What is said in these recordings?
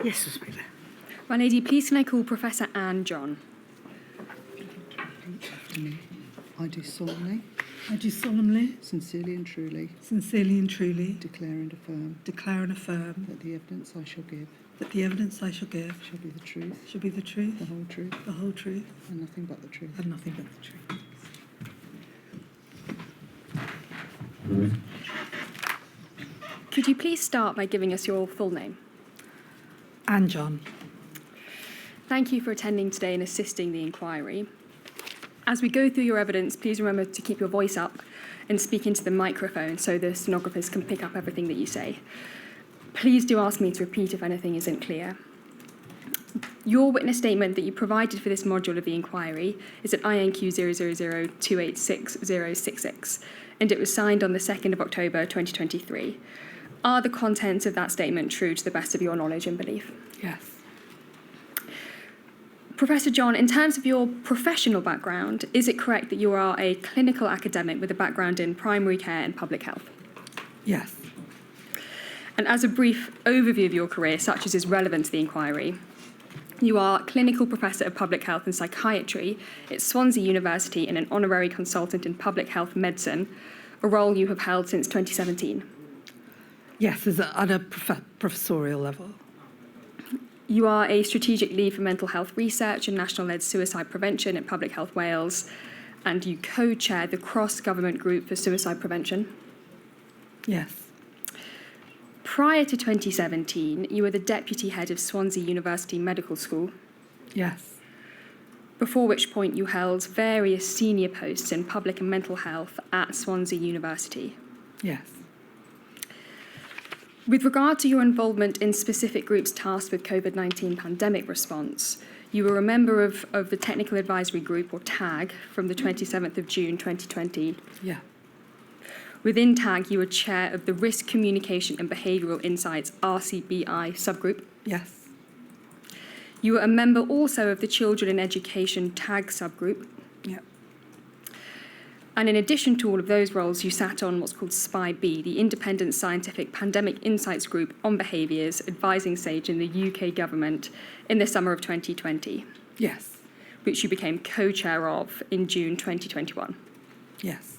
Yes, Speaker. My lady, please can I call Professor Anne John? I do solemnly, I do solemnly, sincerely and truly declare and affirm that the evidence I shall give that the evidence I shall give shall be the truth, shall be the truth, the whole truth, the whole truth, and nothing but the truth. and nothing but the truth. Could you please start by giving us your full name? Anne John. Thank you for attending today and assisting the inquiry. As we go through your evidence, please remember to keep your voice up and speak into the microphone so the stenographers can pick up everything that you say. Please do ask me to repeat if anything isn't clear. Your witness statement that you provided for this module of the inquiry is at INQ 000286066, and it was signed on the 2nd of October 2023. Are the contents of that statement true to the best of your knowledge and belief? Yes. Professor John, in terms of your professional background, is it correct that you are a clinical academic with a background in primary care and public health? Yes. And as a brief overview of your career, such as is relevant to the inquiry, you are Clinical Professor of Public Health and Psychiatry at Swansea University and an Honorary Consultant in Public Health Medicine, a role you have held since 2017. Yes, at a professorial level. You are a Strategic Lead for Mental Health Research and National-led Suicide Prevention at Public Health Wales, and you co-chair the Cross-Government Group for Suicide Prevention. Yes. Prior to 2017, you were the Deputy Head of Swansea University Medical School, Yes. before which point you held various senior posts in public and mental health at Swansea University. Yes. With regard to your involvement in specific groups tasked with COVID-19 pandemic response, you were a member of the Technical Advisory Group, or TAG, from the 27th of June 2020. Yeah. Within TAG, you were chair of the Risk Communication and Behavioural Insights RCBI subgroup. Yes. You were a member also of the Children in Education TAG subgroup. Yeah. And in addition to all of those roles, you sat on what's called SPI-B, the Independent Scientific Pandemic Insights Group on Behaviours, advising SAGE in the UK government in the summer of 2020. Yes. Which you became co-chair of in June 2021. Yes.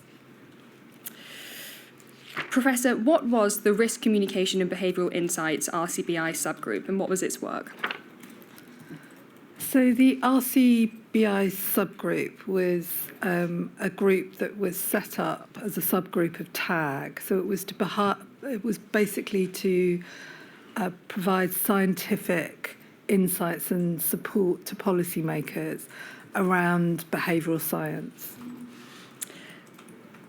Professor, what was the Risk Communication and Behavioural Insights RCBI subgroup, and what was its work? So the RCBI subgroup was a group that was set up as a subgroup of TAG. So it was basically to provide scientific insights and support to policymakers around behavioural science.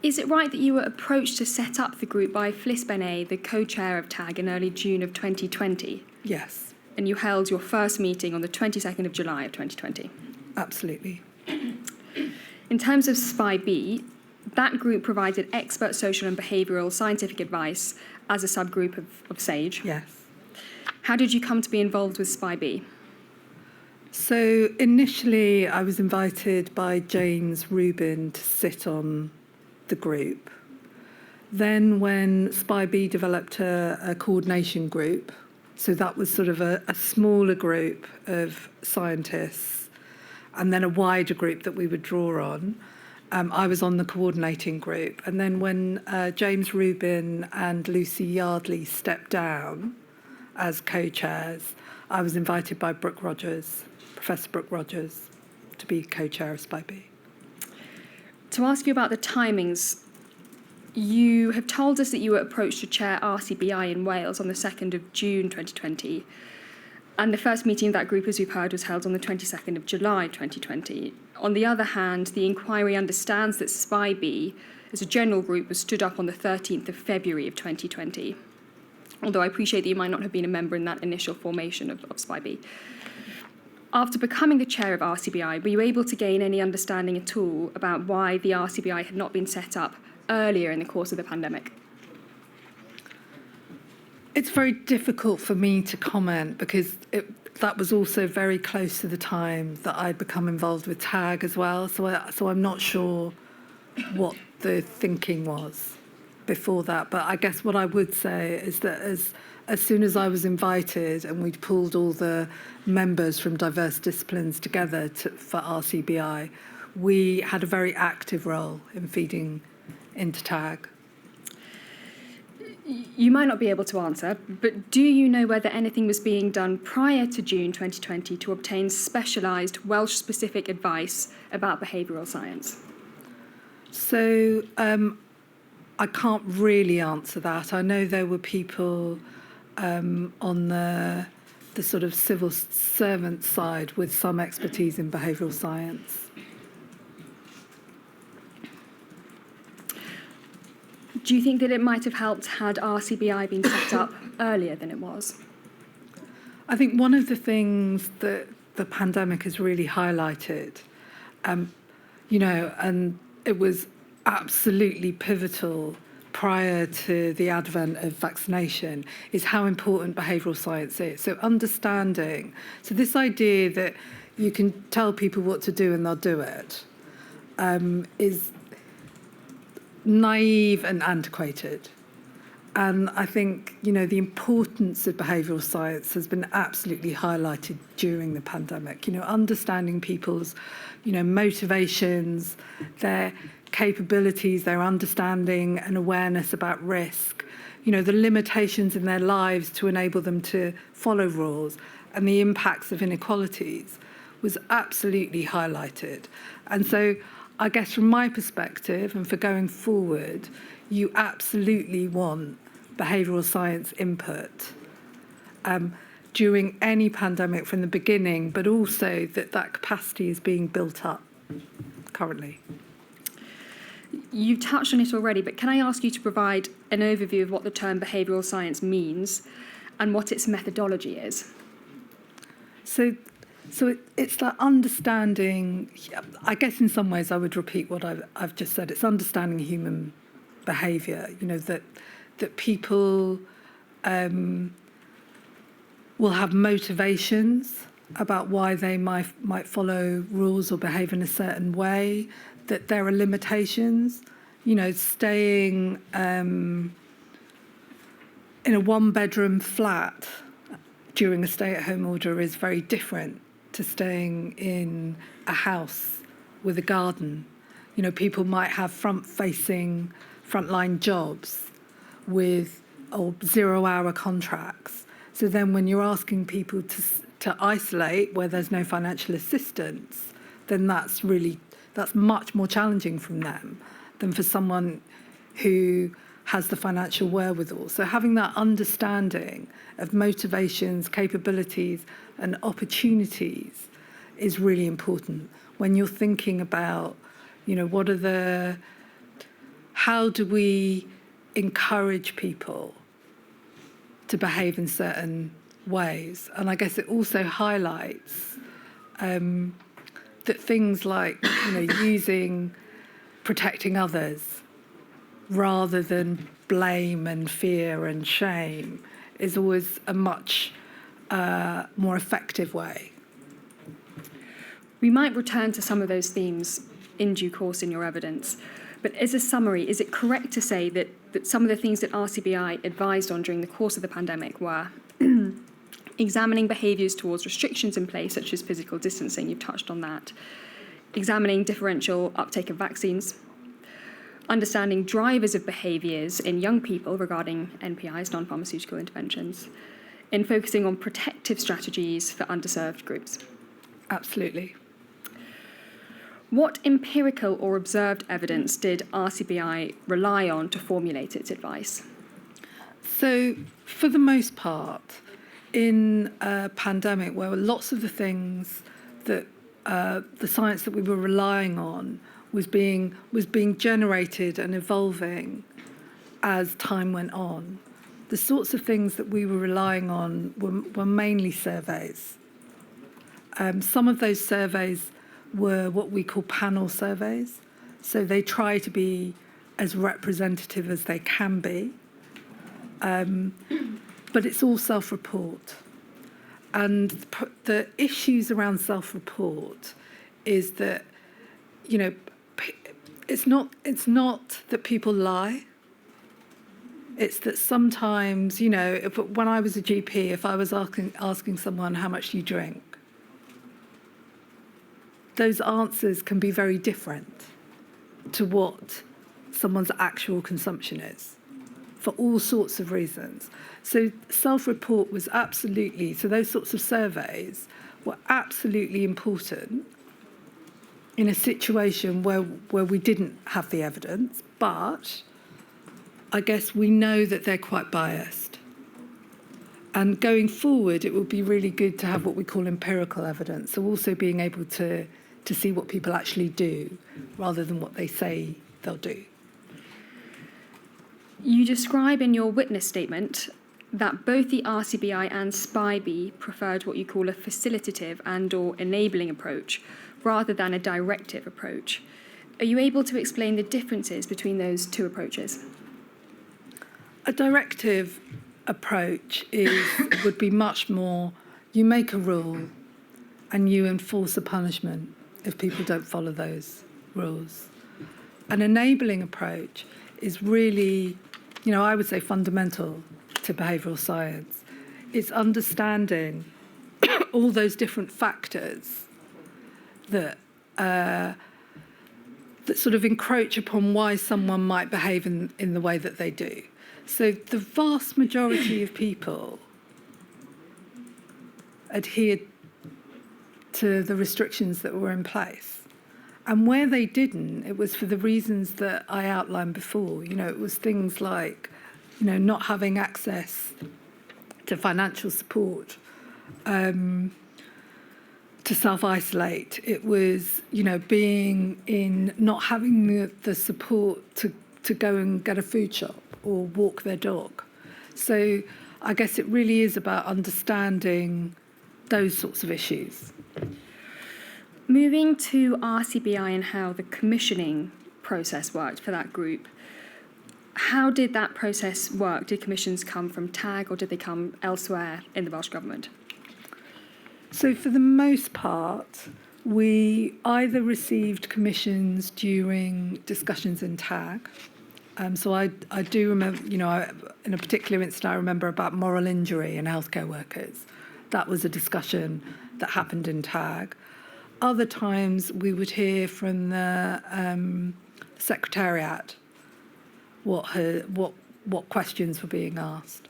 Is it right that you were approached to set up the group by Fliss Benet, the co-chair of TAG, in early June of 2020? Yes. And you held your first meeting on the 22nd of July of 2020? Absolutely. In terms of SPI-B, that group provided expert social and behavioural scientific advice as a subgroup of SAGE. Yes. How did you come to be involved with SPI-B? So initially I was invited by James Rubin to sit on the group. Then when SPI-B developed a coordination group, so that was sort of a smaller group of scientists and then a wider group that we would draw on. I was on the coordinating group. And then when James Rubin and Lucy Yardley stepped down as co-chairs, I was invited by Professor Brooke Rogers, to be co-chair of SPI-B. To ask you about the timings, you have told us that you were approached to chair RCBI in Wales on the 2nd of June 2020, and the first meeting of that group, as we've heard, was held on the 22nd of July 2020. On the other hand, the inquiry understands that SPI-B, as a general group, was stood up on the 13th of February of 2020, although I appreciate that you might not have been a member in that initial formation of SPI-B. After becoming the chair of RCBI, were you able to gain any understanding at all about why the RCBI had not been set up earlier in the course of the pandemic? It's very difficult for me to comment because that was also very close to the time that I'd become involved with TAG as well. So I'm not sure what the thinking was before that. But I guess what I would say is that as as soon as I was invited and we'd pulled all the members from diverse disciplines together for RCBI, we had a very active role in feeding into TAG. You might not be able to answer, but do you know whether anything was being done prior to June 2020 to obtain specialised Welsh-specific advice about behavioural science? So I can't really answer that. I know there were people on the sort of civil servant side with some expertise in behavioural science. Do you think that it might have helped had RCBI been set up earlier than it was? I think one of the things that the pandemic has really highlighted, and it was absolutely pivotal prior to the advent of vaccination, is how important behavioural science is. So understanding, so this idea that you can tell people what to do and they'll do it, is naive and antiquated. And I think, the importance of behavioural science has been absolutely highlighted during the pandemic. Understanding people's, motivations, their capabilities, their understanding and awareness about risk, the limitations in their lives to enable them to follow rules, and the impacts of inequalities was absolutely highlighted. And so I guess from my perspective and for going forward, you absolutely want behavioural science input during any pandemic from the beginning, but also that capacity is being built up currently. You've touched on it already, but can I ask you to provide an overview of what the term behavioural science means and what its methodology is? So it's like understanding, I guess in some ways I would repeat what I've just said, it's understanding human behaviour, that people will have motivations about why they might follow rules or behave in a certain way, that there are limitations, staying in a one-bedroom flat during a stay-at-home order is very different to staying in a house with a garden. People might have front-facing, frontline jobs with 0-hour contracts. So then when you're asking people to isolate where there's no financial assistance, then that's much more challenging from them than for someone who has the financial wherewithal. So having that understanding of motivations, capabilities, and opportunities is really important when you're thinking about, how do we encourage people to behave in certain ways? And I guess it also highlights that things like, using protecting others rather than blame and fear and shame is always a much more effective way. We might return to some of those themes in due course in your evidence, but as a summary, is it correct to say that some of the things that RCBI advised on during the course of the pandemic were examining behaviours towards restrictions in place, such as physical distancing, you've touched on that, examining differential uptake of vaccines, understanding drivers of behaviours in young people regarding NPIs, non-pharmaceutical interventions, and focusing on protective strategies for underserved groups? Absolutely. What empirical or observed evidence did RCBI rely on to formulate its advice? So, for the most part, in a pandemic where lots of the things that the science that we were relying on was being generated and evolving as time went on, the sorts of things that we were relying on were mainly surveys. Some of those surveys were what we call panel surveys. So they try to be as representative as they can be. But it's all self-report. And the issues around self-report is that, it's not that people lie. It's that sometimes, you know, when I was a GP, if I was asking someone how much do you drink, those answers can be very different to what someone's actual consumption is, for all sorts of reasons. So self-report was absolutely, so those sorts of surveys were absolutely important in a situation where we didn't have the evidence, but I guess we know that they're quite biased. And going forward, it would be really good to have what we call empirical evidence, so also being able to see what people actually do rather than what they say they'll do. You describe in your witness statement that both the RCBI and SPIB preferred what you call a facilitative and/or enabling approach rather than a directive approach. Are you able to explain the differences between those two approaches? A directive approach would be much more, you make a rule and you enforce a punishment if people don't follow those rules. An enabling approach is really, you know, I would say fundamental to behavioural science. It's understanding all those different factors that sort of encroach upon why someone might behave in the way that they do. So the vast majority of people adhered to the restrictions that were in place. And where they didn't, it was for the reasons that I outlined before. You know, it was things like, you know, not having access to financial support, to self-isolate. It was, you know, being in, not having the support to go and get a food shop or walk their dog. So I guess it really is about understanding those sorts of issues. Moving to RCBI and how the commissioning process worked for that group, how did that process work? Did commissions come from TAG or did they come elsewhere in the Welsh Government? So for the most part, we either received commissions during discussions in TAG. So I do remember, you know, in a particular instance, I remember about moral injury in healthcare workers. That was a discussion that happened in TAG. Other times we would hear from the Secretariat what questions were being asked.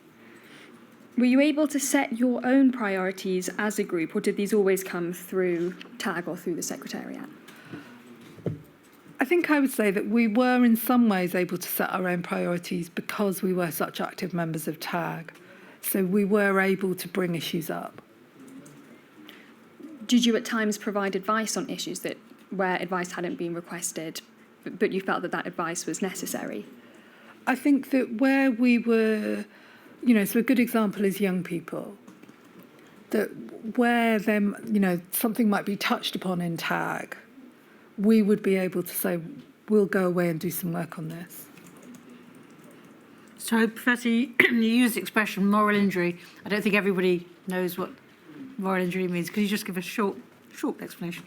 Were you able to set your own priorities as a group, or did these always come through TAG or through the Secretariat? I think I would say that we were in some ways able to set our own priorities because we were such active members of TAG. So we were able to bring issues up. Did you at times provide advice on issues where advice hadn't been requested, but you felt that advice was necessary? I think that where we were, you know, so a good example is young people. That where them, you know, something might be touched upon in TAG, we would be able to say, we'll go away and do some work on this. So, Professor, you used the expression moral injury. I don't think everybody knows what moral injury means. Could you just give a short explanation?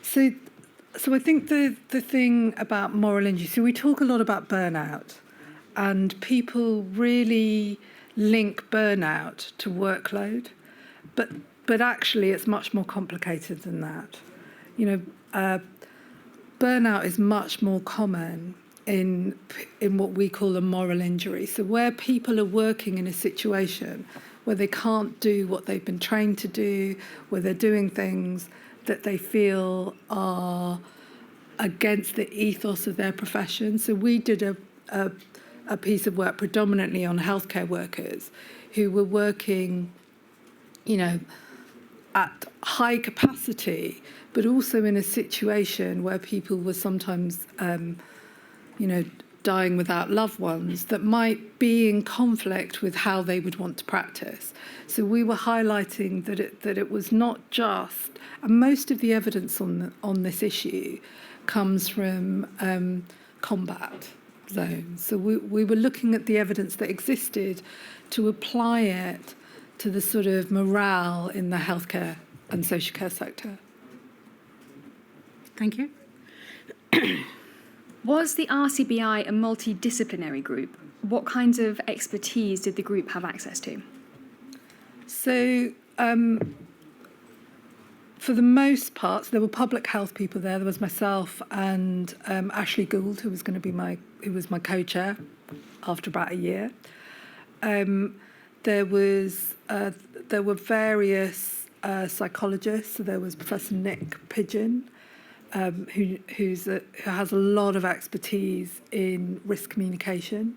So I think the thing about moral injury, so we talk a lot about burnout, and people really link burnout to workload, but actually it's much more complicated than that. You know, burnout is much more common in what we call a moral injury. So where people are working in a situation where they can't do what they've been trained to do, where they're doing things that they feel are against the ethos of their profession. So we did a piece of work predominantly on healthcare workers who were working, you know, at high capacity, but also in a situation where people were sometimes, you know, dying without loved ones that might be in conflict with how they would want to practice. So we were highlighting that it was not just, and most of the evidence on this issue comes from combat zones. So we were looking at the evidence that existed to apply it to the sort of morale in the healthcare and social care sector. Thank you. Was the RCBI a multidisciplinary group? What kinds of expertise did the group have access to? So, for the most part, there were public health people there. There was myself and Ashley Gould, who was my co-chair after about a year. There were various psychologists. So there was Professor Nick Pidgeon, who has a lot of expertise in risk communication,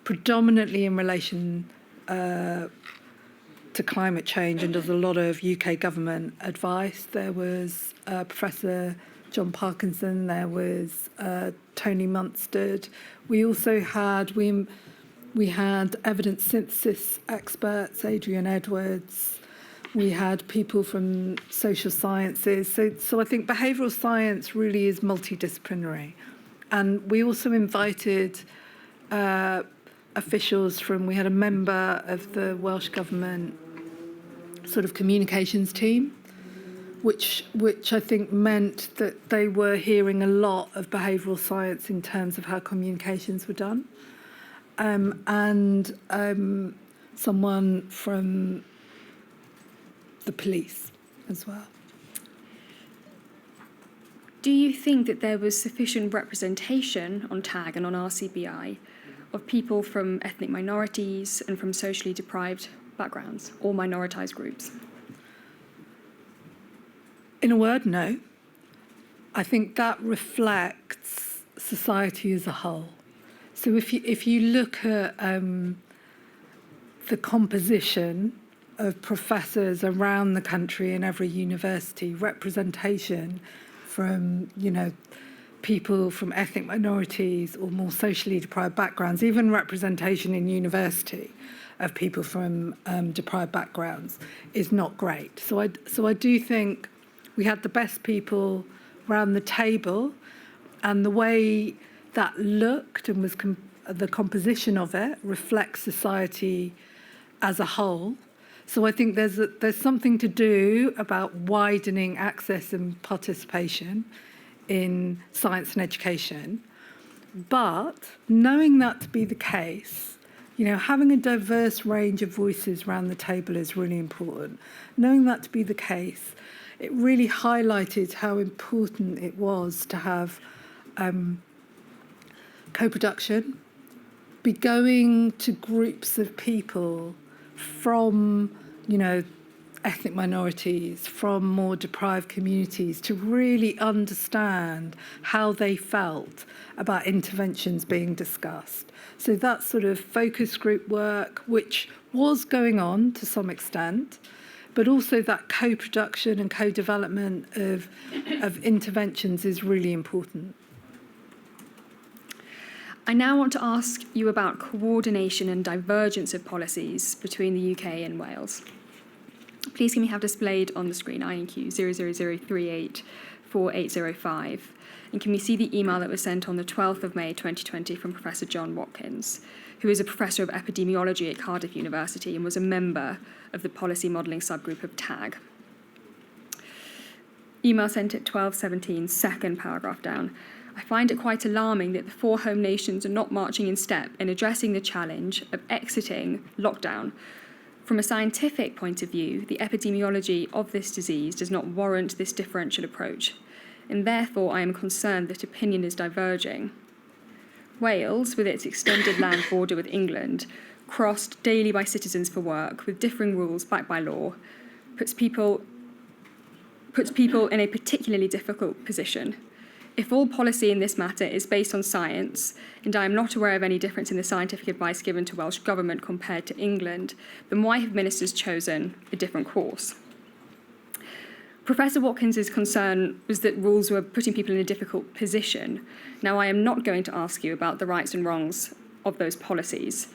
predominantly in relation to climate change, and does a lot of UK government advice. There was Professor John Parkinson. There was Tony Munstead. We also had we had evidence synthesis experts, Adrian Edwards. We had people from social sciences. So I think behavioural science really is multidisciplinary. And we also invited officials we had a member of the Welsh Government sort of communications team, which I think meant that they were hearing a lot of behavioural science in terms of how communications were done. And someone from the police as well. Do you think that there was sufficient representation on TAG and on RCBI of people from ethnic minorities and from socially deprived backgrounds or minoritized groups? In a word, no. I think that reflects society as a whole. So if you look at the composition of professors around the country in every university, representation from, people from ethnic minorities or more socially deprived backgrounds, even representation in university of people from deprived backgrounds is not great. So I do think we had the best people around the table, and the way that looked and was the composition of it reflects society as a whole. So I think there's something to do about widening access and participation in science and education. But knowing that to be the case, having a diverse range of voices around the table is really important. Knowing that to be the case, it really highlighted how important it was to have co-production, be going to groups of people from, ethnic minorities, from more deprived communities, to really understand how they felt about interventions being discussed. So that sort of focus group work, which was going on to some extent, but also that co-production and co-development of interventions is really important. I now want to ask you about coordination and divergence of policies between the UK and Wales. Please can we have displayed on the screen INQ 000384805, and can we see the email that was sent on the 12th of May 2020 from Professor John Watkins, who is a professor of epidemiology at Cardiff University and was a member of the policy modelling subgroup of TAG. Email sent at 12:17, second paragraph down. I find it quite alarming that the four home nations are not marching in step in addressing the challenge of exiting lockdown. From a scientific point of view, the epidemiology of this disease does not warrant this differential approach, and therefore I am concerned that opinion is diverging. Wales, with its extended land border with England, crossed daily by citizens for work with differing rules backed by law, puts people in a particularly difficult position. If all policy in this matter is based on science, and I am not aware of any difference in the scientific advice given to Welsh Government compared to England, then why have ministers chosen a different course? Professor Watkins's concern was that rules were putting people in a difficult position. Now, I am not going to ask you about the rights and wrongs of those policies.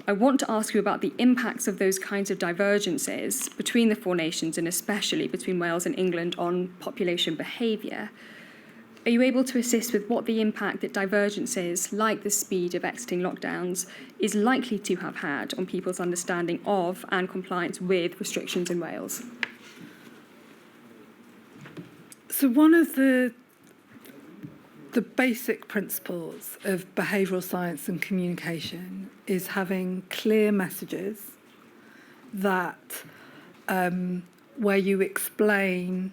I want to ask you about the impacts of those kinds of divergences between the four nations, and especially between Wales and England, on population behaviour. Are you able to assist with what the impact that divergences, like the speed of exiting lockdowns, is likely to have had on people's understanding of and compliance with restrictions in Wales? So one of the the basic principles of behavioural science and communication is having clear messages that where you explain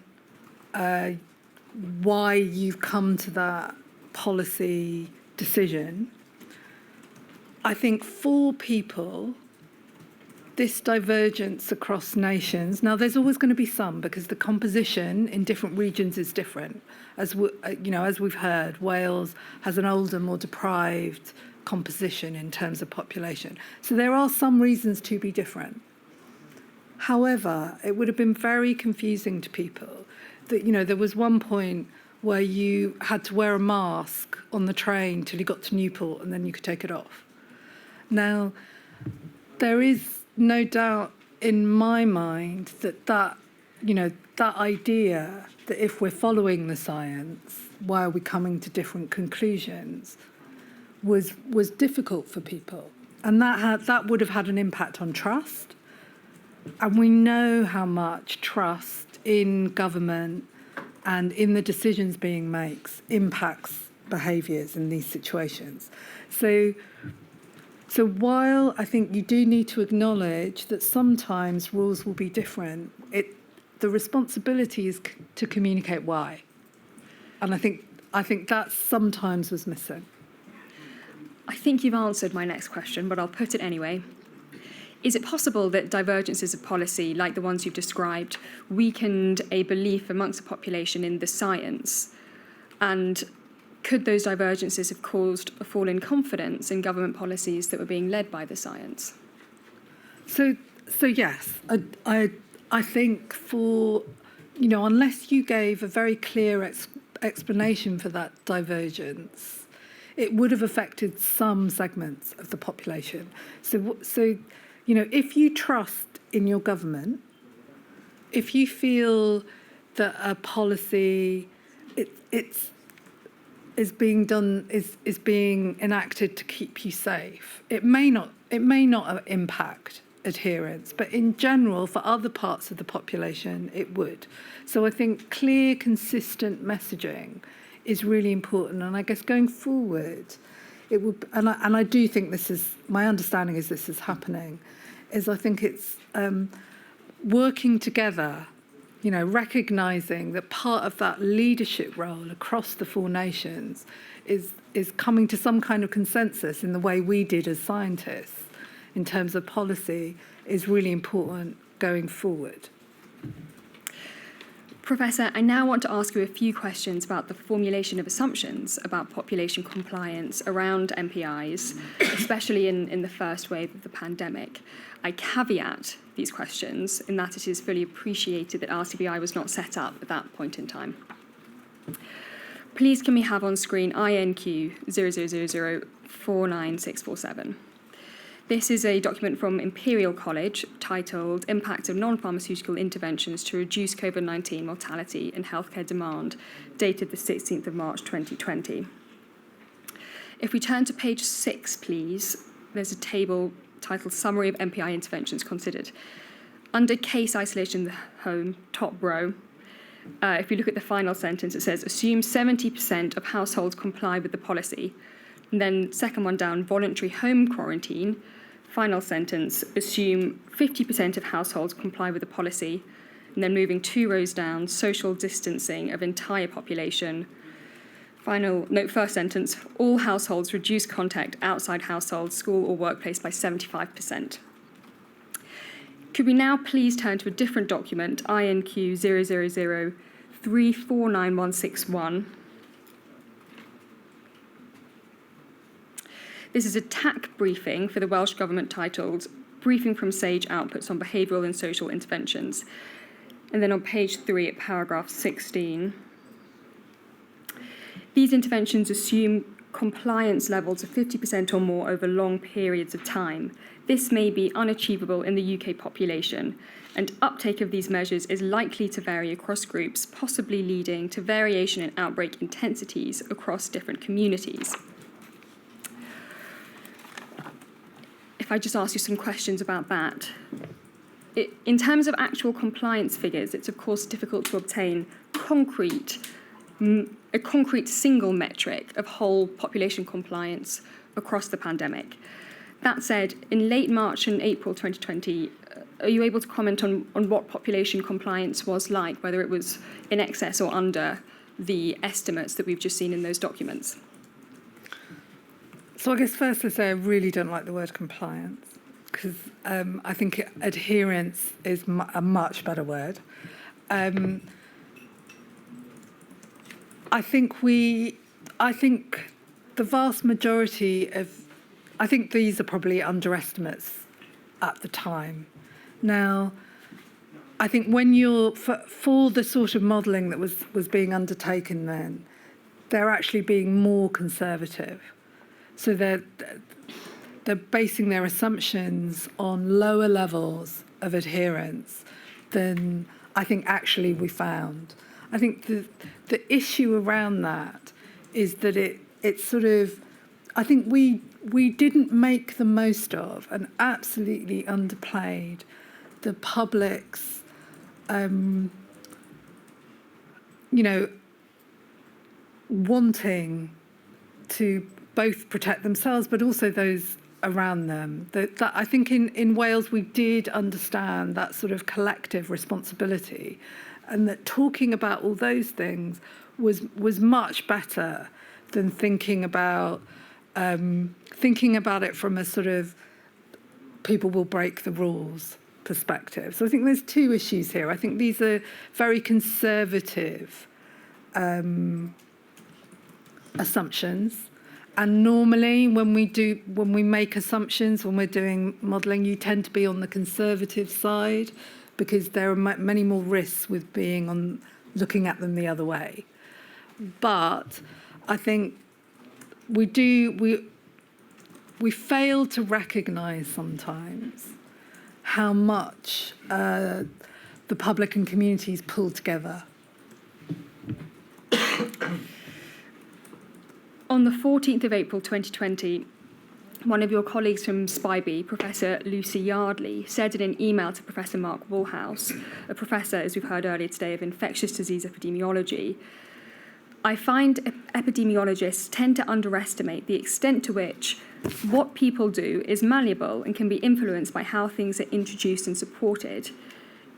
why you've come to that policy decision. I think for people, this divergence across nations, now there's always going to be some because the composition in different regions is different. As we've heard, Wales has an older, more deprived composition in terms of population. So there are some reasons to be different. However, it would have been very confusing to people that, there was one point where you had to wear a mask on the train till you got to Newport and then you could take it off. Now, there is no doubt in my mind that idea that if we're following the science, why are we coming to different conclusions, was difficult for people. And that would have had an impact on trust. And we know how much trust in government and in the decisions being made impacts behaviours in these situations. So while I think you do need to acknowledge that sometimes rules will be different, the responsibility is to communicate why. And I think that sometimes was missing. I think you've answered my next question, but I'll put it anyway. Is it possible that divergences of policy, like the ones you've described, weakened a belief amongst the population in the science? And could those divergences have caused a fall in confidence in government policies that were being led by the science? So yes, I think unless you gave a very clear explanation for that divergence, it would have affected some segments of the population. So if you trust in your government, if you feel that a policy is being enacted to keep you safe, it may not impact adherence, but in general, for other parts of the population, it would. So I think clear, consistent messaging is really important, and I guess going forward, it would. And I do think this is my understanding is this is happening. Is I think it's working together, recognising that part of that leadership role across the four nations is coming to some kind of consensus in the way we did as scientists in terms of policy is really important going forward. Professor, I now want to ask you a few questions about the formulation of assumptions about population compliance around MPIs, especially in the first wave of the pandemic. I caveat these questions in that it is fully appreciated that RCBI was not set up at that point in time. Please can we have on screen INQ 0000494647. This is a document from Imperial College titled Impact of Non-Pharmaceutical Interventions to Reduce COVID-19 Mortality and Healthcare Demand, dated the 16th of March 2020. If we turn to page 6, please, there's a table titled Summary of MPI Interventions Considered. Under case isolation in the home, top row, if you look at the final sentence, it says, assume 70% of households comply with the policy. And then second one down, voluntary home quarantine. Final sentence, assume 50% of households comply with the policy. And then moving 2 rows down, social distancing of entire population. Final note, first sentence, all households reduce contact outside household, school or workplace by 75%. Could we now please turn to a different document, INQ 00034961. This is a TAC briefing for the Welsh Government titled Briefing from SAGE Outputs on Behavioural and Social Interventions. And then on page 3 at paragraph 16. These interventions assume compliance levels of 50% or more over long periods of time. This may be unachievable in the UK population, and uptake of these measures is likely to vary across groups, possibly leading to variation in outbreak intensities across different communities. If I just ask you some questions about that. In terms of actual compliance figures, it's of course difficult to obtain concrete a concrete single metric of whole population compliance across the pandemic. That said, in late March and April 2020, are you able to comment on what population compliance was like, whether it was in excess or under the estimates that we've just seen in those documents? So I guess first to say I really don't like the word compliance, because I think adherence is a much better word. I think the vast majority I think these are probably underestimates at the time. Now, I think when for the sort of modelling that was being undertaken then, they're actually being more conservative. So they're basing their assumptions on lower levels of adherence than I think actually we found. I think the issue around that is that it's sort of, I think we didn't make the most of and absolutely underplayed the public's, wanting to both protect themselves but also those around them. That I think in Wales we did understand that sort of collective responsibility, and that talking about all those things was much better than thinking about it from a sort of people will break the rules perspective. So I think there's two issues here. I think these are very conservative assumptions. And normally when we make assumptions, when we're doing modelling, you tend to be on the conservative side because there are many more risks with looking at them the other way. But I think we fail to recognise sometimes how much the public and communities pull together. On the 14th of April 2020, one of your colleagues from SPIBE, Professor Lucy Yardley, said in an email to Professor Mark Woolhouse, a professor, as we've heard earlier today, of infectious disease epidemiology, I find epidemiologists tend to underestimate the extent to which what people do is malleable and can be influenced by how things are introduced and supported.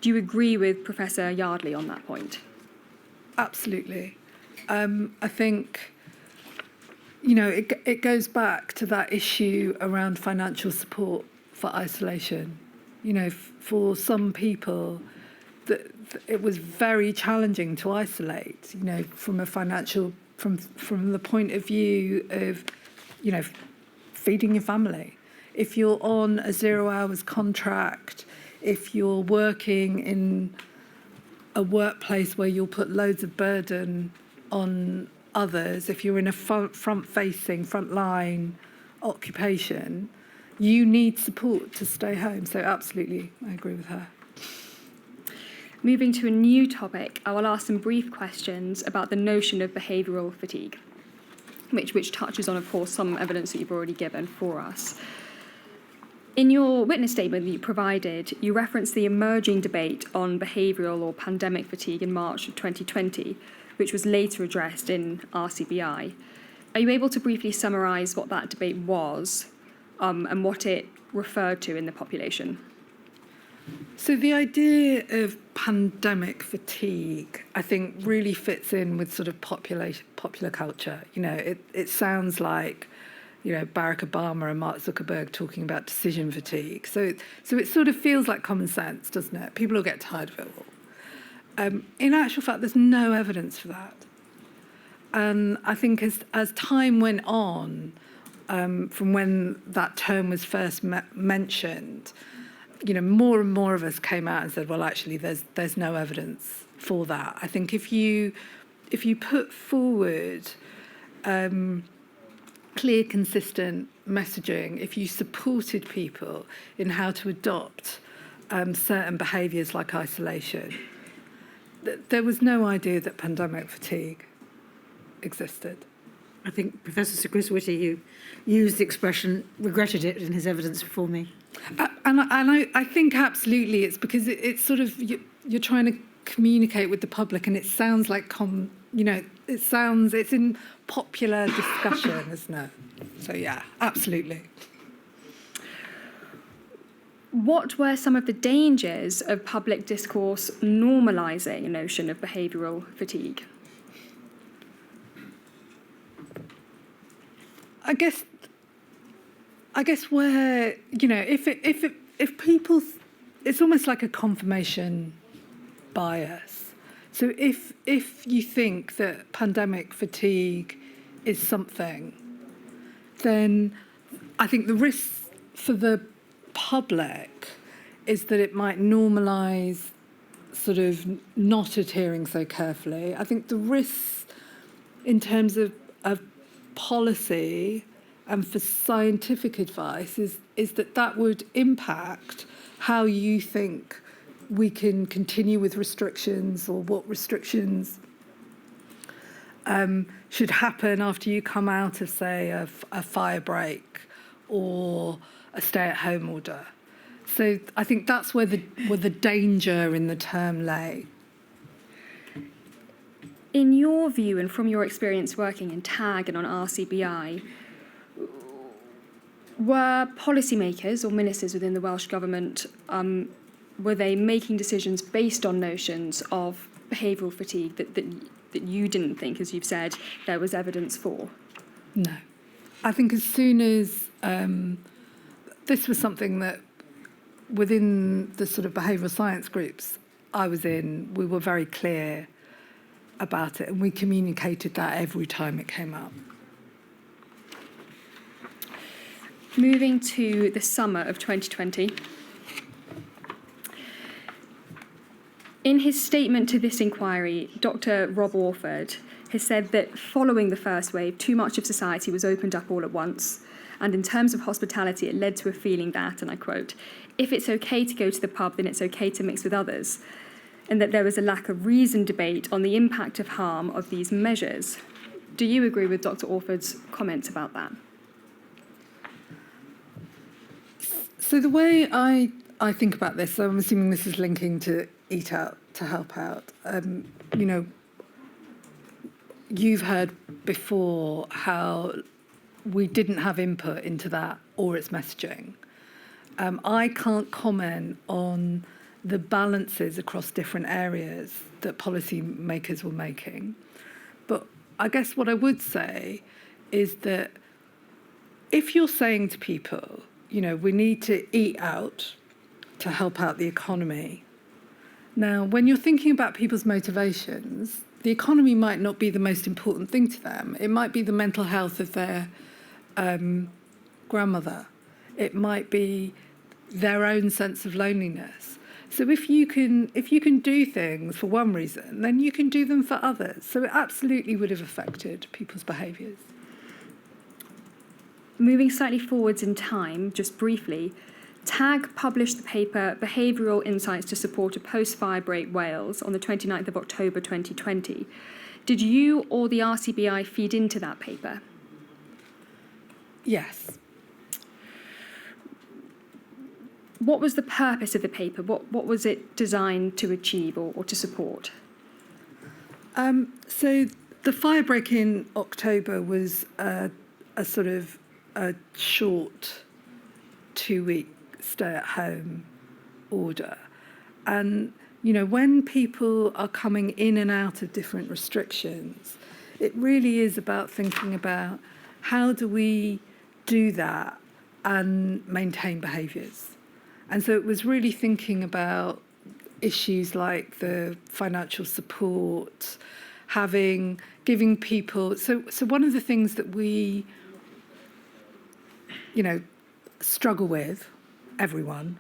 Do you agree with Professor Yardley on that point? Absolutely. I think, it goes back to that issue around financial support for isolation. For some people, it was very challenging to isolate, from a financial, from the point of view of, feeding your family. If you're on a 0 hours contract, if you're working in a workplace where you'll put loads of burden on others, if you're in a front-facing, front-line occupation, you need support to stay home. So absolutely, I agree with her. Moving to a new topic, I will ask some brief questions about the notion of behavioural fatigue, which touches on, of course, some evidence that you've already given for us. In your witness statement that you provided, you referenced the emerging debate on behavioural or pandemic fatigue in March of 2020, which was later addressed in RCBI. Are you able to briefly summarise what that debate was and what it referred to in the population? So the idea of pandemic fatigue, I think, really fits in with sort of popular culture. It sounds like, Barack Obama and Mark Zuckerberg talking about decision fatigue. So it sort of feels like common sense, doesn't it? People will get tired of it all. In actual fact, there's no evidence for that. And I think as time went on, from when that term was first mentioned, more and more of us came out and said, well, actually, there's no evidence for that. I think if you put forward clear, consistent messaging, if you supported people in how to adopt certain behaviours like isolation, there was no idea that pandemic fatigue existed. I think Professor Sir Chris Whitty, who used the expression, regretted it in his evidence before me. And I think absolutely it's because it's sort of, you're trying to communicate with the public, and it sounds like it's in popular discussion, isn't it? So yeah, absolutely. What were some of the dangers of public discourse normalising a notion of behavioural fatigue? I guess where, if people, it's almost like a confirmation bias. So if you think that pandemic fatigue is something, then I think the risk for the public is that it might normalise sort of not adhering so carefully. I think the risks in terms of policy and for scientific advice is that would impact how you think we can continue with restrictions, or what restrictions should happen after you come out of, say, a fire break or a stay-at-home order. So I think that's where the danger in the term lay. In your view, and from your experience working in TAG and on RCBI, were policymakers or ministers within the Welsh Government, were they making decisions based on notions of behavioural fatigue that you didn't think, as you've said, there was evidence for? No. I think as soon as this was something that within the sort of behavioural science groups I was in, we were very clear about it, and we communicated that every time it came up. Moving to the summer of 2020. In his statement to this inquiry, Dr. Rob Orford has said that following the first wave, too much of society was opened up all at once. And in terms of hospitality, it led to a feeling that, and I quote, if it's okay to go to the pub, then it's okay to mix with others. And that there was a lack of reasoned debate on the impact of harm of these measures. Do you agree with Dr. Orford's comments about that? So the way I think about this, so I'm assuming this is linking to Eat Out to Help Out. You've heard before how we didn't have input into that or its messaging. I can't comment on the balances across different areas that policymakers were making. But I guess what I would say is that if you're saying to people, we need to eat out to help out the economy. Now, when you're thinking about people's motivations, the economy might not be the most important thing to them. It might be the mental health of their grandmother. It might be their own sense of loneliness. So if you can do things for one reason, then you can do them for others. So it absolutely would have affected people's behaviours. Moving slightly forwards in time, just briefly, TAG published the paper Behavioural Insights to Support a Post-firebreak Wales on the 29th of October 2020. Did you or the RCBI feed into that paper? Yes. What was the purpose of the paper? What was it designed to achieve or to support? So the firebreak in October was a sort of a short 2-week stay-at-home order. And, when people are coming in and out of different restrictions, it really is about thinking about how do we do that and maintain behaviours. And so it was really thinking about issues like the financial support, giving people. So one of the things that we, struggle with, everyone,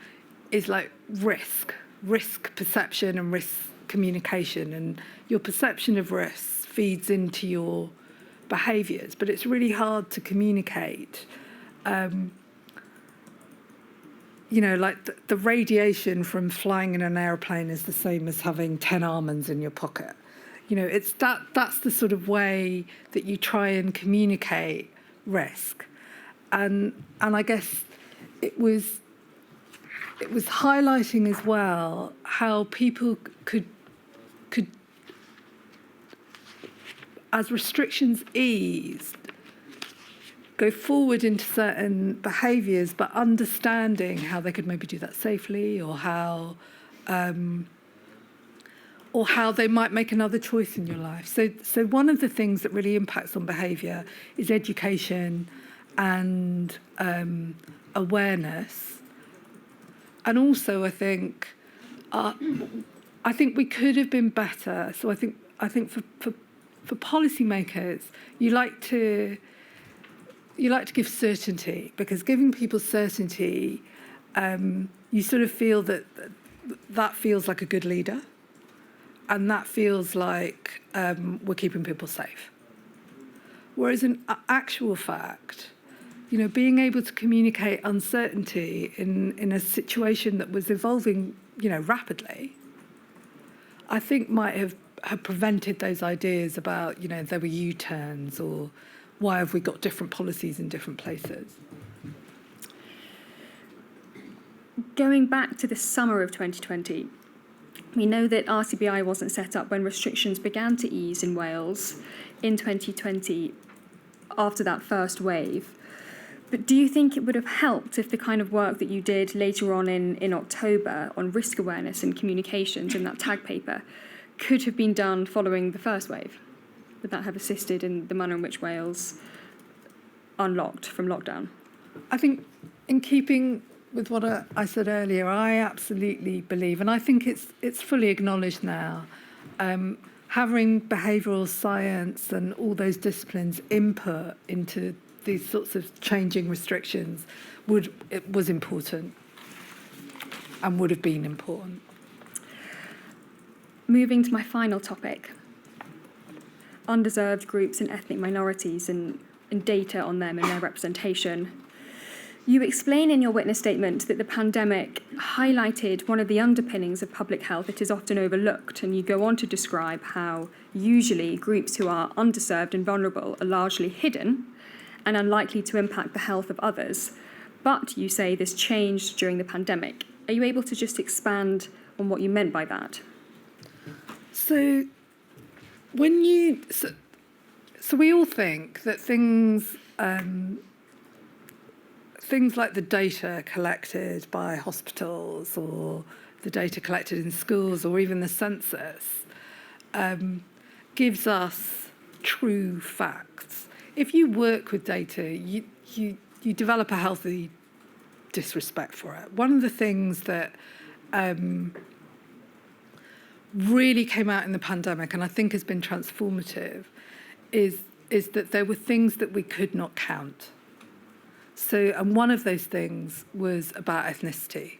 is like risk perception and risk communication. And your perception of risk feeds into your behaviours, but it's really hard to communicate. Like the radiation from flying in an aeroplane is the same as having 10 almonds in your pocket. It's that's the sort of way that you try and communicate risk. And I guess it was highlighting as well how people could as restrictions eased, go forward into certain behaviours, but understanding how they could maybe do that safely, or how they might make another choice in your life. So one of the things that really impacts on behaviour is education and awareness. And also, I think we could have been better. So I think for policymakers, you like to give certainty, because giving people certainty, you sort of feel that feels like a good leader, and that feels like we're keeping people safe. Whereas in actual fact, being able to communicate uncertainty in a situation that was evolving, rapidly, I think might have prevented those ideas about, there were U-turns, or why have we got different policies in different places. Going back to the summer of 2020, we know that RCBI wasn't set up when restrictions began to ease in Wales in 2020 after that first wave. But do you think it would have helped if the kind of work that you did later on in October on risk awareness and communications in that tag paper could have been done following the first wave? Would that have assisted in the manner in which Wales unlocked from lockdown? I think, in keeping with what I said earlier, I absolutely believe, and I think it's fully acknowledged now, having behavioural science and all those disciplines input into these sorts of changing restrictions was important and would have been important. Moving to my final topic, underserved groups and ethnic minorities and data on them and their representation. You explain in your witness statement that the pandemic highlighted one of the underpinnings of public health that is often overlooked, and you go on to describe how usually groups who are underserved and vulnerable are largely hidden and unlikely to impact the health of others. But you say this changed during the pandemic. Are you able to just expand on what you meant by that? So we all think that things like the data collected by hospitals, or the data collected in schools, or even the census, gives us true facts. If you work with data, you develop a healthy disrespect for it. One of the things that really came out in the pandemic, and I think has been transformative, is that there were things that we could not count. So, and one of those things was about ethnicity.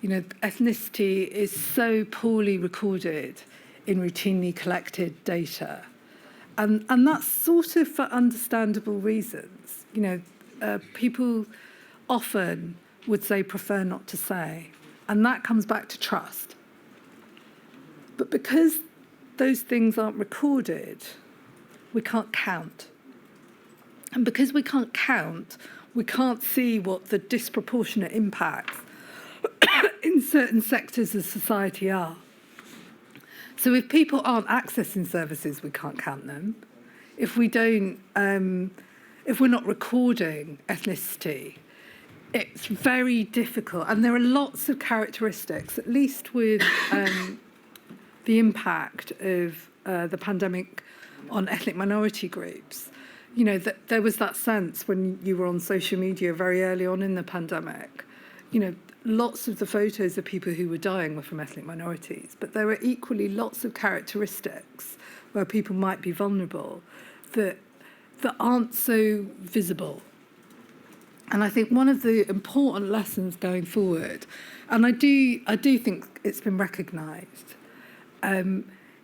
Ethnicity is so poorly recorded in routinely collected data. And that's sort of for understandable reasons. People often would say prefer not to say. And that comes back to trust. But because those things aren't recorded, we can't count. And because we can't count, we can't see what the disproportionate impacts in certain sectors of society are. So if people aren't accessing services, we can't count them. If we don't, if we're not recording ethnicity, it's very difficult. And there are lots of characteristics, at least with the impact of the pandemic on ethnic minority groups. That there was that sense when you were on social media very early on in the pandemic, lots of the photos of people who were dying were from ethnic minorities, but there were equally lots of characteristics where people might be vulnerable that aren't so visible. And I think one of the important lessons going forward, and I do think it's been recognised,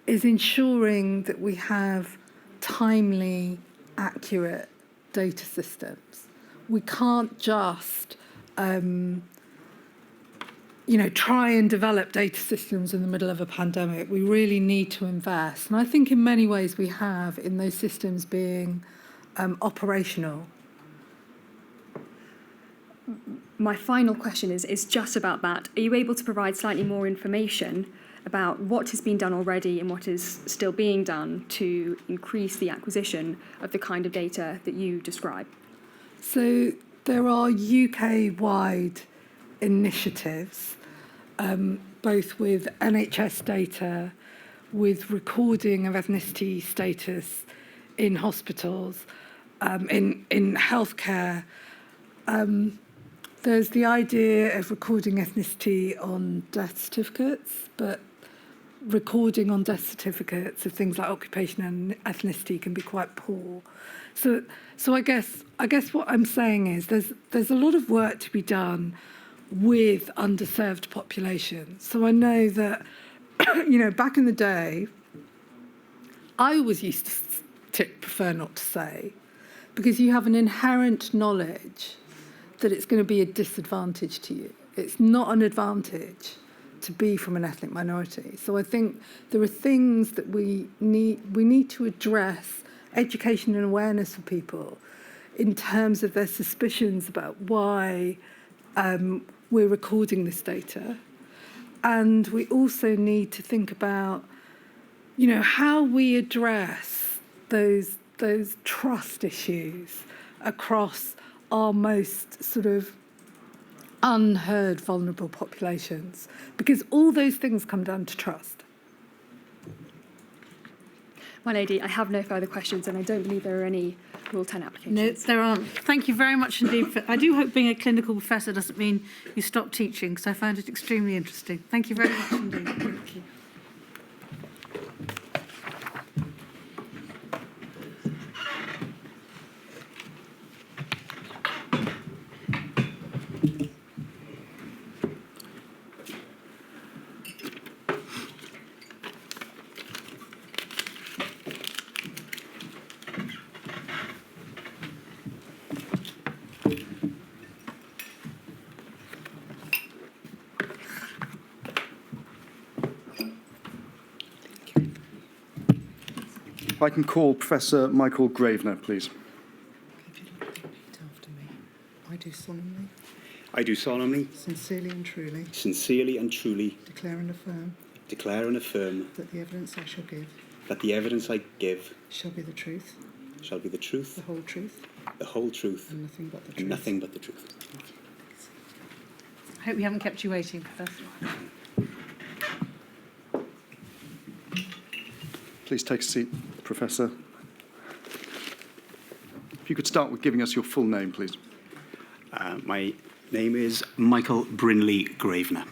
is ensuring that we have timely, accurate data systems. We can't just try and develop data systems in the middle of a pandemic. We really need to invest. And I think in many ways we have, in those systems being operational. My final question is just about that. Are you able to provide slightly more information about what has been done already and what is still being done to increase the acquisition of the kind of data that you describe? So there are UK-wide initiatives, both with NHS data, with recording of ethnicity status in hospitals, in healthcare. There's the idea of recording ethnicity on death certificates, but recording on death certificates of things like occupation and ethnicity can be quite poor. So I guess what I'm saying is there's a lot of work to be done with underserved populations. So I know that, back in the day, I always used to prefer not to say, because you have an inherent knowledge that it's going to be a disadvantage to you. It's not an advantage to be from an ethnic minority. So I think there are things that we need to address, education and awareness for people in terms of their suspicions about why we're recording this data. And we also need to think about, how we address those trust issues across our most sort of unheard vulnerable populations, because all those things come down to trust. My lady, I have no further questions, and I don't believe there are any Rule 10 applications. No, there aren't. Thank you very much indeed. I do hope being a clinical professor doesn't mean you stop teaching, because I found it extremely interesting. Thank you very much indeed. Thank you. If I can call Professor Michael Gravener, please. If you'd like to repeat after me. I do solemnly, I do solemnly, sincerely and truly sincerely and truly declare and affirm that the evidence I shall give the evidence I give shall be the truth, shall be the truth, the whole truth, the whole truth, and nothing but the truth. and nothing but the truth. I hope we haven't kept you waiting, Professor. Please take a seat, Professor. If you could start with giving us your full name, please. My name is Michael Brinley Gravener.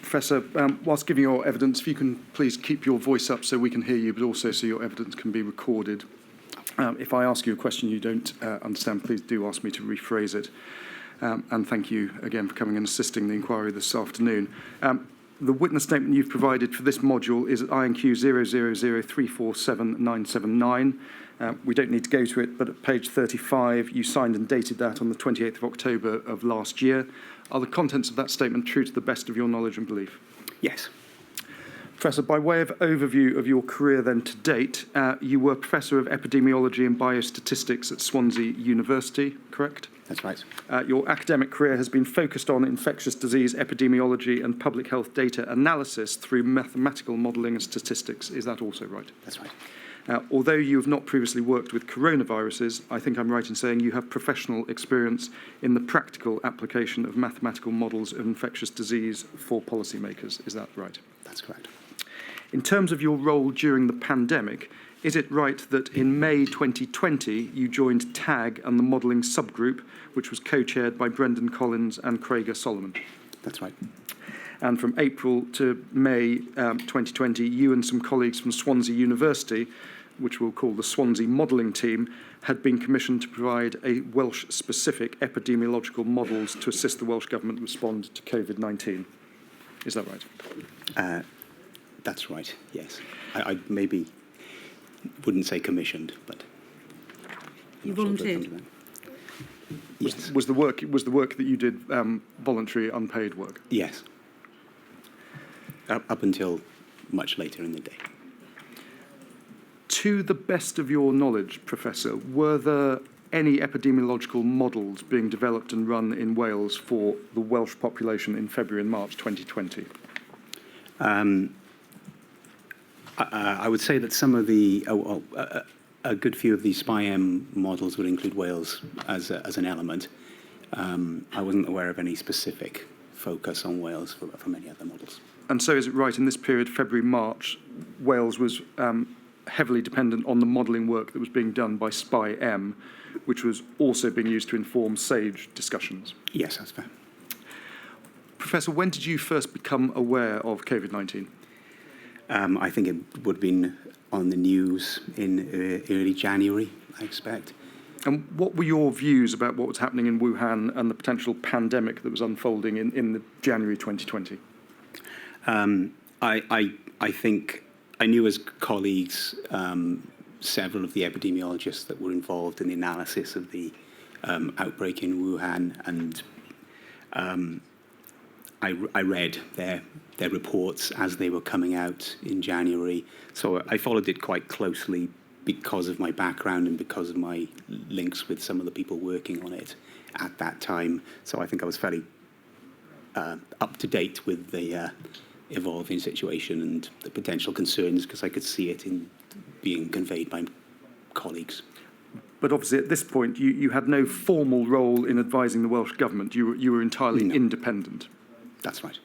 Professor, whilst giving your evidence, if you can please keep your voice up so we can hear you, but also so your evidence can be recorded. If I ask you a question you don't understand, please do ask me to rephrase it. And thank you again for coming and assisting the inquiry this afternoon. The witness statement you've provided for this module is at INQ 000347979. We don't need to go to it, but at page 35, you signed and dated that on the 28th of October of last year. Are the contents of that statement true to the best of your knowledge and belief? Yes. Professor, by way of overview of your career then to date, you were Professor of Epidemiology and Biostatistics at Swansea University, correct? That's right. Your academic career has been focused on infectious disease epidemiology and public health data analysis through mathematical modelling and statistics. Is that also right? That's right. Although you have not previously worked with coronaviruses, I think I'm right in saying you have professional experience in the practical application of mathematical models of infectious disease for policymakers. Is that right? That's correct. In terms of your role during the pandemic, is it right that in May 2020 you joined TAG and the modelling subgroup, which was co-chaired by Brendan Collins and Craiger Solomon? That's right. And from April to May 2020, you and some colleagues from Swansea University, which we'll call the Swansea Modelling Team, had been commissioned to provide a Welsh-specific epidemiological models to assist the Welsh Government respond to Covid-19. Is that right? That's right, yes. I maybe wouldn't say commissioned, but... You volunteered? Yes. Was the work that you did voluntary, unpaid work? Yes. Up until much later in the day. To the best of your knowledge, Professor, were there any epidemiological models being developed and run in Wales for the Welsh population in February and March 2020? I would say that some of the, a good few of the SPI-M models would include Wales as an element. I wasn't aware of any specific focus on Wales from any other models. And so is it right, in this period, February, March, Wales was heavily dependent on the modelling work that was being done by SPI-M, which was also being used to inform SAGE discussions? Yes, that's fair. Professor, when did you first become aware of COVID-19? I think it would have been on the news in early January, I expect. And what were your views about what was happening in Wuhan and the potential pandemic that was unfolding in the January 2020? I think I knew as colleagues several of the epidemiologists that were involved in the analysis of the outbreak in Wuhan, and I read their reports as they were coming out in January. So I followed it quite closely because of my background and because of my links with some of the people working on it at that time. So I think I was fairly up to date with the evolving situation and the potential concerns, because I could see it in being conveyed by colleagues. But obviously at this point you had no formal role in advising the Welsh Government. You were entirely independent. That's right.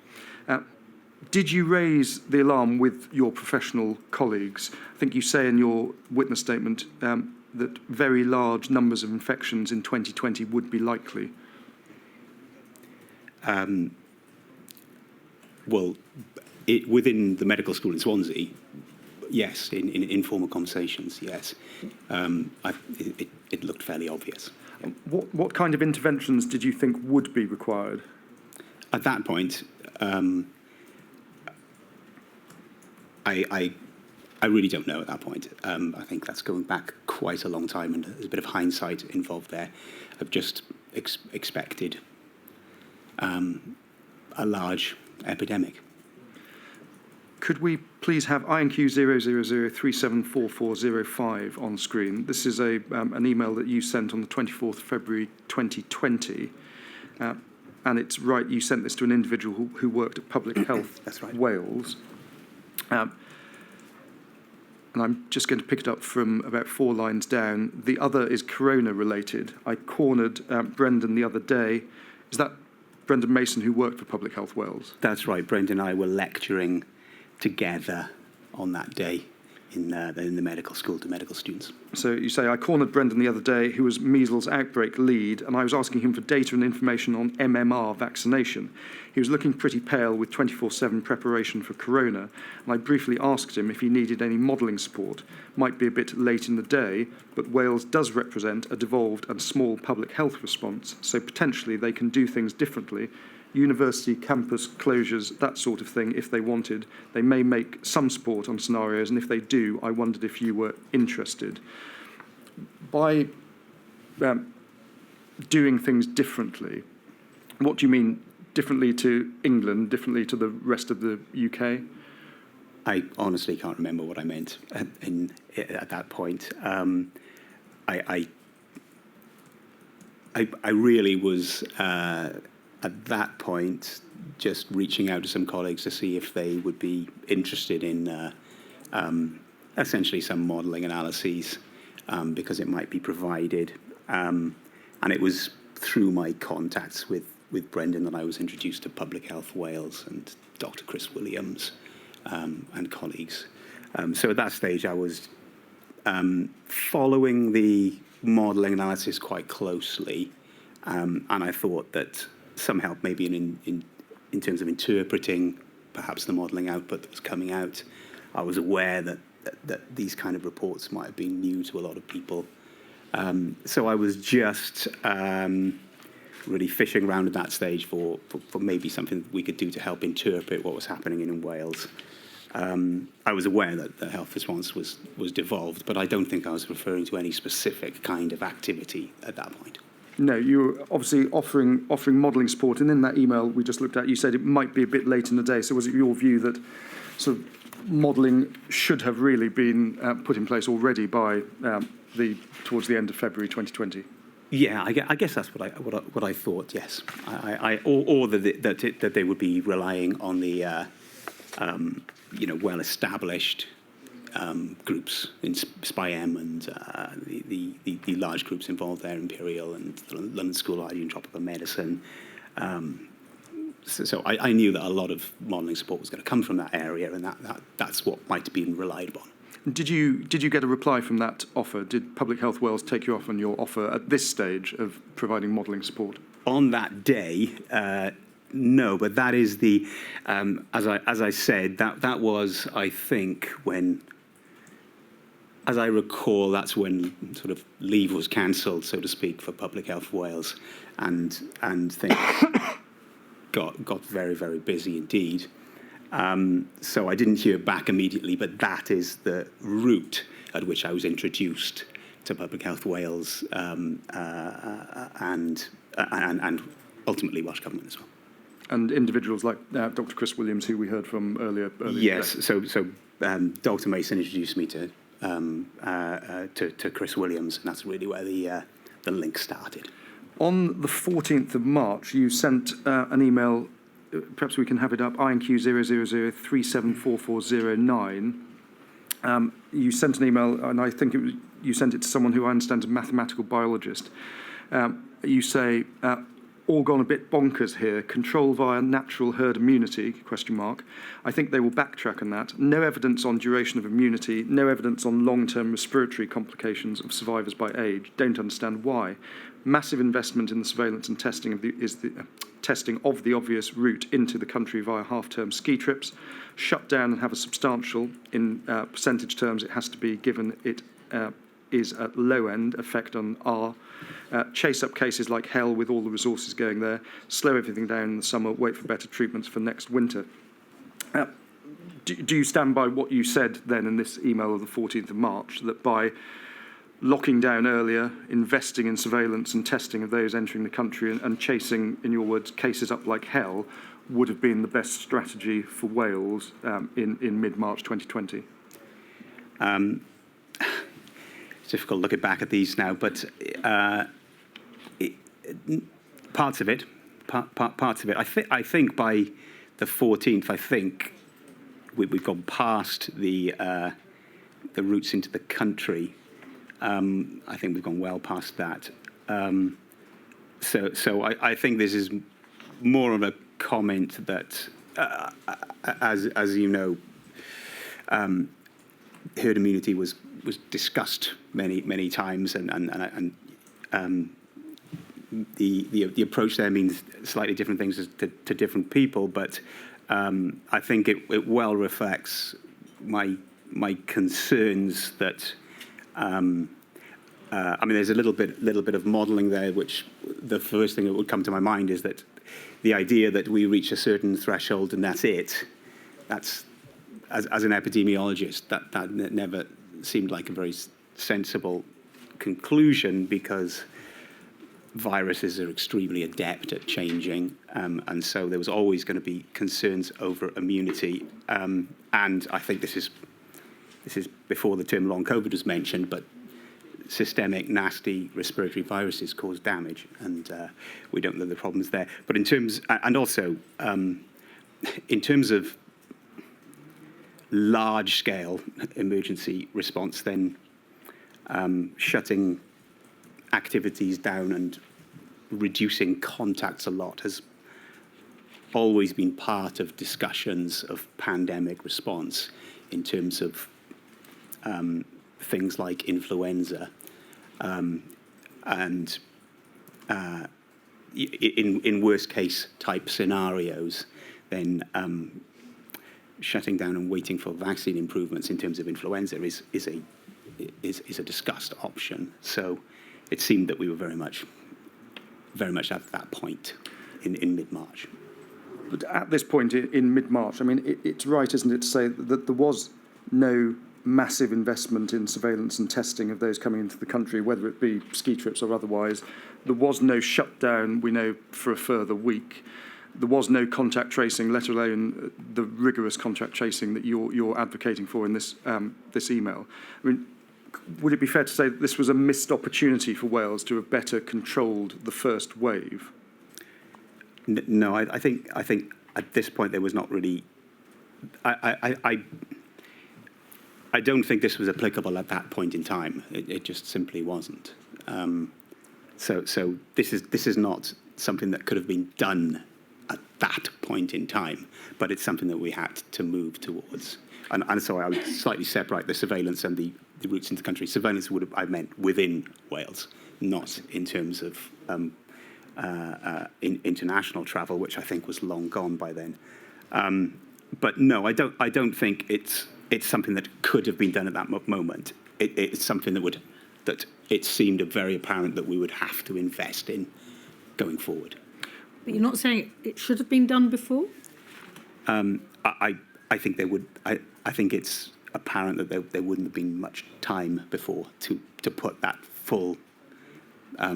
Did you raise the alarm with your professional colleagues? I think you say in your witness statement that very large numbers of infections in 2020 would be likely. Well, within the medical school in Swansea, yes, in informal conversations, yes. It looked fairly obvious. What kind of interventions did you think would be required? At that point, I really don't know at that point. I think that's going back quite a long time, and there's a bit of hindsight involved there. I've just expected a large epidemic. Could we please have INQ 000374405 on screen? This is an email that you sent on the 24th of February 2020. And it's right, you sent this to an individual who worked at Public Health That's right. Wales. And I'm just going to pick it up from about 4 lines down. The other is corona-related. I cornered Brendan the other day. Is that Brendan Mason, who worked for Public Health Wales? That's right. Brendan and I were lecturing together on that day in the medical school to medical students. So you say, I cornered Brendan the other day, who was measles outbreak lead, and I was asking him for data and information on MMR vaccination. He was looking pretty pale with 24/7 preparation for corona, and I briefly asked him if he needed any modelling support. Might be a bit late in the day, but Wales does represent a devolved and small public health response, so potentially they can do things differently. University campus closures, that sort of thing, if they wanted. They may make some support on scenarios, and if they do, I wondered if you were interested. By doing things differently, what do you mean differently to England, differently to the rest of the UK? I honestly can't remember what I meant at that point. I really was... at that point, just reaching out to some colleagues to see if they would be interested in essentially some modelling analyses, because it might be provided. And it was through my contacts with Brendan that I was introduced to Public Health Wales and Dr. Chris Williams and colleagues. So at that stage, I was following the modelling analysis quite closely, and I thought that some help maybe in terms of interpreting perhaps the modelling output that was coming out. I was aware that these kind of reports might have been new to a lot of people. So I was just really fishing around at that stage for maybe something we could do to help interpret what was happening in Wales. I was aware that the health response was devolved, but I don't think I was referring to any specific kind of activity at that point. No, you were obviously offering modelling support, and in that email we just looked at, you said it might be a bit late in the day. So was it your view that sort of modelling should have really been put in place already by towards the end of February 2020? Yeah, I guess that's what I thought. Yes, or that they would be relying on the well-established groups in SPI-M and the large groups involved there, Imperial and the London School of Hygiene and Tropical Medicine. So I knew that a lot of modelling support was going to come from that area, and that's what might have been relied upon. Did you get a reply from that offer? Did Public Health Wales take you up on your offer at this stage of providing modelling support? On that day, no, but that is the, as I said, that was, I think, when, as I recall, that's when sort of leave was cancelled, so to speak, for Public Health Wales, and things got very, very busy indeed. So I didn't hear back immediately, but that is the route at which I was introduced to Public Health Wales and ultimately Welsh Government as well. And individuals like Dr. Chris Williams, who we heard from earlier. Yes, so Dr. Mason introduced me to Chris Williams, and that's really where the link started. On the 14th of March, you sent an email. Perhaps we can have it up, INQ 000374409. You sent an email, and I think you sent it to someone who I understand is a mathematical biologist. You say, all gone a bit bonkers here, control via natural herd immunity, ? I think they will backtrack on that. No evidence on duration of immunity, no evidence on long-term respiratory complications of survivors by age. Don't understand why. Massive investment in the surveillance and testing of the obvious route into the country via half-term ski trips. Shut down and have a substantial, in percentage terms it has to be, given it is at low-end effect on R. Chase up cases like hell with all the resources going there. Slow everything down in the summer. Wait for better treatments for next winter. Do you stand by what you said then in this email of the 14th of March, that by locking down earlier, investing in surveillance and testing of those entering the country and chasing, in your words, cases up like hell, would have been the best strategy for Wales in mid-March 2020? It's difficult looking back at these now, but parts of it. I think by the 14th, I think we've gone past the routes into the country. I think we've gone well past that. So I think this is more of a comment that, as you know, herd immunity was discussed many times, and the approach there means slightly different things to different people. But I think it well reflects my concerns that. There's a little bit of modelling there, which the first thing that would come to my mind is that the idea that we reach a certain threshold and that's it. That's as an epidemiologist, that never seemed like a very sensible conclusion, because viruses are extremely adept at changing, and so there was always going to be concerns over immunity. And I think this is before the term long COVID was mentioned, but systemic, nasty respiratory viruses cause damage, and we don't know the problems there. But in terms of large-scale emergency response, then shutting activities down and reducing contacts a lot has always been part of discussions of pandemic response in terms of things like influenza. And in worst case type scenarios, then shutting down and waiting for vaccine improvements in terms of influenza is a discussed option. So it seemed that we were very much at that point in mid-March. But at this point in mid-March, it's right, isn't it, to say that there was no massive investment in surveillance and testing of those coming into the country, whether it be ski trips or otherwise. There was no shutdown, we know, for a further week. There was no contact tracing, let alone the rigorous contact tracing that you're advocating for in this email. Would it be fair to say that this was a missed opportunity for Wales to have better controlled the first wave? No, I think at this point there was not really I don't think this was applicable at that point in time. It just simply wasn't. So this is not something that could have been done at that point in time, but it's something that we had to move towards. And so I would slightly separate the surveillance and the routes into the country. Surveillance I meant within Wales, not in terms of international travel, which I think was long gone by then. But no, I don't think it's something that could have been done at that moment. It's something that it seemed very apparent that we would have to invest in going forward. But you're not saying it should have been done before? I think they would. I think it's apparent that there wouldn't have been much time before to put that full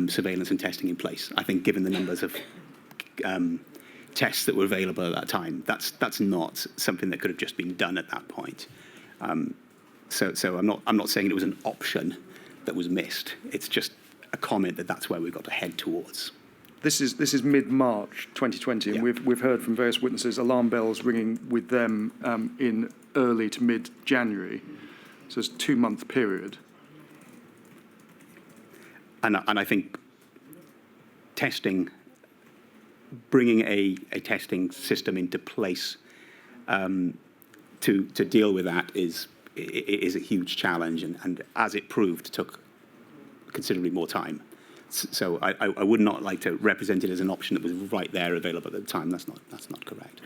surveillance and testing in place. I think, given the numbers of tests that were available at that time, that's not something that could have just been done at that point. So I'm not saying it was an option that was missed. It's just a comment that that's where we've got to head towards. This is mid-March 2020, and we've heard from various witnesses alarm bells ringing with them in early to mid-January. So it's a 2-month period. And I think testing, bringing a testing system into place to deal with that is a huge challenge, and as it proved, took considerably more time. So I would not like to represent it as an option that was right there available at the time. That's not correct.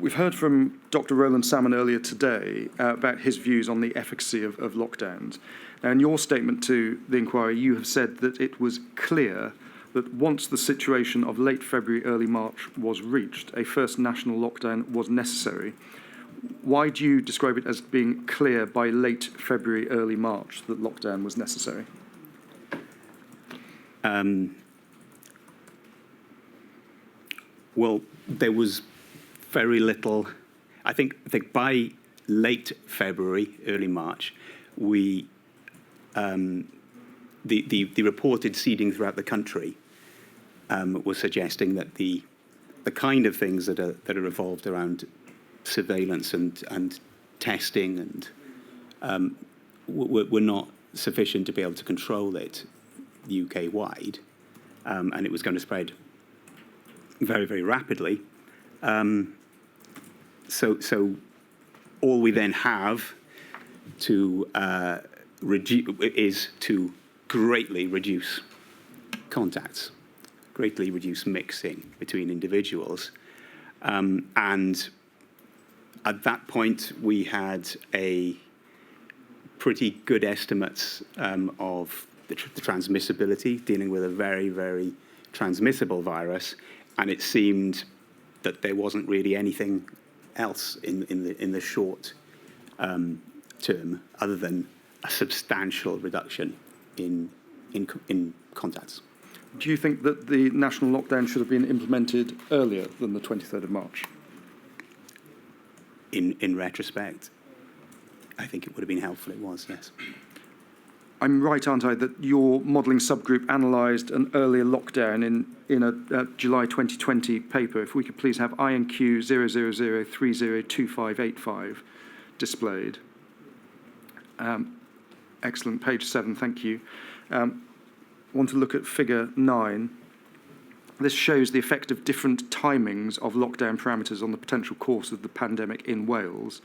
We've heard from Dr. Roland Salmon earlier today about his views on the efficacy of lockdowns. Now, in your statement to the inquiry, you have said that it was clear that once the situation of late February, early March was reached, a first national lockdown was necessary. Why do you describe it as being clear by late February, early March that lockdown was necessary? Well, there was very little. I think by late February, early March, the reported seeding throughout the country was suggesting that the kind of things that are evolved around surveillance and testing and were not sufficient to be able to control it UK-wide, and it was going to spread very, very rapidly. So all we then have to is to greatly reduce contacts, greatly reduce mixing between individuals, and at that point, we had a pretty good estimates of the transmissibility, dealing with a very, very transmissible virus, and it seemed that there wasn't really anything else in the short term other than a substantial reduction in contacts. Do you think that the national lockdown should have been implemented earlier than the 23rd of March? In retrospect, I think it would have been helpful. It was, yes. I'm right, aren't I, that your modelling subgroup analysed an earlier lockdown in a July 2020 paper. If we could please have INQ 000302585 displayed. Excellent, page 7, thank you. Want to look at figure 9. This shows the effect of different timings of lockdown parameters on the potential course of the pandemic in Wales.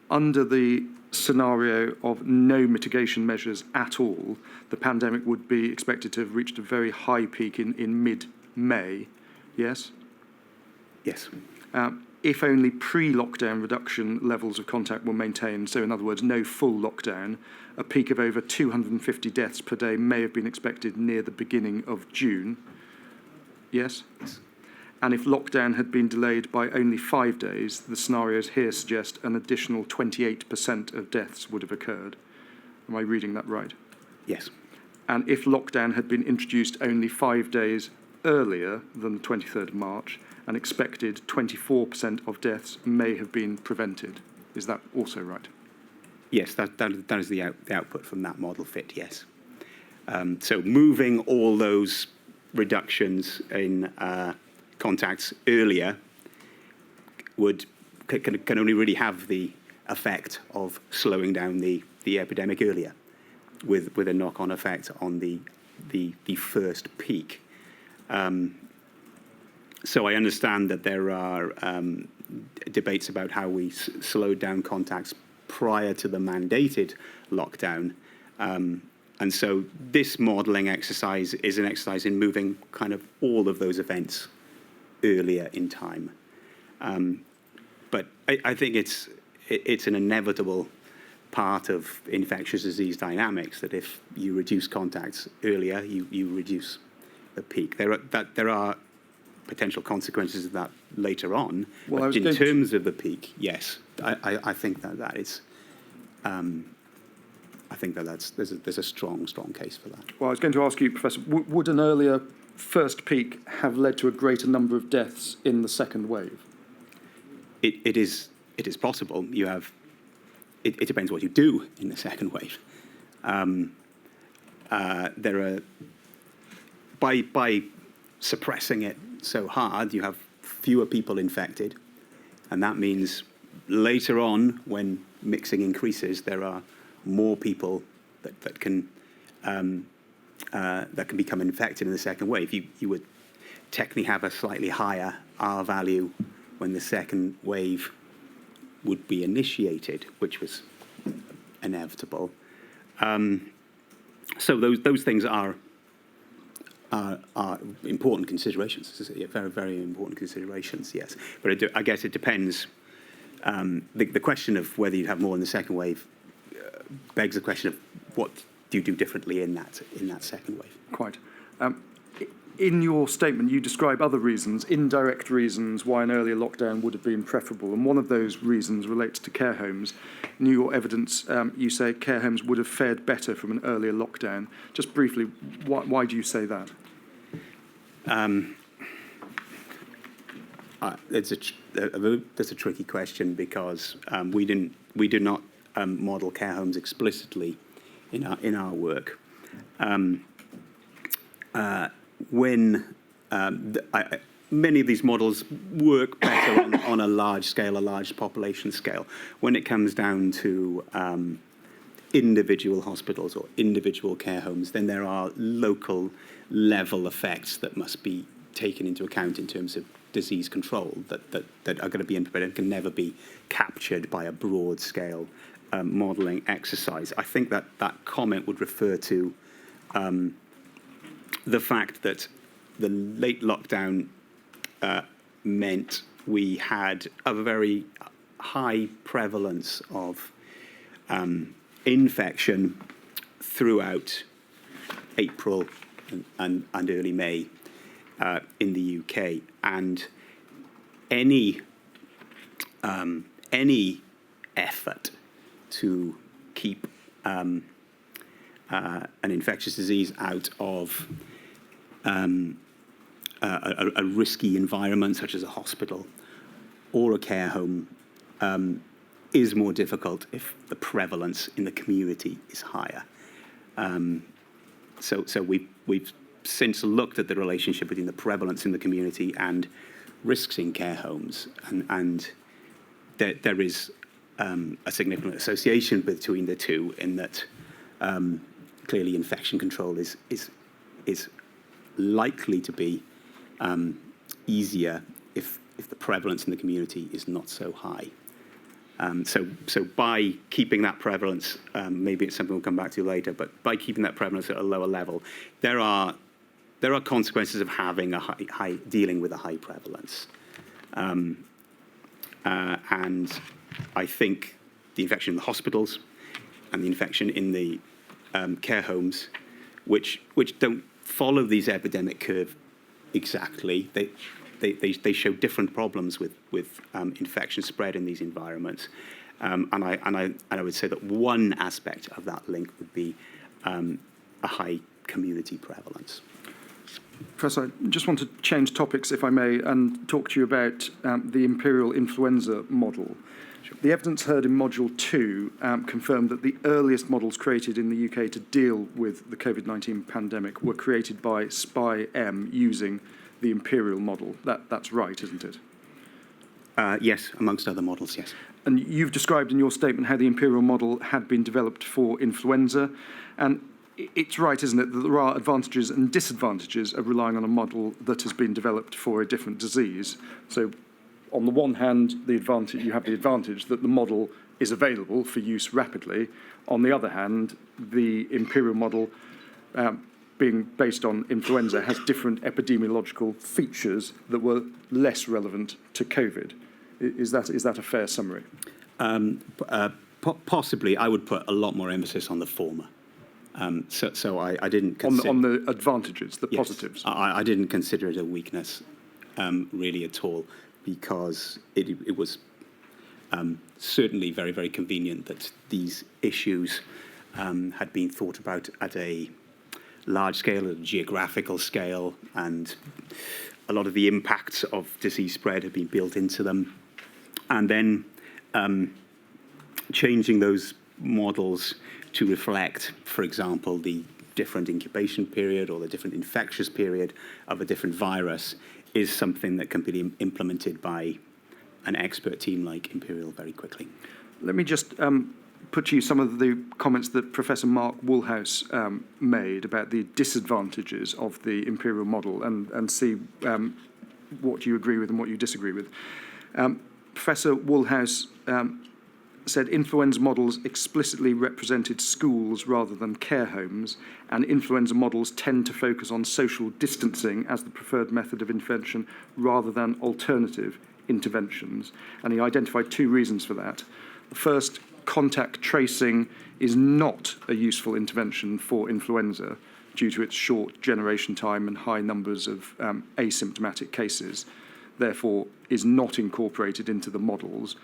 Under the scenario of no mitigation measures at all, the pandemic would be expected to have reached a very high peak in mid-May, yes? Yes. If only pre-lockdown reduction levels of contact were maintained, so in other words, no full lockdown, a peak of over 250 deaths per day may have been expected near the beginning of June. Yes? Yes. And if lockdown had been delayed by only 5 days, the scenarios here suggest an additional 28% of deaths would have occurred. Am I reading that right? Yes. And if lockdown had been introduced only 5 days earlier than the 23rd of March, an expected 24% of deaths may have been prevented. Is that also right? Yes, that is the output from that model fit, yes. So moving all those reductions in contacts earlier can only really have the effect of slowing down the epidemic earlier, with a knock-on effect on the first peak. So I understand that there are debates about how we slowed down contacts prior to the mandated lockdown. And so this modelling exercise is an exercise in moving kind of all of those events earlier in time. But I think it's an inevitable part of infectious disease dynamics that if you reduce contacts earlier, you reduce the peak. There are potential consequences of that later on. Well, but in terms of the peak, yes, I think that is. I think there's a strong case for that. Well, I was going to ask you, Professor, would an earlier first peak have led to a greater number of deaths in the second wave? It is possible. You have. It depends what you do in the second wave. There are by suppressing it so hard, you have fewer people infected, and that means later on, when mixing increases, there are more people that can become infected in the second wave. You would technically have a slightly higher R value when the second wave would be initiated, which was inevitable. So those things are important considerations. Very, very important considerations, yes. But I guess it depends. The question of whether you'd have more in the second wave begs the question of what do you do differently in that second wave. Quite. In your statement, you describe other reasons, indirect reasons, why an earlier lockdown would have been preferable. And one of those reasons relates to care homes. In your evidence, you say care homes would have fared better from an earlier lockdown. Just briefly, why do you say that? That's a tricky question because we did not model care homes explicitly in our work. Many of these models work better on a large scale, a large population scale. When it comes down to individual hospitals or individual care homes, then there are local level effects that must be taken into account in terms of disease control that are going to be implemented and can never be captured by a broad scale modelling exercise. I think that comment would refer to the fact that the late lockdown meant we had a very high prevalence of infection throughout April and early May in the UK, and any effort to keep an infectious disease out of a risky environment such as a hospital or a care home is more difficult if the prevalence in the community is higher. So we've since looked at the relationship between the prevalence in the community and risks in care homes, and there is a significant association between the two in that clearly infection control is likely to be easier if the prevalence in the community is not so high. So by keeping that prevalence, maybe it's something we'll come back to later, but by keeping that prevalence at a lower level, there are consequences of having a high dealing with a high prevalence. And I think the infection in the hospitals and the infection in the care homes, which don't follow these epidemic curve exactly, they show different problems with infection spread in these environments. And I would say that one aspect of that link would be a high community prevalence. Professor, I just want to change topics, if I may, and talk to you about the imperial influenza model. Sure. The evidence heard in Module 2 confirmed that the earliest models created in the UK to deal with the COVID-19 pandemic were created by SPY-M using the imperial model. That's right, isn't it? Yes, amongst other models, yes. And you've described in your statement how the imperial model had been developed for influenza. And it's right, isn't it, that there are advantages and disadvantages of relying on a model that has been developed for a different disease. So on the one hand, you have the advantage that the model is available for use rapidly. On the other hand, the imperial model, being based on influenza, has different epidemiological features that were less relevant to COVID. Is that a fair summary? Possibly, I would put a lot more emphasis on the former. So I didn't consider... On the advantages, the yes, positives? I didn't consider it a weakness, really, at all, because it was certainly very, very convenient that these issues had been thought about at a large scale, at a geographical scale, and a lot of the impacts of disease spread had been built into them. And then changing those models to reflect, for example, the different incubation period or the different infectious period of a different virus is something that can be implemented by an expert team like Imperial very quickly. Let me just put to you some of the comments that Professor Mark Woolhouse made about the disadvantages of the imperial model and see what you agree with and what you disagree with. Professor Woolhouse said influenza models explicitly represented schools rather than care homes, and influenza models tend to focus on social distancing as the preferred method of intervention rather than alternative interventions. And he identified two reasons for that. The first, contact tracing is not a useful intervention for influenza due to its short generation time and high numbers of asymptomatic cases, therefore is not incorporated into the models,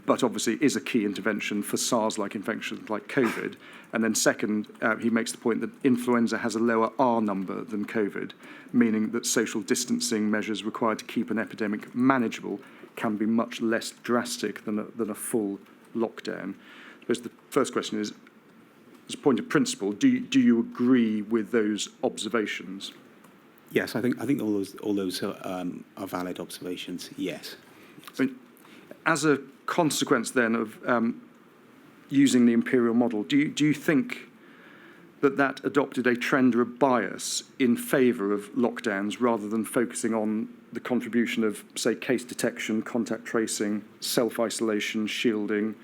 but obviously is a key intervention for SARS-like infections like COVID. And then second, he makes the point that influenza has a lower R number than COVID, meaning that social distancing measures required to keep an epidemic manageable can be much less drastic than a full lockdown. I suppose the first question is, as a point of principle, do you agree with those observations? Yes, I think all those are valid observations. Yes. I mean, as a consequence then of using the imperial model, do you think that adopted a trend or a bias in favour of lockdowns rather than focusing on the contribution of, say, case detection, contact tracing, self-isolation, shielding,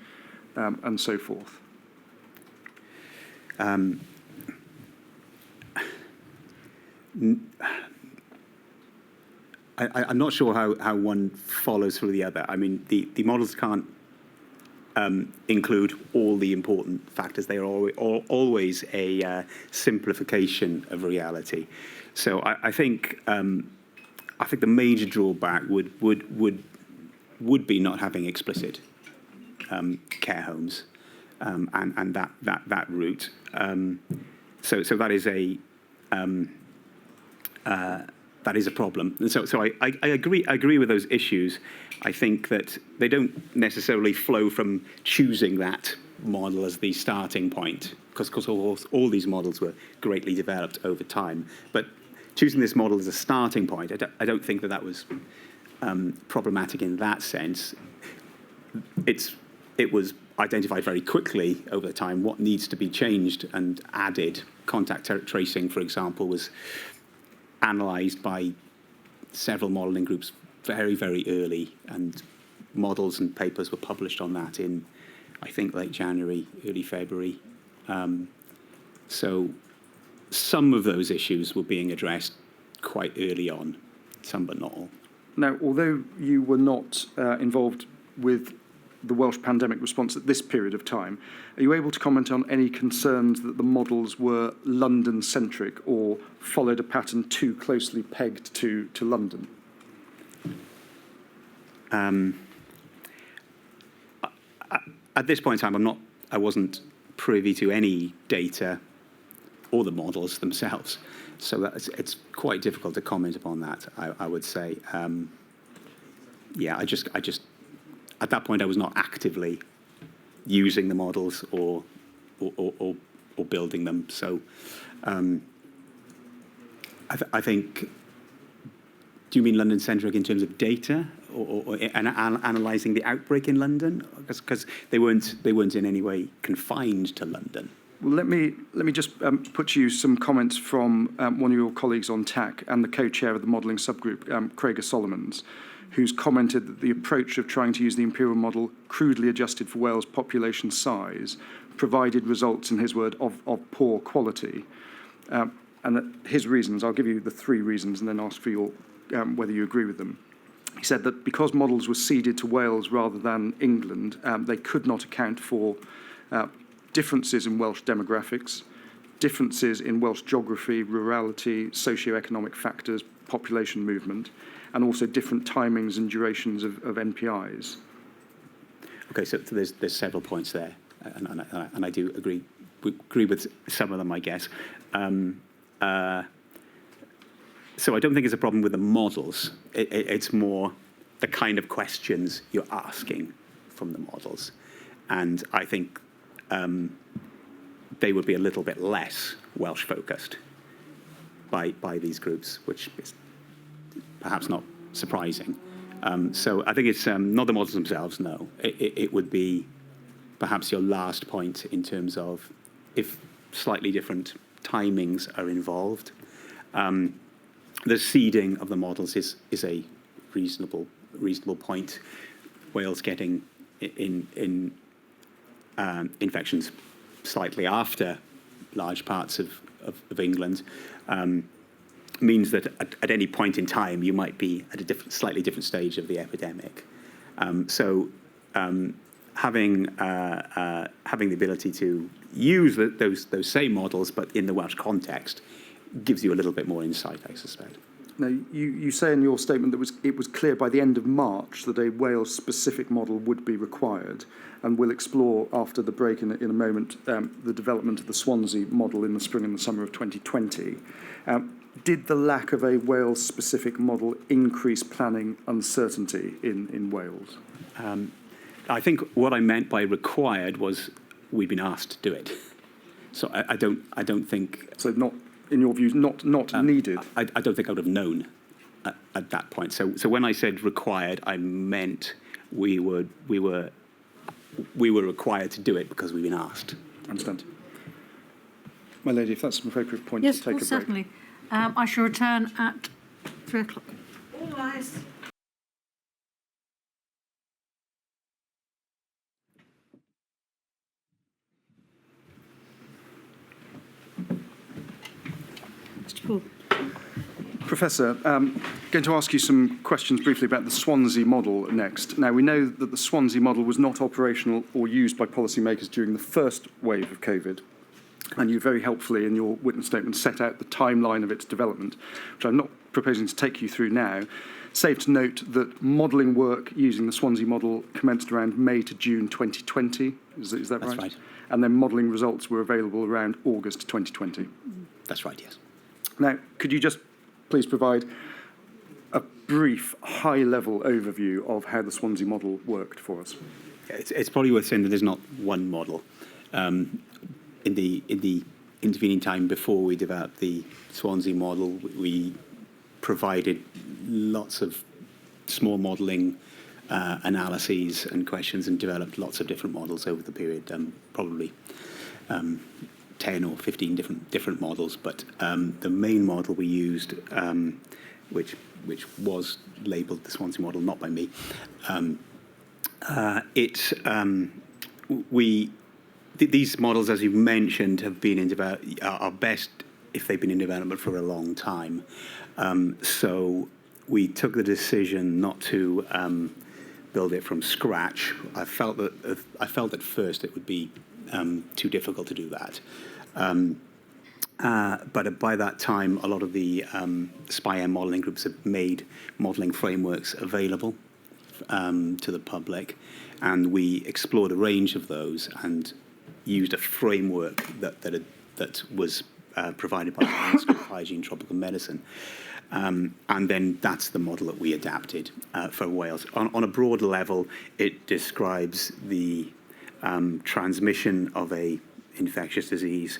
and so forth? I'm not sure how one follows through the other. I mean, the models can't include all the important factors. They are always a simplification of reality. So I think the major drawback would be not having explicit care homes and that route. So that is a problem. And so I agree with those issues. I think that they don't necessarily flow from choosing that model as the starting point, because all these models were greatly developed over time. But choosing this model as a starting point, I don't think that was problematic in that sense. It was identified very quickly over time what needs to be changed and added. Contact tracing, for example, was analysed by several modelling groups very, very early, and models and papers were published on that in, I think, late January, early February. So some of those issues were being addressed quite early on, some but not all. Now, although you were not involved with the Welsh pandemic response at this period of time, are you able to comment on any concerns that the models were London-centric or followed a pattern too closely pegged to London? At this point in time, I wasn't privy to any data or the models themselves, so it's quite difficult to comment upon that. I would say, yeah, I just at that point I was not actively using the models or building them. So I think. Do you mean London-centric in terms of data, analysing the outbreak in London? Because they weren't in any way confined to London. Well, let me just put to you some comments from one of your colleagues on TAC and the co-chair of the modelling subgroup, Craig Solomons, who's commented that the approach of trying to use the imperial model crudely adjusted for Wales' population size provided results, in his word, of poor quality. And that his reasons, I'll give you the 3 reasons and then ask for your whether you agree with them. He said that because models were ceded to Wales rather than England, they could not account for differences in Welsh demographics, differences in Welsh geography, rurality, socio-economic factors, population movement, and also different timings and durations of NPIs. Okay, so there's several points there, and I do agree with some of them, I guess. So I don't think it's a problem with the models. It's more the kind of questions you're asking from the models. And I think they would be a little bit less Welsh-focused by these groups, which is perhaps not surprising. So I think it's not the models themselves, no. It would be perhaps your last point in terms of if slightly different timings are involved. The seeding of the models is a reasonable point. Wales getting in infections slightly after large parts of England means that at any point in time you might be at a slightly different stage of the epidemic. So having the ability to use those same models but in the Welsh context gives you a little bit more insight, I suspect. Now, you say in your statement that it was clear by the end of March that a Wales-specific model would be required, and we'll explore after the break in a moment the development of the Swansea model in the spring and the summer of 2020. Did the lack of a Wales-specific model increase planning uncertainty in Wales? I think what I meant by required was we've been asked to do it. So I don't think. So not, in your views, not needed. I don't think I would have known at that point. So when I said required, I meant we were required to do it because we've been asked. Understand. My lady, if that's an appropriate point Yes, to take a break. certainly. I shall return at 3 o'clock. All rise. Mr. Paul. Professor, going to ask you some questions briefly about the Swansea model next. Now, we know that the Swansea model was not operational or used by policymakers during the first wave of COVID, and you very helpfully in your witness statement set out the timeline of its development, which I'm not proposing to take you through now, save to note that modelling work using the Swansea model commenced around May to June 2020. Is that right? That's right. And then modelling results were available around August 2020. That's right, yes. Now, could you just please provide a brief, high-level overview of how the Swansea model worked for us? It's probably worth saying that there's not one model. In the intervening time before we developed the Swansea model, we provided lots of small modelling analyses and questions and developed lots of different models over the period, probably 10 or 15 different models, but the main model we used, which was labelled the Swansea model, not by me, these models, as you've mentioned, have been in are best if they've been in development for a long time. So we took the decision not to build it from scratch. I felt at first it would be too difficult to do that. But by that time, a lot of the SPI-M modelling groups have made modelling frameworks available to the public, and we explored a range of those and used a framework that was provided by the School of Hygiene and Tropical Medicine. And then that's the model that we adapted for Wales. On a broad level, it describes the transmission of a infectious disease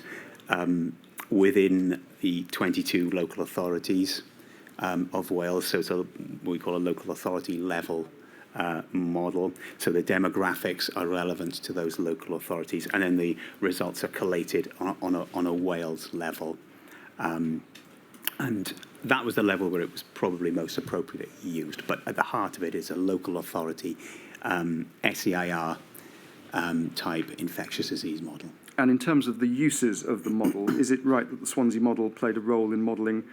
within the 22 local authorities of Wales. So it's what we call a local authority level model. So the demographics are relevant to those local authorities, and then the results are collated on a Wales level. And that was the level where it was probably most appropriately used. But at the heart of it is a local authority SEIR type infectious disease model. And in terms of the uses of the model, is it right that the Swansea model played a role in modelling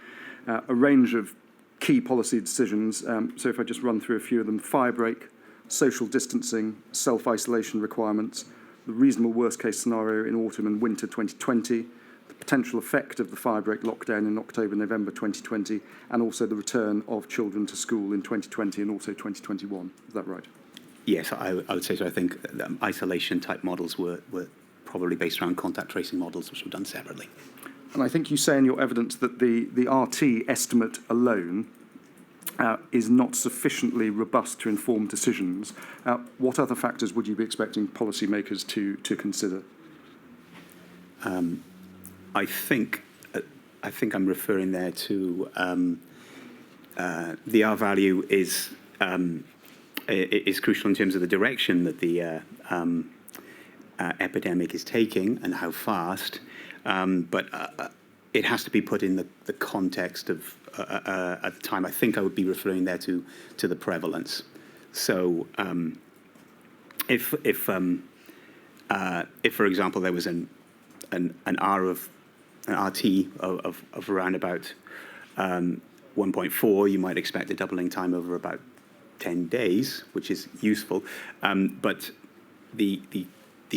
a range of key policy decisions? So if I just run through a few of them: firebreak, social distancing, self-isolation requirements, the reasonable worst-case scenario in autumn and winter 2020, the potential effect of the firebreak lockdown in October, November 2020, and also the return of children to school in 2020 and also 2021. Is that right? Yes, I would say so. I think isolation-type models were probably based around contact tracing models, which were done separately. And I think you say in your evidence that the RT estimate alone is not sufficiently robust to inform decisions. What other factors would you be expecting policymakers to consider? I think I'm referring there to the R value is crucial in terms of the direction that the epidemic is taking and how fast, but it has to be put in the context of at the time. I think I would be referring there to the prevalence. So if for example there was an RT of around about 1.4, you might expect a doubling time over about 10 days, which is useful, but the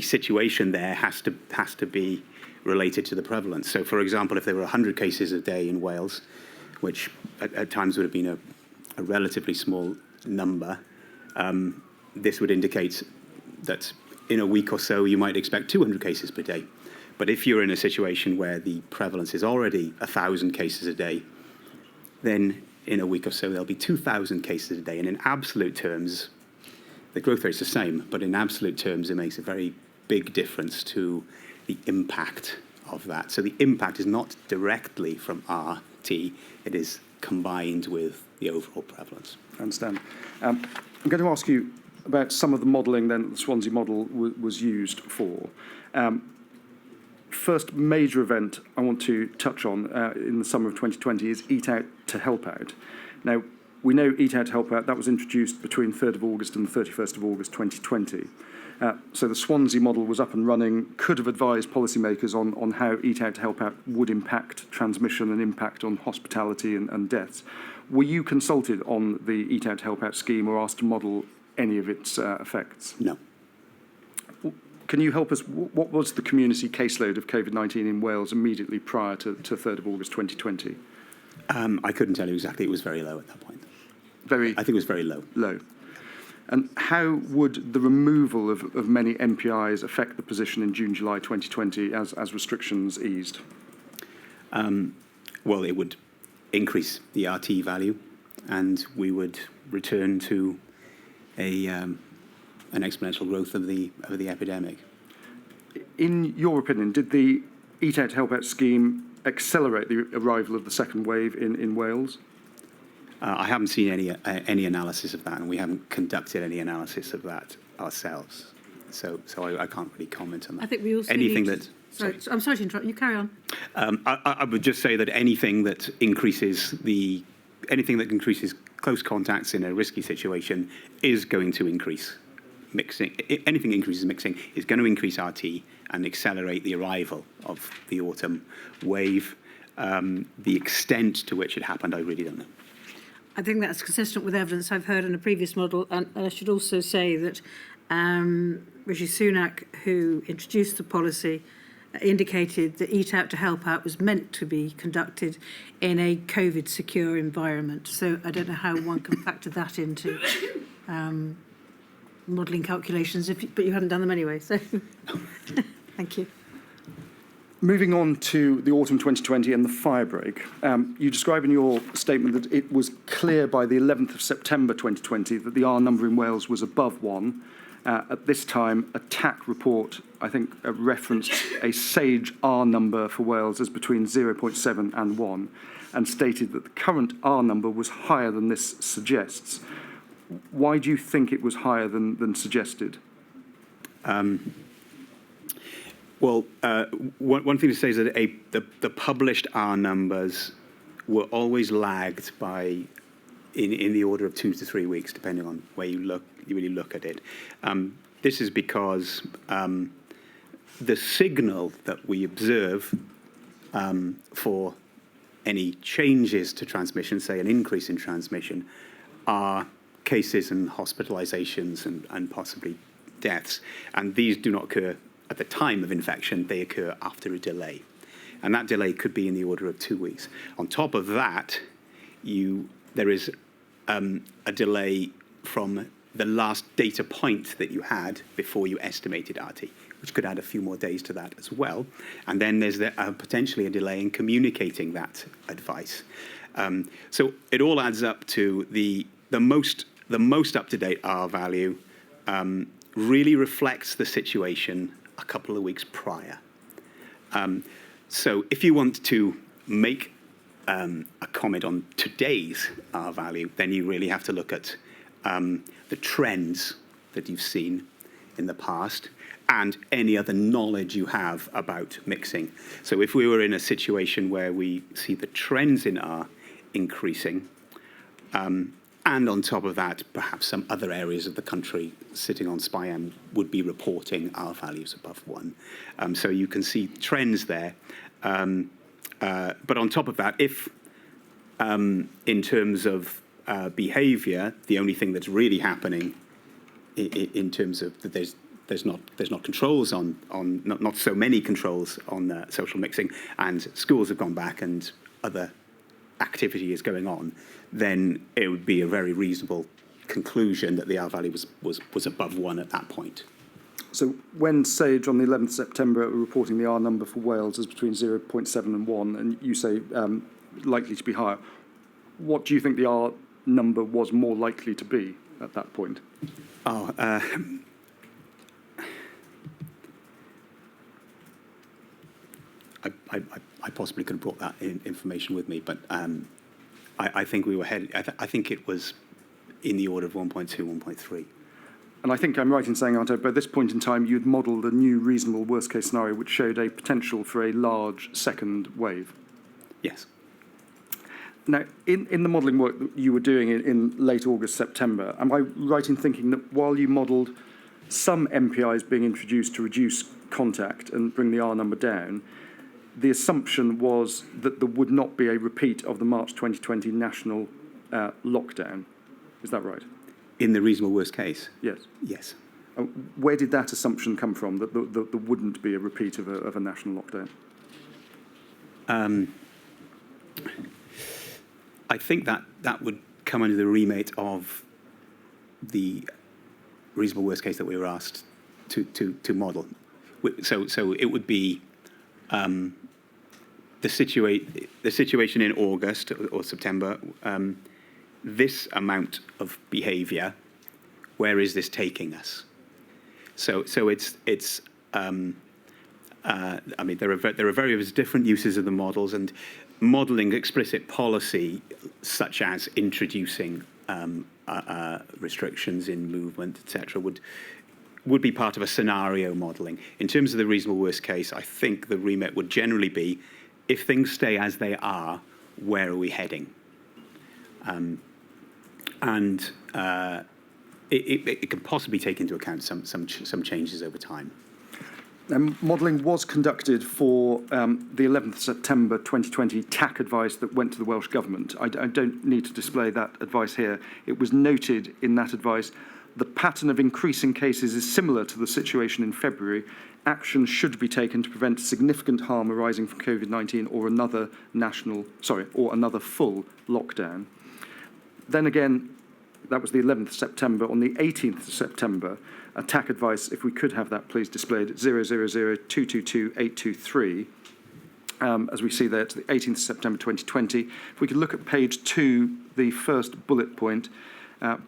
situation there has to be related to the prevalence. So, for example, if there were 100 cases a day in Wales, which at times would have been a relatively small number, this would indicate that in a week or so you might expect 200 cases per day. But if you're in a situation where the prevalence is already 1,000 cases a day, then in a week or so there'll be 2,000 cases a day. And in absolute terms, the growth rate's the same, but in absolute terms it makes a very big difference to the impact of that. So the impact is not directly from RT, it is combined with the overall prevalence. I understand. I'm going to ask you about some of the modelling then that the Swansea model was used for. First major event I want to touch on in the summer of 2020 is Eat Out to Help Out. Now, we know Eat Out to Help Out, that was introduced between 3rd of August and the 31st of August 2020. So the Swansea model was up and running, could have advised policymakers on how Eat Out to Help Out would impact transmission and impact on hospitality and deaths. Were you consulted on the Eat Out to Help Out scheme or asked to model any of its effects? No. Can you help us? What was the community caseload of COVID-19 in Wales immediately prior to 3rd of August 2020? I couldn't tell you exactly. It was very low at that point. I think it was very low. Low. And how would the removal of many MPIs affect the position in June, July 2020 as restrictions eased? Well, it would increase the RT value, and we would return to an exponential growth of the epidemic. In your opinion, did the Eat Out to Help Out scheme accelerate the arrival of the second wave in Wales? I haven't seen any analysis of that, and we haven't conducted any analysis of that ourselves. So I can't really comment on that. I think we also anything need that. Sorry, I'm sorry to interrupt. You carry on. I would just say that anything that increases close contacts in a risky situation is going to increase mixing. Anything that increases mixing is going to increase RT and accelerate the arrival of the autumn wave. The extent to which it happened, I really don't know. I think that's consistent with evidence I've heard in a previous model, and I should also say that Rishi Sunak, who introduced the policy, indicated that Eat Out to Help Out was meant to be conducted in a COVID-secure environment. So I don't know how one can factor that into modelling calculations, but you haven't done them anyway, so thank you. Moving on to the autumn 2020 and the firebreak, you describe in your statement that it was clear by the 11th of September 2020 that the R number in Wales was above 1, At this time, a TAC report, I think, referenced a SAGE R number for Wales as between 0.7 and 1, and stated that the current R number was higher than this suggests. Why do you think it was higher than suggested? Well, one thing to say is that the published R numbers were always lagged by in the order of 2 to 3 weeks, depending on where you really look at it. This is because the signal that we observe for any changes to transmission, say an increase in transmission, are cases and hospitalizations and possibly deaths. And these do not occur at the time of infection, they occur after a delay. And that delay could be in the order of 2 weeks. On top of that, there is a delay from the last data point that you had before you estimated RT, which could add a few more days to that as well. And then there's potentially a delay in communicating that advice. So it all adds up to the most up-to-date R value really reflects the situation a couple of weeks prior. So if you want to make a comment on today's R value, then you really have to look at the trends that you've seen in the past and any other knowledge you have about mixing. So if we were in a situation where we see the trends in R increasing, and on top of that, perhaps some other areas of the country sitting on SPI-M would be reporting R values above 1. So you can see trends there. But on top of that, if in terms of behaviour, the only thing that's really happening in terms of that there's not controls on not so many controls on social mixing, and schools have gone back and other activity is going on, then it would be a very reasonable conclusion that the R value was above 1 at that point. So when SAGE on the 11th September are reporting the R number for Wales as between 0.7 and 1, and you say likely to be higher, what do you think the R number was more likely to be at that point? I possibly could have brought that information with me, but I think we were headed. I think it was in the order of 1.2, 1.3. And I think I'm right in saying, Arto, by this point in time, you'd modelled a new reasonable worst-case scenario which showed a potential for a large second wave. Yes. Now, in the modelling work that you were doing in late August, September, am I right in thinking that while you modelled some MPIs being introduced to reduce contact and bring the R number down, the assumption was that there would not be a repeat of the March 2020 national lockdown? Is that right? In the reasonable worst case? Yes. Yes. Where did that assumption come from, that there wouldn't be a repeat of a national lockdown? I think that would come under the remit of the reasonable worst case that we were asked to model. So it would be the situation in August or September. This amount of behaviour, where is this taking us? So it's I mean, there are various different uses of the models, and modelling explicit policy, such as introducing restrictions in movement, etc., would be part of a scenario modelling. In terms of the reasonable worst case, I think the remit would generally be, if things stay as they are, where are we heading? It can possibly take into account some changes over time. Modelling was conducted for the 11th September 2020 TAC advice that went to the Welsh Government. I don't need to display that advice here. It was noted in that advice, the pattern of increasing cases is similar to the situation in February. Action should be taken to prevent significant harm arising from COVID-19 or another full lockdown. Then again, that was the 11th September. On the 18th of September, TAC advice, if we could have that please displayed, 000222823. As we see there, to the 18th of September 2020. If we could look at page 2, the first bullet point,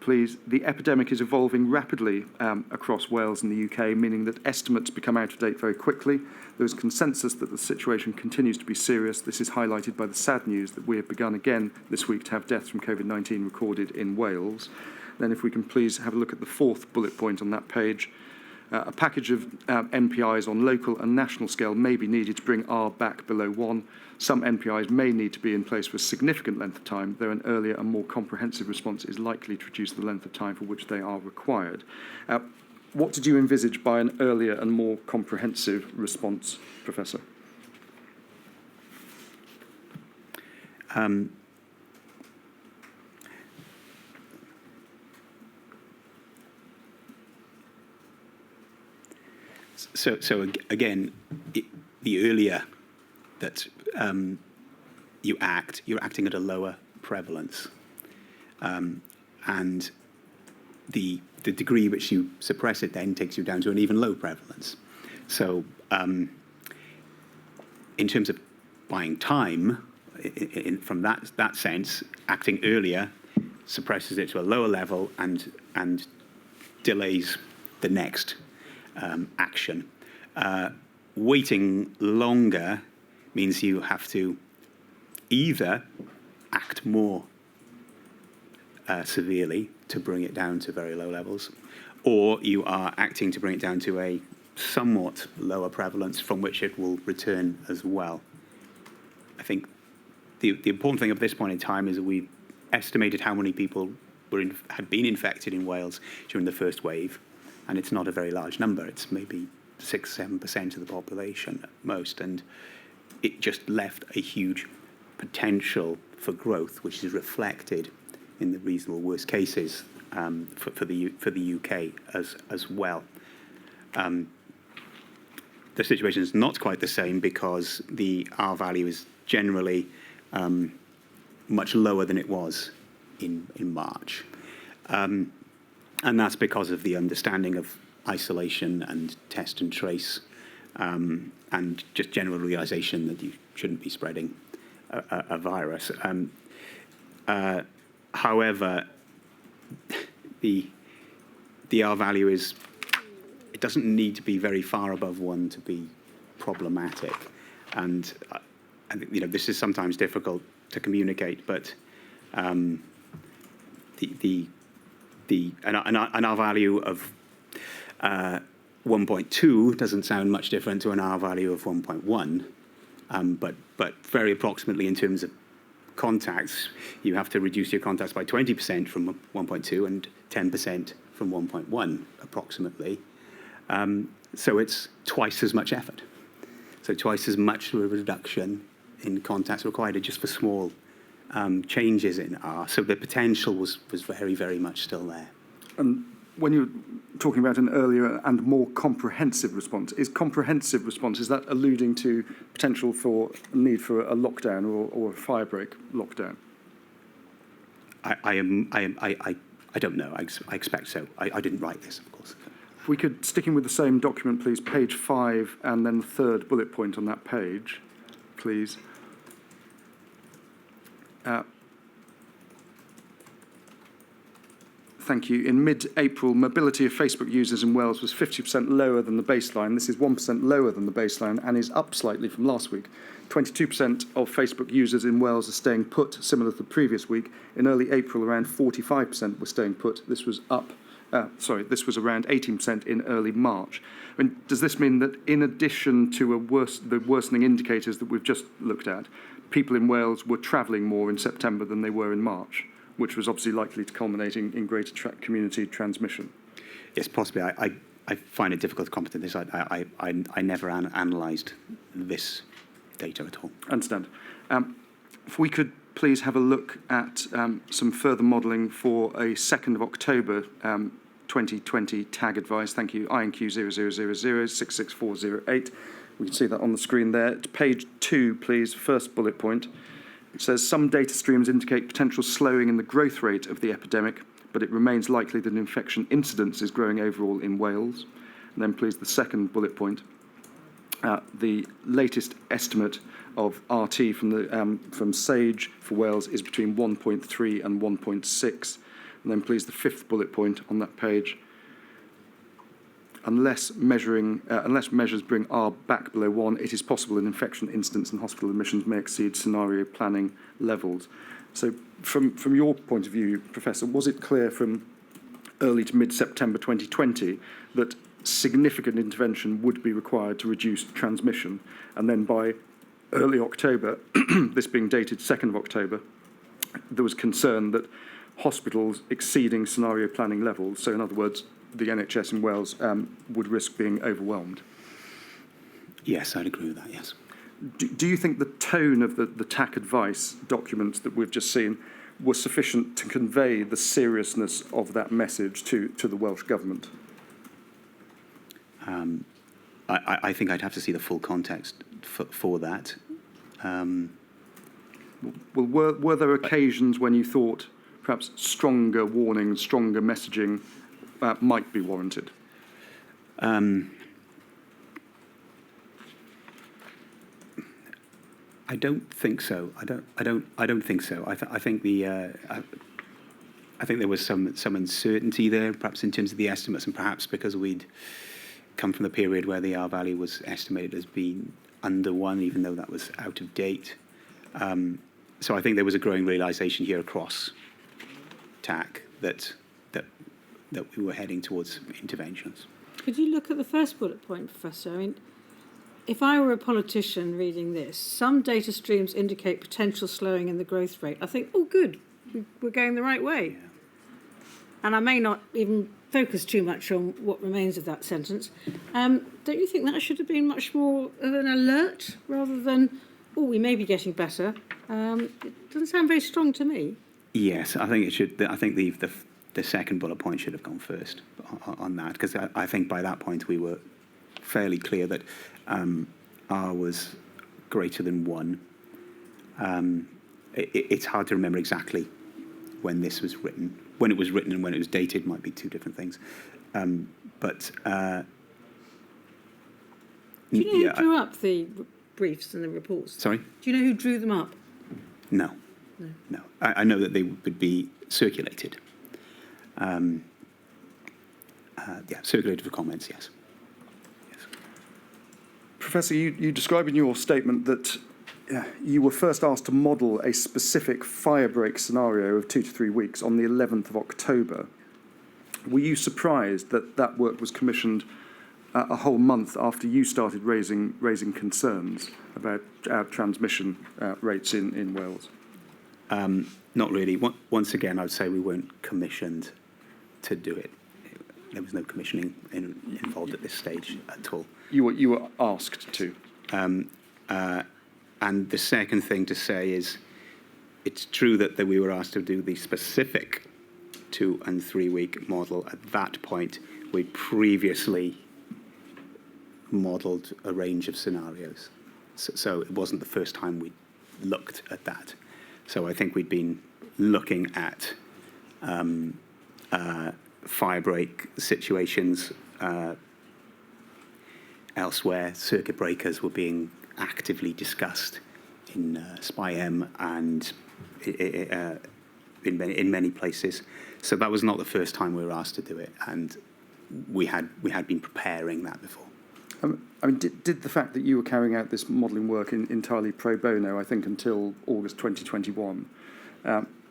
please. The epidemic is evolving rapidly across Wales and the UK, meaning that estimates become out of date very quickly. There is consensus that the situation continues to be serious. This is highlighted by the sad news that we have begun again this week to have deaths from COVID-19 recorded in Wales. Then if we can please have a look at the fourth bullet point on that page. A package of NPIs on local and national scale may be needed to bring R back below 1. Some NPIs may need to be in place for a significant length of time, though an earlier and more comprehensive response is likely to reduce the length of time for which they are required. What did you envisage by an earlier and more comprehensive response, Professor? So again, the earlier that you act, you're acting at a lower prevalence, and the degree which you suppress it then takes you down to an even low prevalence. So in terms of buying time, from that sense, acting earlier suppresses it to a lower level and delays the next action. Waiting longer means you have to either act more severely to bring it down to very low levels, or you are acting to bring it down to a somewhat lower prevalence from which it will return as well. I think the important thing at this point in time is that we estimated how many people had been infected in Wales during the first wave, and it's not a very large number. It's maybe 6-7% of the population at most, and it just left a huge potential for growth, which is reflected in the reasonable worst cases for the UK as well. The situation is not quite the same because the R value is generally much lower than it was in March. And that's because of the understanding of isolation and test and trace, and just general realization that you shouldn't be spreading a virus. However, the R value it doesn't need to be very far above 1 to be problematic. And I think, this is sometimes difficult to communicate, but an R value of 1.2 doesn't sound much different to an R value of 1.1, but very approximately in terms of contacts, you have to reduce your contacts by 20% from 1.2 and 10% from 1.1 approximately. So it's twice as much effort. So twice as much of a reduction in contacts required just for small changes in R. So the potential was very, very much still there. And when you're talking about an earlier and more comprehensive response, is that alluding to potential for need for a lockdown or a firebreak lockdown? I don't know. I expect so. I didn't write this, of course. If we could, sticking with the same document, please, page 5 and then the third bullet point on that page, please. Thank you. In mid-April, mobility of Facebook users in Wales was 50% lower than the baseline. This is 1% lower than the baseline and is up slightly from last week. 22% of Facebook users in Wales are staying put, similar to the previous week. In early April, around 45% were staying put. This was this was around 18% in early March. I mean, does this mean that in addition to the worsening indicators that we've just looked at, people in Wales were travelling more in September than they were in March, which was obviously likely to culminate in greater community transmission? Yes, possibly. I find it difficult to comment on this. I never analysed this data at all. Understand. If we could please have a look at some further modelling for a 2nd of October 2020 tag advice. Thank you. INQ 0000 We can see that on the screen there. Page 2, please, first bullet point. It says some data streams indicate potential slowing in the growth rate of the epidemic, but it remains likely that infection incidence is growing overall in Wales. And then, please, the second bullet point. The latest estimate of RT from SAGE for Wales is between 1.3 and 1.6. And then please the fifth bullet point on that page. Unless measures bring R back below 1, it is possible an infection incidence and hospital admissions may exceed scenario planning levels. So from your point of view, Professor, was it clear from early to mid-September 2020 that significant intervention would be required to reduce transmission? And then by early October, this being dated 2nd of October, there was concern that hospitals exceeding scenario planning levels, so in other words, the NHS in Wales would risk being overwhelmed. Yes, I'd agree with that, yes. Do you think the tone of the TAC advice documents that we've just seen was sufficient to convey the seriousness of that message to the Welsh Government? I think I'd have to see the full context for that. Well, were there occasions when you thought perhaps stronger warnings, stronger messaging might be warranted? I don't think so. I don't think so. I think I think there was some uncertainty there, perhaps in terms of the estimates, and perhaps because we'd come from the period where the R value was estimated as being under 1, even though that was out of date. So I think there was a growing realisation here across TAC that we were heading towards interventions. Could you look at the first bullet point, Professor? I mean, if I were a politician reading this, some data streams indicate potential slowing in the growth rate. I think, oh, good, we're going the right way. Yeah. And I may not even focus too much on what remains of that sentence. Don't you think that should have been much more of an alert rather than, oh, we may be getting better? It doesn't sound very strong to me. Yes, I think it should. I think the second bullet point should have gone first on that, because I think by that point we were fairly clear that R was greater than 1. It's hard to remember exactly when this was written. When it was written and when it was dated might be two different things. Do you know who drew up the briefs and the reports? Sorry? Do you know who drew them up? No. I know that they would be circulated. Circulated for comments, yes. Professor, you describe in your statement that you were first asked to model a specific firebreak scenario of 2 to 3 weeks on the 11th of October. Were you surprised that that work was commissioned a whole month after you started raising concerns about transmission rates in Wales? Not really. Once again, I would say we weren't commissioned to do it. There was no commissioning involved at this stage at all. You were asked to. And the second thing to say is, it's true that we were asked to do the specific 2 and 3 week model. At that point, we'd previously modelled a range of scenarios. So it wasn't the first time we looked at that. So I think we'd been looking at firebreak situations elsewhere. Circuit breakers were being actively discussed in SPI-M and in many places. So that was not the first time we were asked to do it, and we had been preparing that before. I mean, did the fact that you were carrying out this modelling work entirely pro bono, I think until August 2021,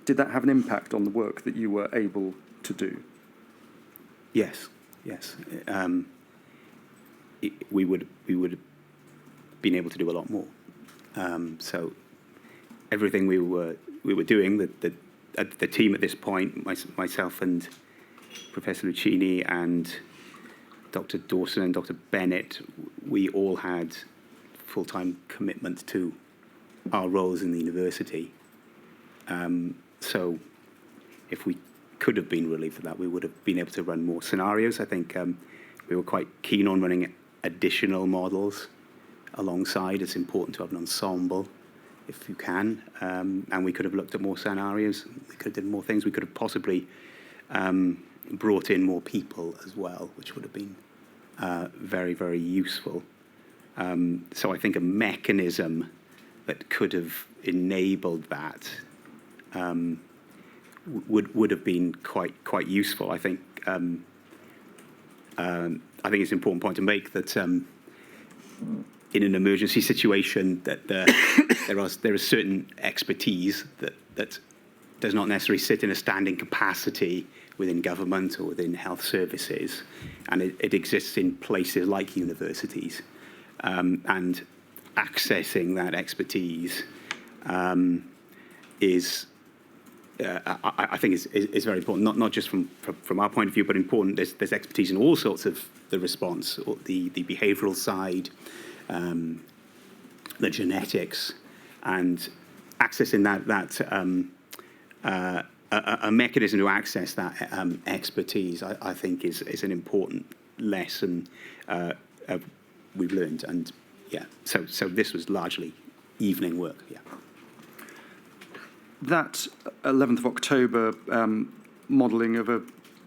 did that have an impact on the work that you were able to do? Yes. We would have been able to do a lot more. So everything we were doing, the team at this point, myself and Professor Lucchini and Dr. Dawson and Dr. Bennett, we all had full-time commitment to our roles in the university. So if we could have been relieved of that, we would have been able to run more scenarios. I think we were quite keen on running additional models alongside. It's important to have an ensemble if you can. And we could have looked at more scenarios. We could have done more things. We could have possibly brought in more people as well, which would have been very, very useful. So I think a mechanism that could have enabled that would have been quite useful. I think it's an important point to make that in an emergency situation that there is certain expertise that does not necessarily sit in a standing capacity within government or within health services, and it exists in places like universities, and accessing that expertise is. I think is very important, not just from our point of view, but important. There's expertise in all sorts of the response, or the behavioural side, the genetics, and accessing a mechanism to access that expertise. I think is an important lesson we've learned, and yeah. So this was largely evening work. Yeah. That 11th of October modelling of a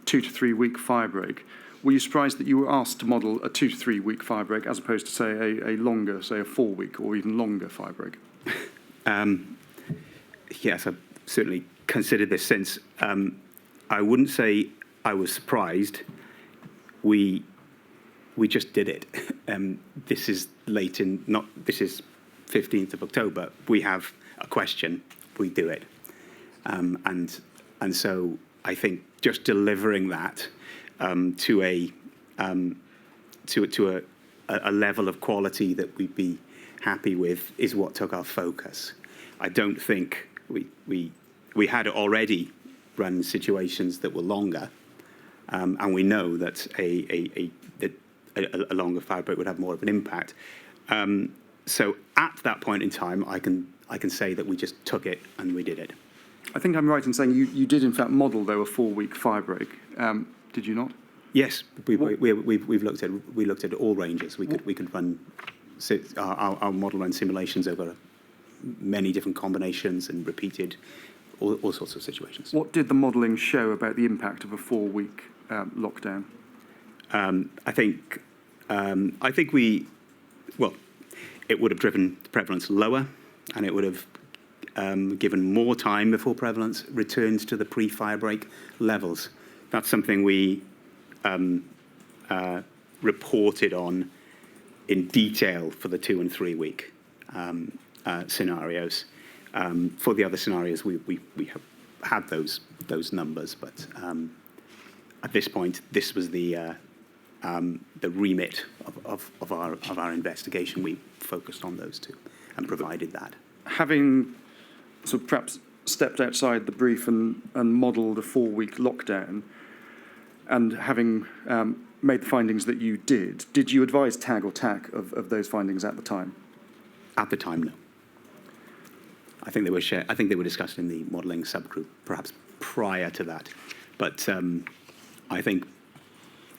2 to 3 week firebreak, were you surprised that you were asked to model a 2 to 3 week firebreak as opposed to, say, a longer, say, a 4 week or even longer firebreak? Yes, I've certainly considered this since. I wouldn't say I was surprised. We just did it. This is this is 15th of October. We have a question. We do it, and so I think just delivering that to a level of quality that we'd be happy with is what took our focus. I don't think we had already run situations that were longer, and we know that a longer firebreak would have more of an impact. So at that point in time, I can say that we just took it and we did it. I think I'm right in saying you did in fact model, though, a 4 week firebreak. Did you not? Yes, we've looked at all ranges. We could run our model run simulations over many different combinations and repeated all sorts of situations. What did the modelling show about the impact of a 4 week lockdown? I think it would have driven the prevalence lower, and it would have given more time before prevalence returns to the pre-firebreak levels. That's something we reported on in detail for the 2 and 3 week scenarios. For the other scenarios, we have had those numbers, but at this point, this was the remit of our investigation. We focused on those two and provided that. Having sort of perhaps stepped outside the brief and modelled a 4 week lockdown, and having made the findings that you did you advise TAG or TAC of those findings at the time? At the time, no. I think they were discussed in the modelling subgroup, perhaps prior to that. But I think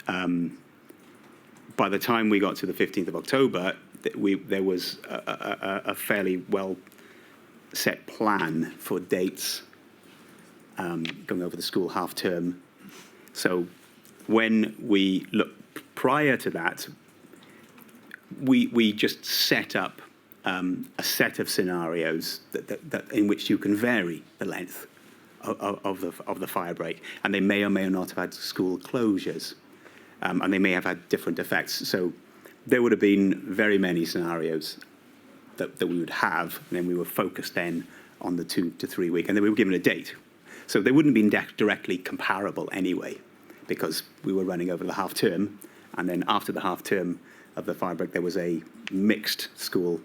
by the time we got to the 15th of October, there was a fairly well set plan for dates going over the school half term. So when we looked prior to that, we just set up a set of scenarios that in which you can vary the length of the firebreak, and they may or may not have had school closures, and they may have had different effects. So there would have been very many scenarios that we would have, and then we were focused then on the 2 to 3 week, and then we were given a date. So they wouldn't have been directly comparable anyway, because we were running over the half term, and then after the half term of the firebreak, there was a mixed school,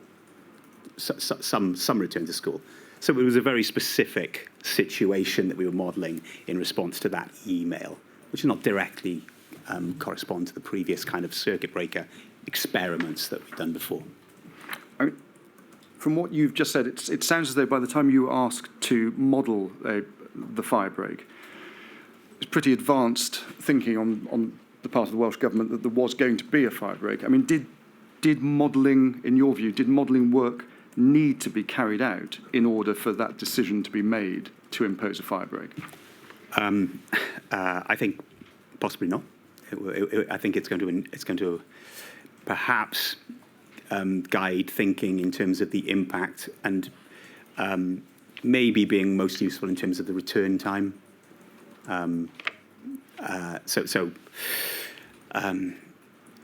some return to school. So it was a very specific situation that we were modelling in response to that email, which did not directly correspond to the previous kind of circuit breaker experiments that we've done before. From what you've just said, it sounds as though by the time you were asked to model the firebreak, it's pretty advanced thinking on the part of the Welsh Government that there was going to be a firebreak. I mean, did modelling, in your view, did modelling work need to be carried out in order for that decision to be made to impose a firebreak? I think possibly not. I think it's going to perhaps guide thinking in terms of the impact, and maybe being most useful in terms of the return time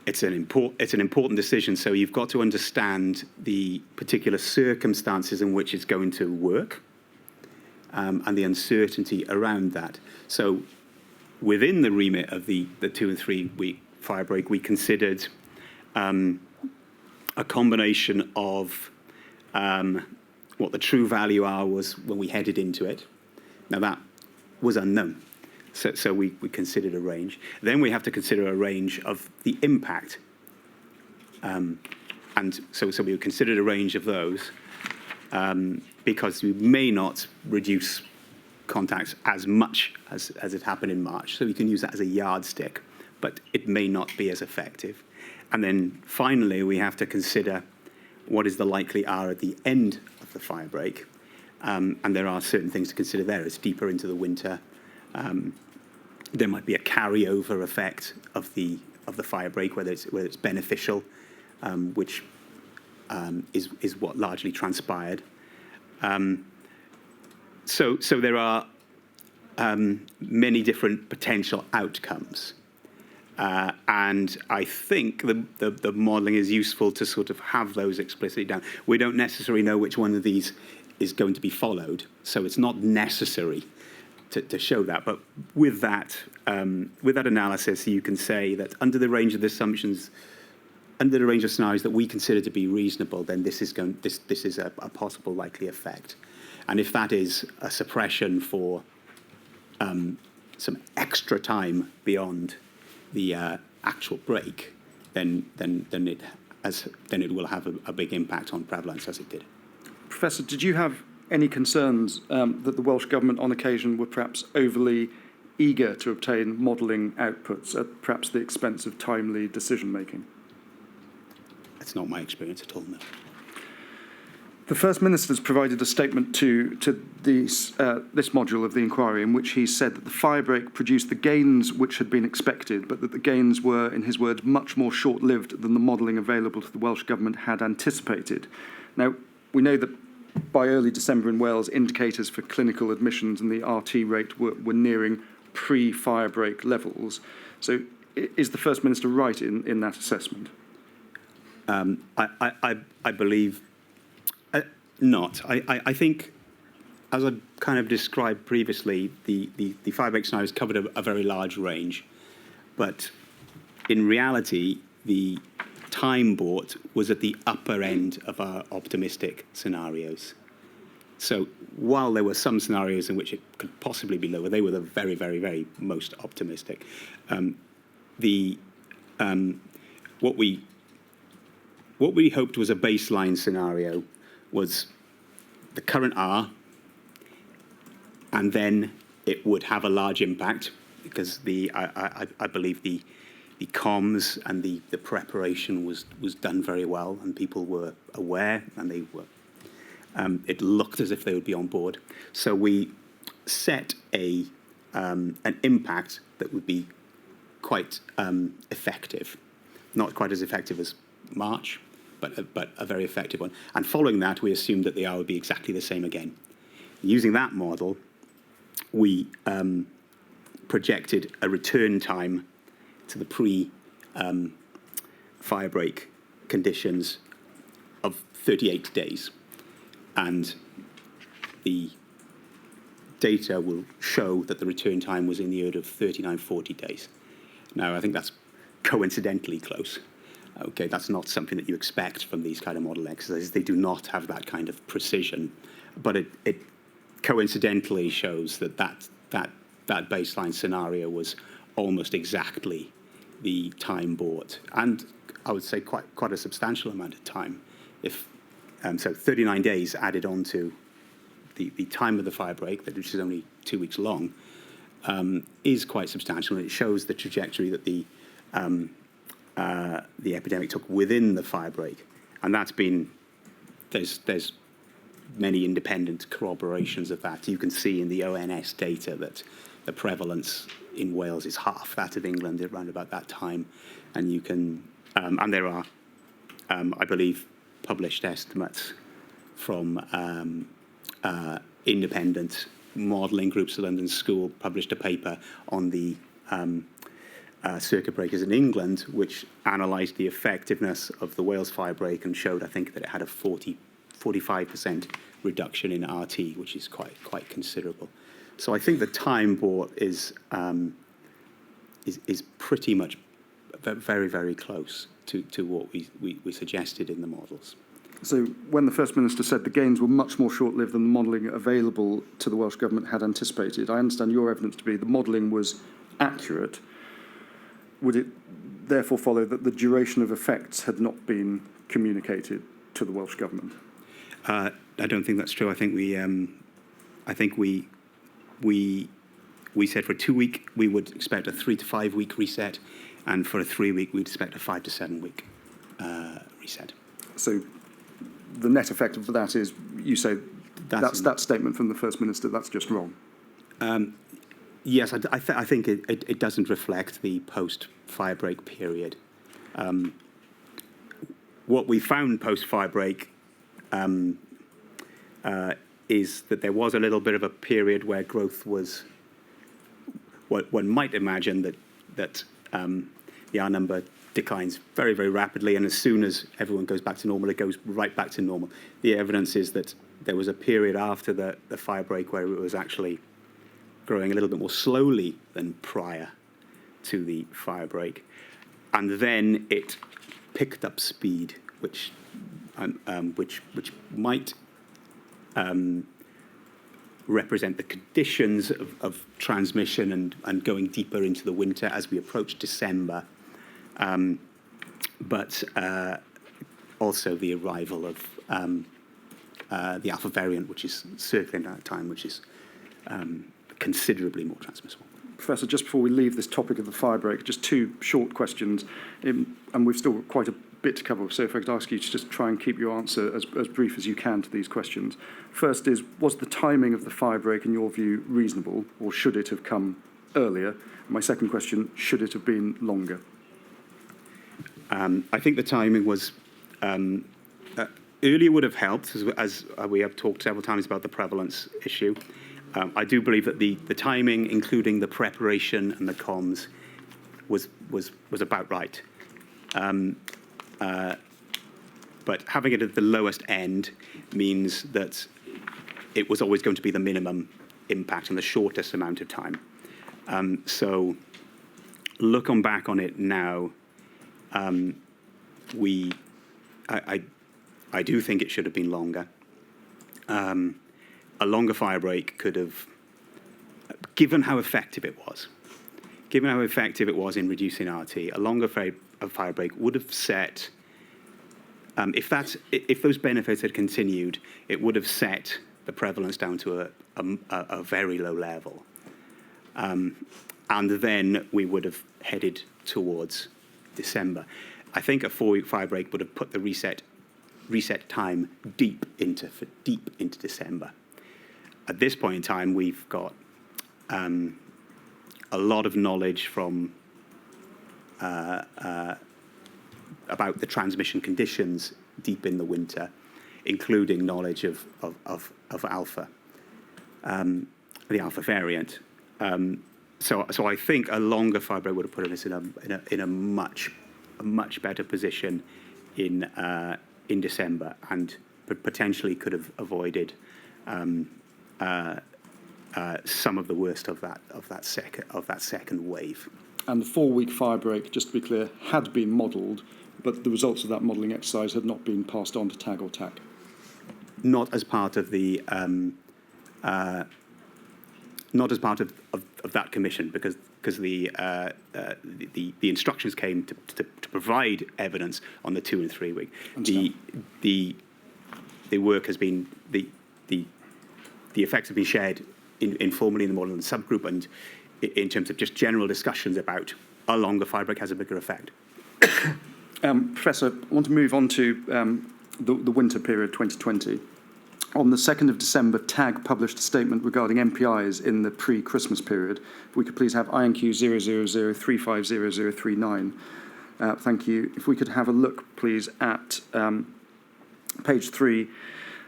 It's an important decision. So you've got to understand the particular circumstances in which it's going to work, and the uncertainty around that. So within the remit of the 2 and 3 week firebreak, we considered a combination of what the true value hour was when we headed into it. Now that was unknown. So we considered a range. Then we have to consider a range of the impact. And so we considered a range of those because we may not reduce contacts as much as it happened in March. So we can use that as a yardstick, but it may not be as effective. And then finally, we have to consider what is the likely hour at the end of the firebreak. And there are certain things to consider there. It's deeper into the winter. There might be a carryover effect of the firebreak, whether it's beneficial, which is what largely transpired. So there are many different potential outcomes, and I think the modelling is useful to sort of have those explicitly down. We don't necessarily know which one of these is going to be followed, so it's not necessary to show that. But with that analysis, you can say that under the range of the assumptions, under the range of scenarios that we consider to be reasonable, then this is a possible likely effect. And if that is a suppression for some extra time beyond the actual break, then it will have a big impact on prevalence, as it did. Professor, did you have any concerns that the Welsh Government on occasion were perhaps overly eager to obtain modelling outputs at perhaps the expense of timely decision-making? That's not my experience at all, no. The First Minister's provided a statement to this module of the inquiry in which he said that the firebreak produced the gains which had been expected, but that the gains were, in his words, much more short-lived than the modelling available to the Welsh Government had anticipated. Now, we know that by early December in Wales, indicators for clinical admissions and the RT rate were nearing pre-firebreak levels. So is the First Minister right in that assessment? I believe not. I think, as I kind of described previously, the firebreak scenarios covered a very large range. But in reality, the time bought was at the upper end of our optimistic scenarios. So while there were some scenarios in which it could possibly be lower, they were the very, very, very most optimistic. What we hoped was a baseline scenario was the current R, and then it would have a large impact because I believe the comms and the preparation was done very well, and people were aware, and they were. It looked as if they would be on board. So we set an impact that would be quite effective, not quite as effective as March, but a very effective one. And following that, we assumed that the R would be exactly the same again. Using that model, we projected a return time to the pre-firebreak conditions of 38 days. And the data will show that the return time was in the order of 39, 40 days. Now, I think that's coincidentally close. Okay, that's not something that you expect from these kind of model exercises. They do not have that kind of precision. But it coincidentally shows that baseline scenario was almost exactly the time bought, and I would say quite a substantial amount of time. So 39 days added on to the time of the firebreak, which is only 2 weeks long, is quite substantial, and it shows the trajectory that the epidemic took within the firebreak, and that's been there's many independent corroborations of that. You can see in the ONS data that the prevalence in Wales is half that of England around about that time, and you can and there are, I believe, published estimates from independent modelling groups at London School published a paper on the circuit breakers in England, which analysed the effectiveness of the Wales firebreak and showed, I think, that it had a 45% reduction in RT, which is quite considerable. So I think the time bought is pretty much very, very close to what we suggested in the models. So when the First Minister said the gains were much more short-lived than the modelling available to the Welsh Government had anticipated, I understand your evidence to be the modelling was accurate. Would it therefore follow that the duration of effects had not been communicated to the Welsh Government? I don't think that's true. I think we said for a 2-week we would expect a 3 to 5 week reset, and for a 3-week we'd expect a 5 to 7 week reset. So the net effect of that is, you say that statement from the First Minister, that's just wrong. Yes, I think it doesn't reflect the post-firebreak period. What we found post-firebreak is that there was a little bit of a period where growth was, one might imagine that the R number declines very, very rapidly, and as soon as everyone goes back to normal, it goes right back to normal. The evidence is that there was a period after the firebreak where it was actually growing a little bit more slowly than prior to the firebreak, and then it picked up speed, which might represent the conditions of transmission and going deeper into the winter as we approach December, but also the arrival of the Alpha variant, which is circling at that time, which is considerably more transmissible. Professor, just before we leave this topic of the firebreak, just 2 short questions, and we've still got quite a bit to cover, so if I could ask you to just try and keep your answer as brief as you can to these questions. First is, was the timing of the firebreak, in your view, reasonable, or should it have come earlier? My second question, should it have been longer? I think the timing was earlier would have helped, as we have talked several times about the prevalence issue. I do believe that the timing, including the preparation and the comms, was about right. But having it at the lowest end means that it was always going to be the minimum impact and the shortest amount of time. So looking back on it now, I do think it should have been longer. A longer firebreak could have, given how effective it was in reducing RT, a longer firebreak would have set, if those benefits had continued, it would have set the prevalence down to a very low level. And then we would have headed towards December. I think a 4-week firebreak would have put the reset time deep into December. At this point in time, we've got a lot of knowledge from about the transmission conditions deep in the winter, including knowledge of Alpha, the Alpha variant. So I think a longer firebreak would have put us in a much better position in December, and potentially could have avoided some of the worst of that second wave. And the 4-week firebreak, just to be clear, had been modelled, but the results of that modelling exercise had not been passed on to TAG or TAC. Not as part of the that commission, because the instructions came to provide evidence on the 2 and 3 week. The work has been the effects have been shared informally in the modelling subgroup, and in terms of just general discussions about a longer firebreak has a bigger effect. Professor, I want to move on to the winter period 2020. On the 2nd of December, TAG published a statement regarding MPIs in the pre-Christmas period. If we could please have INQ 000350039. Thank you. If we could have a look, please, at page 3.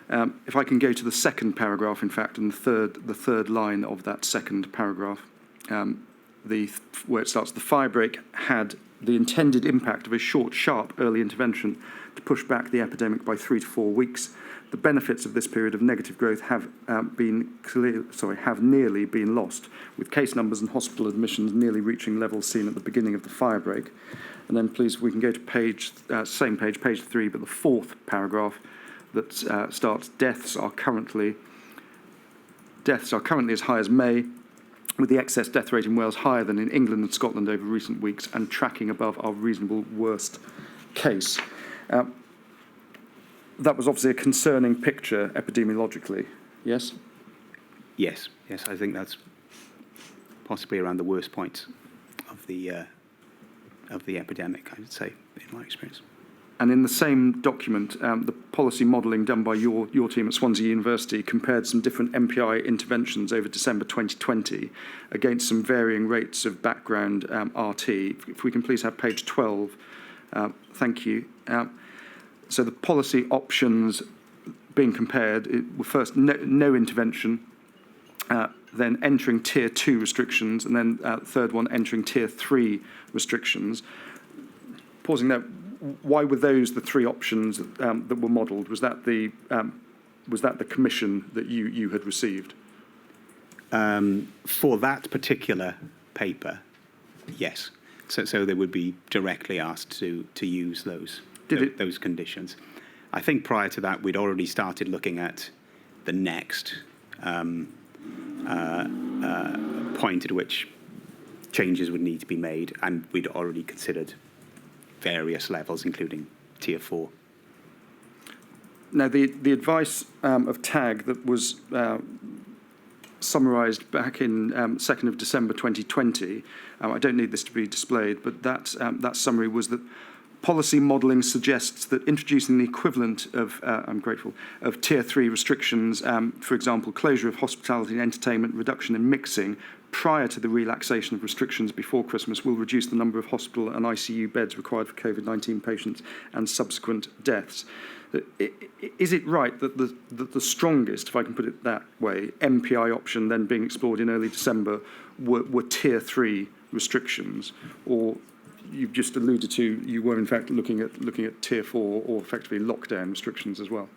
If I can go to the second paragraph, in fact, and the third line of that second paragraph, where it starts, the firebreak had the intended impact of a short, sharp early intervention to push back the epidemic by 3 to 4 weeks. The benefits of this period of negative growth have nearly been lost, with case numbers and hospital admissions nearly reaching levels seen at the beginning of the firebreak. And then, please, we can go to page 3, but the fourth paragraph that starts, deaths are currently as high as May, with the excess death rate in Wales higher than in England and Scotland over recent weeks and tracking above our reasonable worst case. That was obviously a concerning picture epidemiologically, yes? Yes, I think that's possibly around the worst point of the epidemic, I would say, in my experience. And in the same document, the policy modelling done by your team at Swansea University compared some different MPI interventions over December 2020 against some varying rates of background RT. If we can please have page 12. Thank you. So the policy options being compared were first no intervention, then entering Tier 2 restrictions, and then third one entering Tier 3 restrictions. Pausing there. Why were those the three options that were modelled? Was that the commission that you had received? For that particular paper, yes. So they would be directly asked to use those conditions. I think prior to that, we'd already started looking at the next point at which changes would need to be made, and we'd already considered various levels, including Tier 4. Now, the advice of TAG that was summarised back in 2nd of December 2020, I don't need this to be displayed, but that summary was that policy modelling suggests that introducing the equivalent of, of Tier 3 restrictions, for example, closure of hospitality and entertainment, reduction in mixing, prior to the relaxation of restrictions before Christmas will reduce the number of hospital and ICU beds required for COVID-19 patients and subsequent deaths. Is it right that the strongest, if I can put it that way, MPI option then being explored in early December were Tier 3 restrictions, or you've just alluded to you were in fact looking at Tier 4 or effectively lockdown restrictions as well?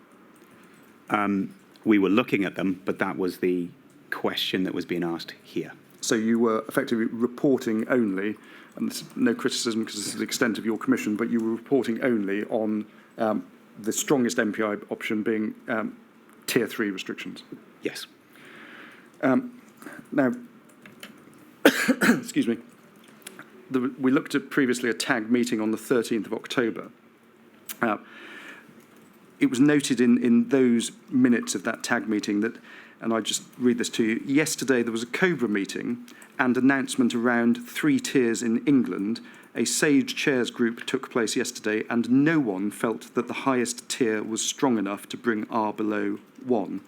We were looking at them, but that was the question that was being asked here. So you were effectively reporting only, and this is no criticism because this is the extent of your commission, but you were reporting only on the strongest MPI option being Tier 3 restrictions. Yes. Now, excuse me, we looked at previously a TAG meeting on the 13th of October. It was noted in those minutes of that TAG meeting that, and I just read this to you, yesterday there was a COBRA meeting and announcement around 3 tiers in England. A SAGE chairs group took place yesterday and no one felt that the highest tier was strong enough to bring R below 1.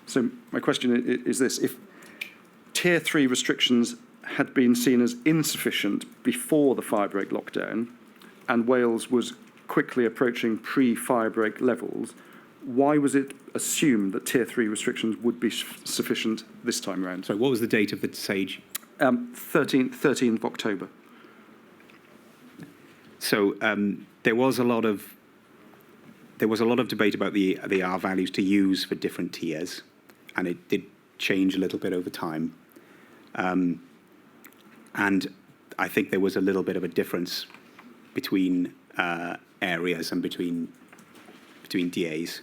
So my question is this: if Tier 3 restrictions had been seen as insufficient before the firebreak lockdown and Wales was quickly approaching pre-firebreak levels, why was it assumed that Tier 3 restrictions would be sufficient this time around? So what was the date of the SAGE? 13th of October. So there was a lot of debate about the R values to use for different tiers, and it did change a little bit over time. And I think there was a little bit of a difference between areas and between DAs.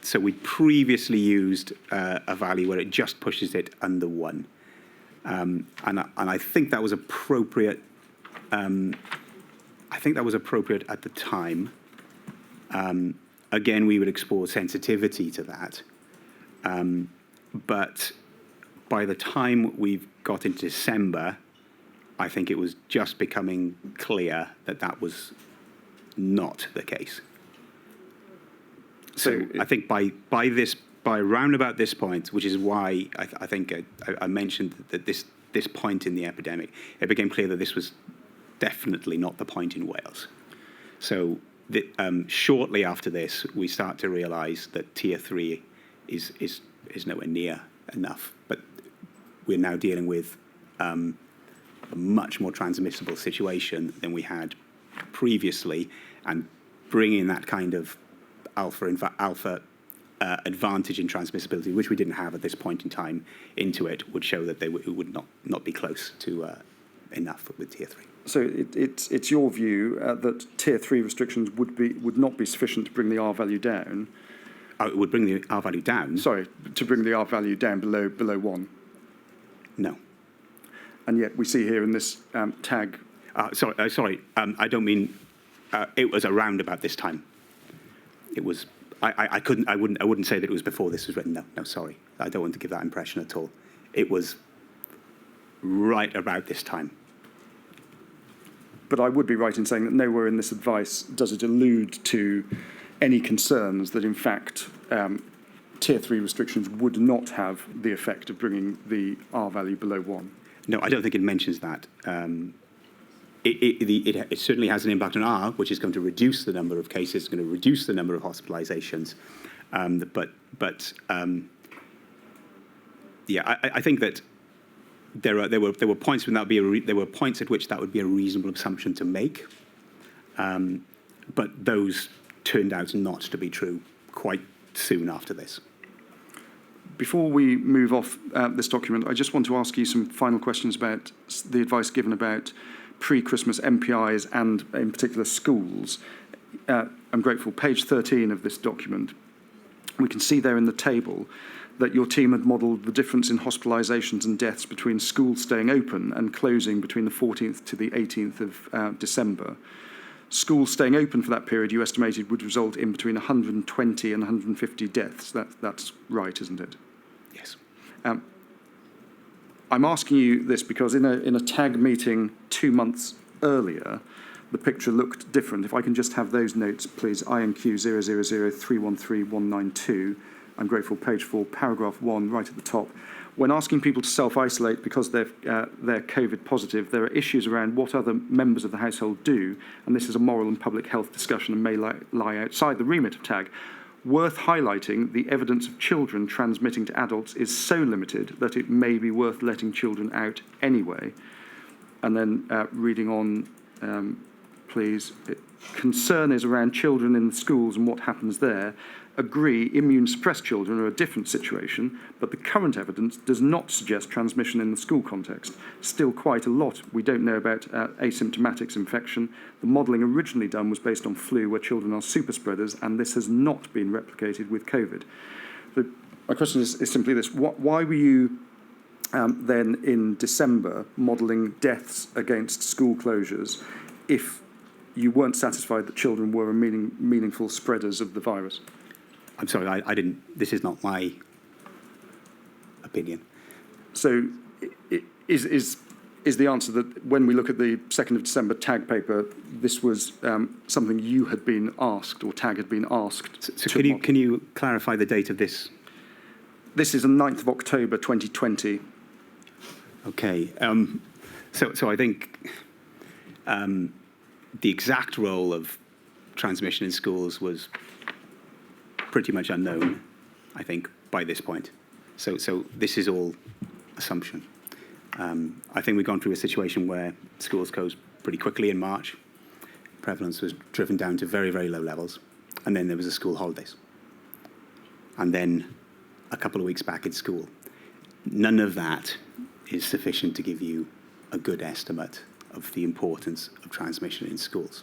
So we previously used a value where it just pushes it under 1. And I think that was appropriate. I think that was appropriate at the time. Again, we would explore sensitivity to that. But by the time we've got into December, I think it was just becoming clear that that was not the case. So I think by round about this point, which is why I think I mentioned that this point in the epidemic, it became clear that this was definitely not the point in Wales. So shortly after this, we start to realise that Tier 3 is nowhere near enough. But we're now dealing with a much more transmissible situation than we had previously, and bringing that kind of alpha advantage in transmissibility, which we didn't have at this point in time, into it would show that it would not be close to enough with Tier 3. So it's your view that Tier 3 restrictions would not be sufficient to bring the R value down. Oh, it would bring the R value down? Sorry, to bring the R value down below 1. No. And yet we see here in this tag. Sorry. I don't mean it was around about this time. It was. I wouldn't say that it was before this was written. No, sorry. I don't want to give that impression at all. It was right about this time. But I would be right in saying that nowhere in this advice does it allude to any concerns that, in fact, Tier 3 restrictions would not have the effect of bringing the R value below 1. No, I don't think it mentions that. It certainly has an impact on R, which is going to reduce the number of cases, going to reduce the number of hospitalisations. I think that there were points when there were points at which that would be a reasonable assumption to make, but those turned out not to be true quite soon after this. Before we move off this document, I just want to ask you some final questions about the advice given about pre-Christmas MPIs and, in particular, schools. I'm grateful. Page 13 of this document, we can see there in the table that your team had modelled the difference in hospitalisations and deaths between schools staying open and closing between the 14th to the 18th of December. Schools staying open for that period, you estimated, would result in between 120 and 150 deaths. That's right, isn't it? Yes. I'm asking you this because in a TAG meeting 2 months earlier, the picture looked different. If I can just have those notes, please. IMQ 000313192. I'm grateful. Page 4, paragraph 1, right at the top. When asking people to self-isolate because they're COVID positive, there are issues around what other members of the household do, and this is a moral and public health discussion and may lie outside the remit of TAG. Worth highlighting, the evidence of children transmitting to adults is so limited that it may be worth letting children out anyway. And then reading on, please. Concern is around children in the schools and what happens there. Agree, immune-suppressed children are a different situation, but the current evidence does not suggest transmission in the school context. Still quite a lot we don't know about asymptomatic infection. The modelling originally done was based on flu, where children are super spreaders, and this has not been replicated with COVID. So my question is simply this. Why were you then in December modelling deaths against school closures if you weren't satisfied that children were meaningful spreaders of the virus? I'm sorry, I didn't. This is not my opinion. So, is the answer that when we look at the 2nd of December TAG paper, this was something you had been asked, or TAG had been asked? So can you clarify the date of this? This is the 9th of October 2020. Okay. So I think the exact role of transmission in schools was pretty much unknown, I think, by this point. So this is all assumption. I think we've gone through a situation where schools closed pretty quickly in March. Prevalence was driven down to very, very low levels. And then there was the school holidays. And then a couple of weeks back in school. None of that is sufficient to give you a good estimate of the importance of transmission in schools.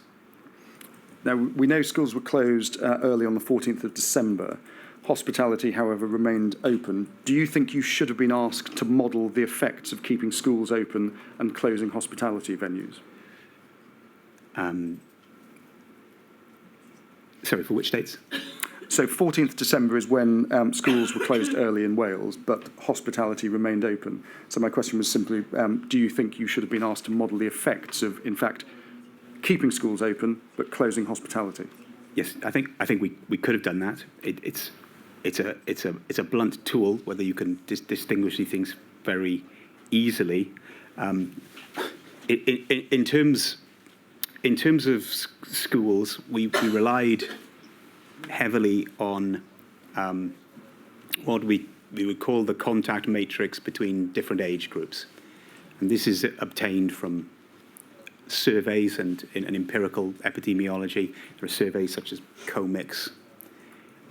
Now, we know schools were closed early on the 14th of December. Hospitality, however, remained open. Do you think you should have been asked to model the effects of keeping schools open and closing hospitality venues? Sorry, for which dates? So 14th December is when schools were closed early in Wales, but hospitality remained open. So my question was simply, do you think you should have been asked to model the effects of, in fact, keeping schools open but closing hospitality? Yes, I think we could have done that. It's a blunt tool, whether you can distinguish these things very easily. In terms in terms of schools, we relied heavily on what we would call the contact matrix between different age groups. And this is obtained from surveys and in empirical epidemiology. There are surveys such as COMIX.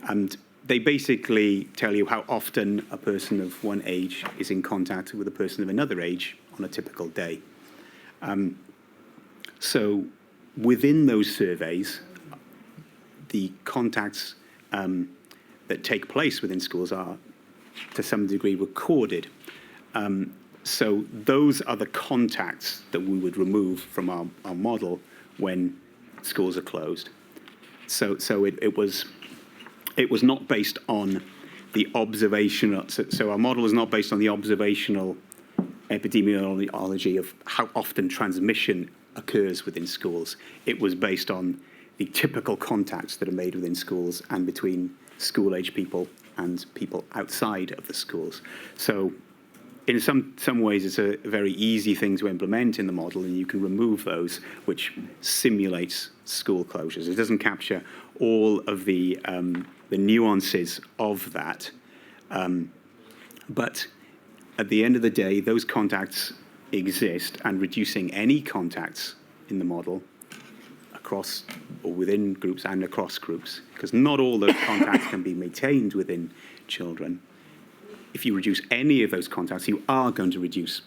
And they basically tell you how often a person of one age is in contact with a person of another age on a typical day. So within those surveys, the contacts that take place within schools are, to some degree, recorded. So those are the contacts that we would remove from our model when schools are closed. So it was not based on the observational. So our model is not based on the observational epidemiology of how often transmission occurs within schools. It was based on the typical contacts that are made within schools and between school-age people and people outside of the schools. So in some ways, it's a very easy thing to implement in the model, and you can remove those, which simulates school closures. It doesn't capture all of the nuances of that. But at the end of the day, those contacts exist, and reducing any contacts in the model across or within groups and across groups, because not all those contacts can be maintained within children. If you reduce any of those contacts, you are going to reduce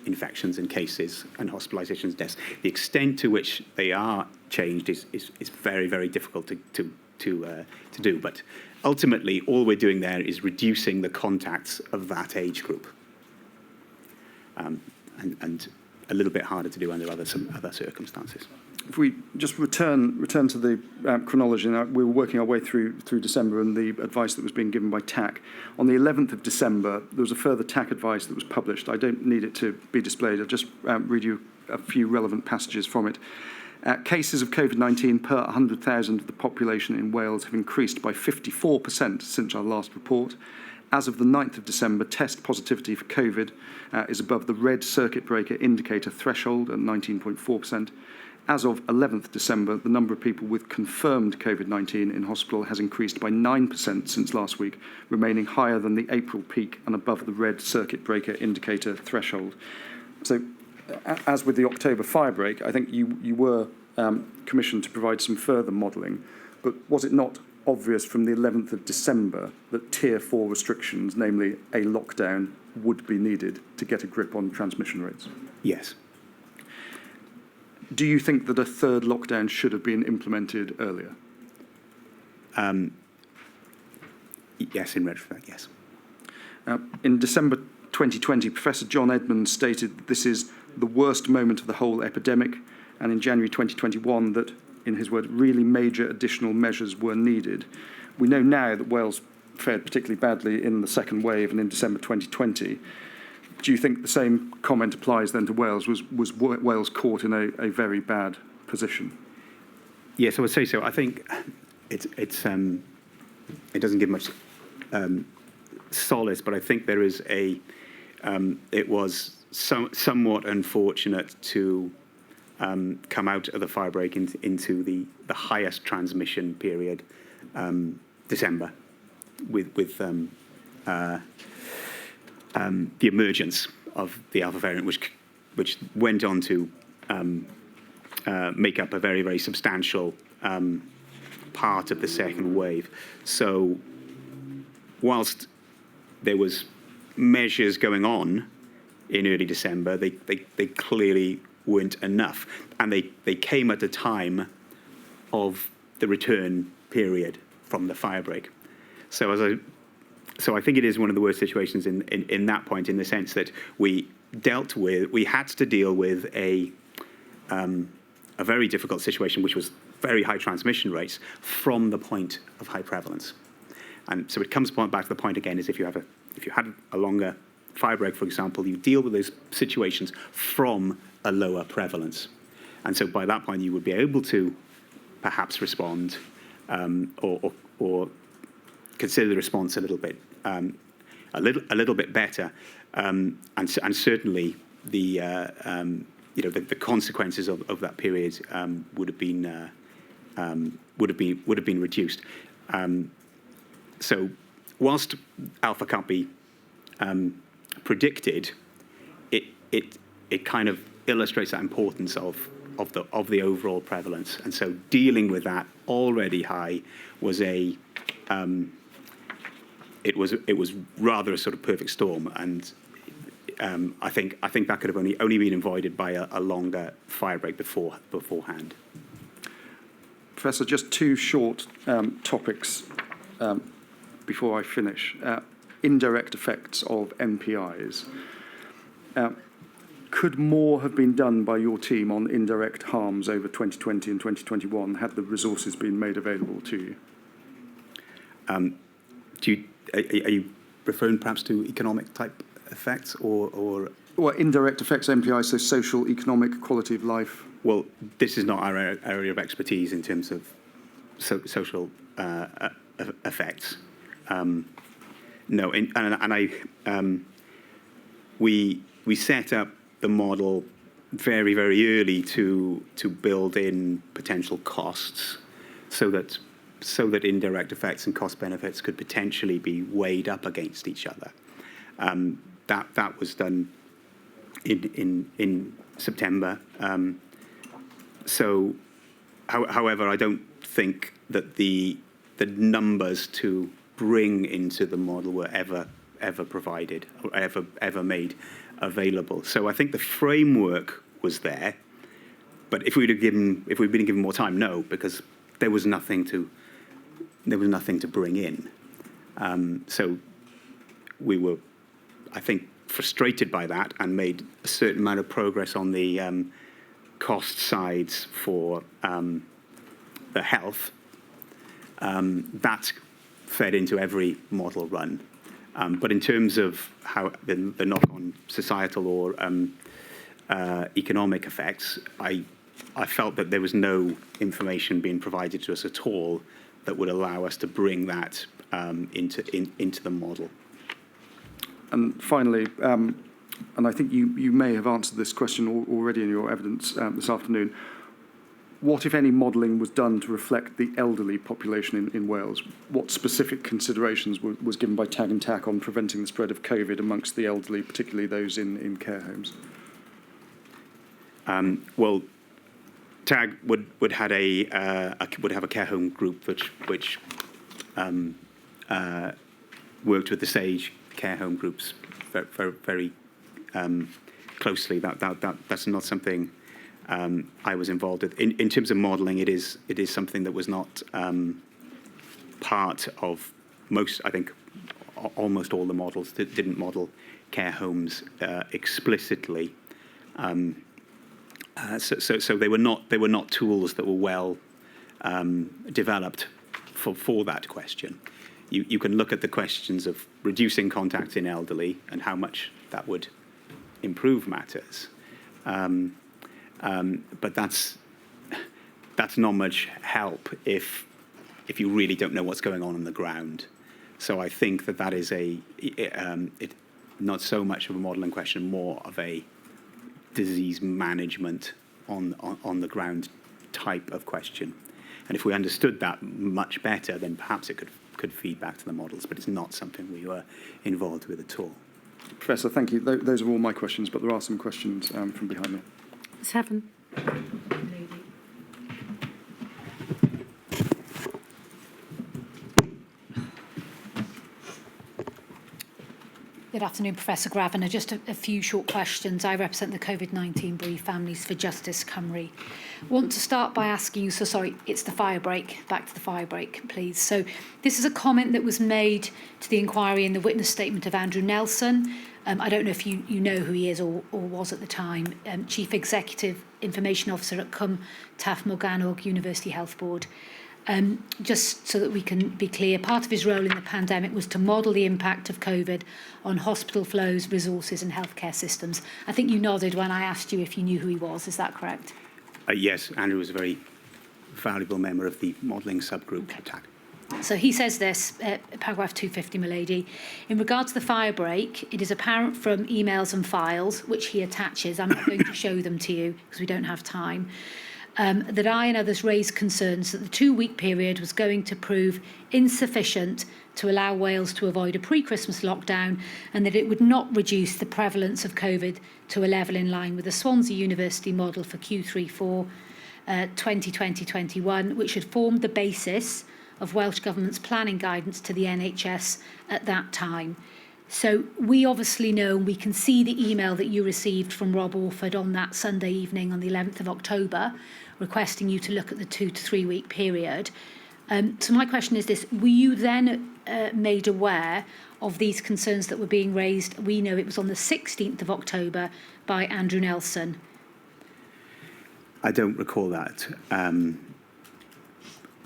infections and cases and hospitalizations, deaths. The extent to which they are changed is very, very difficult to do. But ultimately, all we're doing there is reducing the contacts of that age group. And a little bit harder to do under some other circumstances. If we just return to the chronology, now we were working our way through December and the advice that was being given by TAC. On the 11th of December, there was a further TAC advice that was published. I don't need it to be displayed. I'll just read you a few relevant passages from it. Cases of Covid-19 per 100,000 of the population in Wales have increased by 54% since our last report. As of the 9th of December, test positivity for COVID is above the red circuit breaker indicator threshold at 19.4%. As of 11th December, the number of people with confirmed COVID-19 in hospital has increased by 9% since last week, remaining higher than the April peak and above the red circuit breaker indicator threshold. So, as with the October firebreak, I think you were commissioned to provide some further modelling, but was it not obvious from the 11th of December that Tier 4 restrictions, namely a lockdown, would be needed to get a grip on transmission rates? Yes. Do you think that a third lockdown should have been implemented earlier? Yes, in retrospect, yes. In December 2020, Professor John Edmonds stated that this is the worst moment of the whole epidemic, and in January 2021 that, in his words, really major additional measures were needed. We know now that Wales fared particularly badly in the second wave and in December 2020. Do you think the same comment applies then to Wales? Was Wales caught in a very bad position? Yes, I would say so. I think it doesn't give much solace, but I think there is it was somewhat unfortunate to come out of the firebreak into the highest transmission period, December, with the emergence of the alpha variant, which went on to make up a very, very substantial part of the second wave. So whilst there was measures going on in early December, they clearly weren't enough. And they came at a time of the return period from the firebreak. So I think it is one of the worst situations in that point, in the sense that we had to deal with a very difficult situation, which was very high transmission rates from the point of high prevalence. And so it comes back to the point again, is if you had a longer firebreak, for example, you deal with those situations from a lower prevalence. And so by that point, you would be able to perhaps respond or consider the response a little bit better, and certainly the the consequences of that period would have been reduced. So whilst alpha can't be predicted, it kind of illustrates that importance of the overall prevalence. And so dealing with that already high was it was rather a sort of perfect storm. And I think that could have only been avoided by a longer firebreak beforehand. Professor, just two short topics before I finish. Indirect effects of NPIs. Could more have been done by your team on indirect harms over 2020 and 2021 had the resources been made available to you? Are you referring perhaps to economic type effects or? Well, indirect effects, NPIs, so social, economic, quality of life. Well, this is not our area of expertise in terms of social effects. No, we set up the model very, very early to build in potential costs, so that indirect effects and cost benefits could potentially be weighed up against each other. That was done in September. However, I don't think that the numbers to bring into the model were ever provided or ever made available. So I think the framework was there, but if we'd been given more time, no, because there was nothing to bring in. So we were, I think, frustrated by that and made a certain amount of progress on the cost sides for the health. That fed into every model run. But in terms of how the knock-on societal or economic effects, I felt that there was no information being provided to us at all that would allow us to bring that into the model. And finally, and I think you may have answered this question already in your evidence this afternoon, what, if any, modelling was done to reflect the elderly population in Wales? What specific considerations was given by TAG and TAC on preventing the spread of COVID amongst the elderly, particularly those in care homes? Well, TAG would have a care home group which worked with the SAGE care home groups very closely. That's not something I was involved with. In terms of modelling, it is something that was not part of most. I think almost all the models didn't model care homes explicitly. So they were not tools that were well developed for that question. You can look at the questions of reducing contact in elderly and how much that would improve matters. But that's not much help if you really don't know what's going on the ground. So I think that is not so much of a modelling question, more of a disease management on the ground type of question. And if we understood that much better, then perhaps it could feed back to the models. But it's not something we were involved with at all. Professor, thank you. Those are all my questions, but there are some questions from behind me. Ms. Heaven. Good afternoon, Professor Gravina. Just a few short questions. I represent the Covid-19 bereaved Families for Justice Cymru. Want to start by asking you, so sorry, it's the firebreak. Back to the firebreak, please. So this is a comment that was made to the inquiry in the witness statement of Andrew Nelson. I don't know if you know who he is or was at the time, Chief Executive Information Officer at Taff Morgannwg University Health Board. Just so that we can be clear, part of his role in the pandemic was to model the impact of COVID on hospital flows, resources and healthcare systems. I think you nodded when I asked you if you knew who he was. Is that correct? Yes, Andrew was a very valuable member of the modelling subgroup. Okay. TAC. So he says this, paragraph 250, milady. In regard to the firebreak, it is apparent from emails and files, which he attaches, I'm not going to show them to you because we don't have time, that I and others raised concerns that the 2-week period was going to prove insufficient to allow Wales to avoid a pre-Christmas lockdown and that it would not reduce the prevalence of COVID to a level in line with the Swansea University model for Q3-4 2020-21, which had formed the basis of Welsh Government's planning guidance to the NHS at that time. So we obviously know, and we can see the email that you received from Rob Orford on that Sunday evening on the 11th of October, requesting you to look at the 2 to 3 week period. So my question is this, were you then made aware of these concerns that were being raised? We know it was on the 16th of October by Andrew Nelson. I don't recall that.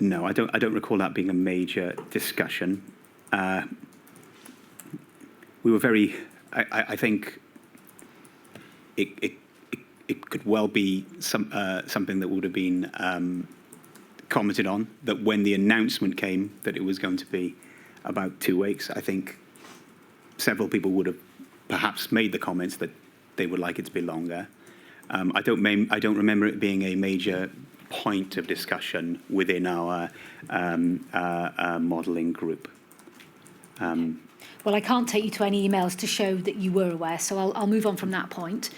No, I don't recall that being a major discussion. We were very. I think it could well be something that would have been commented on. That when the announcement came that it was going to be about 2 weeks, I think several people would have perhaps made the comments that they would like it to be longer. I don't remember it being a major point of discussion within our modelling group. Well, I can't take you to any emails to show that you were aware, so I'll move on from that point.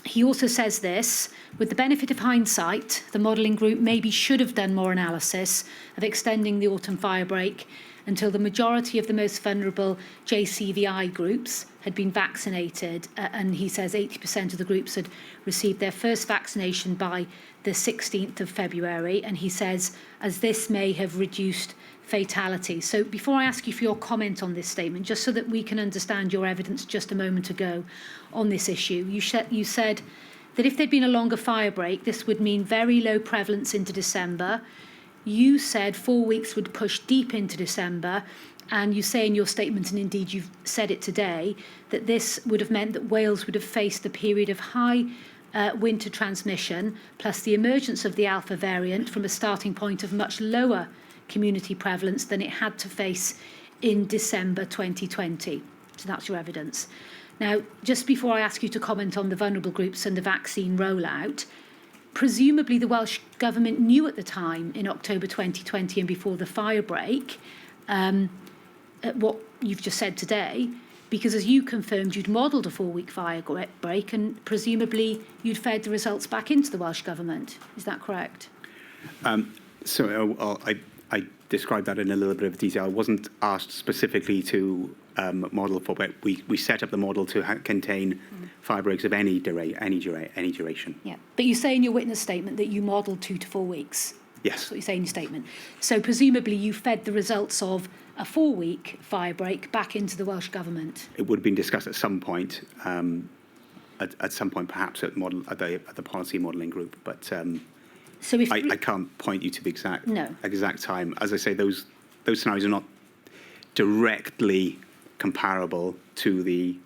He also says this, with the benefit of hindsight, the modelling group maybe should have done more analysis of extending the autumn firebreak until the majority of the most vulnerable JCVI groups had been vaccinated. And he says 80% of the groups had received their first vaccination by the 16th of February. And he says, as this may have reduced fatality. So before I ask you for your comment on this statement, just so that we can understand your evidence just a moment ago on this issue, you said that if there'd been a longer firebreak, this would mean very low prevalence into December. You said 4 weeks would push deep into December, and you say in your statement, and indeed you've said it today, that this would have meant that Wales would have faced a period of high winter transmission, plus the emergence of the Alpha variant from a starting point of much lower community prevalence than it had to face in December 2020. So that's your evidence. Now, just before I ask you to comment on the vulnerable groups and the vaccine rollout, presumably the Welsh Government knew at the time, in October 2020 and before the firebreak, what you've just said today, because as you confirmed, you'd modelled a 4-week firebreak and presumably you'd fed the results back into the Welsh Government. Is that correct? So I described that in a little bit of detail. I wasn't asked specifically to model for, but we set up the model to contain firebreaks of any duration. Yeah, but you say in your witness statement that you modelled 2 to 4 weeks. Yes. That's what you say in your statement. So presumably you fed the results of a 4-week firebreak back into the Welsh Government. It would have been discussed at some point. At some point, perhaps at the policy modelling group, but so if I can't point you to the exact time. As I say, those scenarios are not directly comparable to the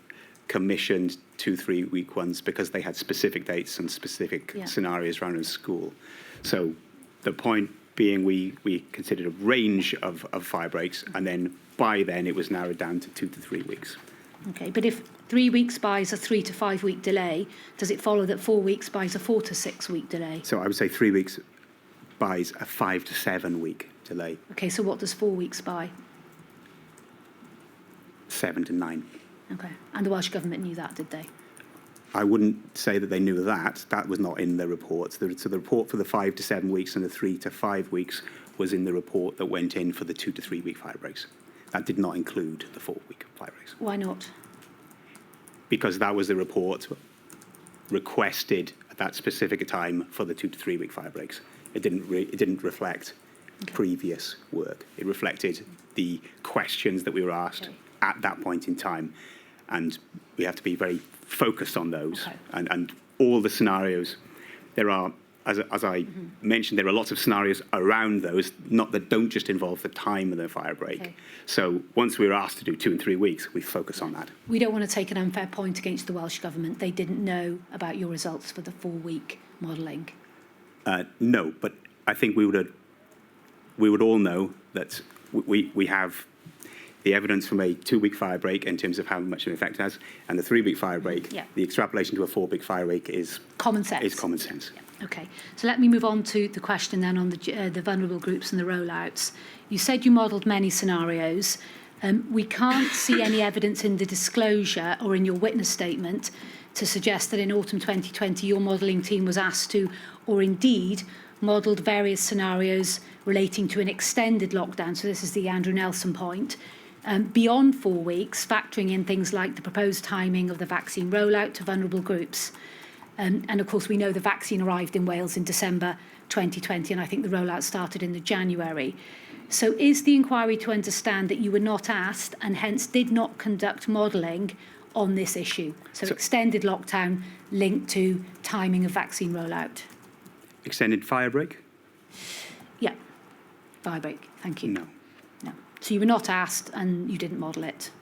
commissioned 2-3 week ones because they had specific dates and specific scenarios around in school. So the point being, we considered a range of firebreaks, and then by then it was narrowed down to 2 to 3 weeks. Okay, but if 3 weeks buys a 3 to 5 week delay, does it follow that 4 weeks buys a 4 to 6 week delay? So I would say 3 weeks buys a 5 to 7 week delay. Okay, so what does 4 weeks buy? 7 to 9. Okay, and the Welsh Government knew that, did they? I wouldn't say that they knew that. That was not in the report. So the report for the 5 to 7 weeks and the 3 to 5 weeks was in the report that went in for the 2 to 3 week firebreaks. That did not include the 4-week firebreaks. Why not? Because that was the report requested at that specific time for the 2 to 3 week firebreaks. It didn't reflect previous work. It reflected the questions that we were asked at that point in time, and we have to be very focused on those. And all the scenarios, there are, as I mentioned, there are lots of scenarios around those, not that don't just involve the time of the firebreak. Okay. So once we were asked to do 2 and 3 weeks, we focus on that. We don't want to take an unfair point against the Welsh Government. They didn't know about your results for the 4-week modelling. No, but I think we would have we would all know that we have the evidence from a 2-week fire break in terms of how much of an effect it has, and the 3-week fire break, Yeah. the extrapolation to a 4-week fire break is Common sense. Is common sense. Yeah. Okay, so let me move on to the question then on the vulnerable groups and the rollouts. You said you modelled many scenarios. We can't see any evidence in the disclosure or in your witness statement to suggest that in autumn 2020 your modelling team was asked to, or indeed modelled various scenarios relating to an extended lockdown. So this is the Andrew Nelson point. Beyond 4 weeks, factoring in things like the proposed timing of the vaccine rollout to vulnerable groups. And of course, we know the vaccine arrived in Wales in December 2020, and I think the rollout started in the January. So is the inquiry to understand that you were not asked and hence did not conduct modelling on this issue? So extended lockdown linked to timing of vaccine rollout? Extended fire break? Yeah, fire break, thank you. No. No. So you were not asked and you didn't model it?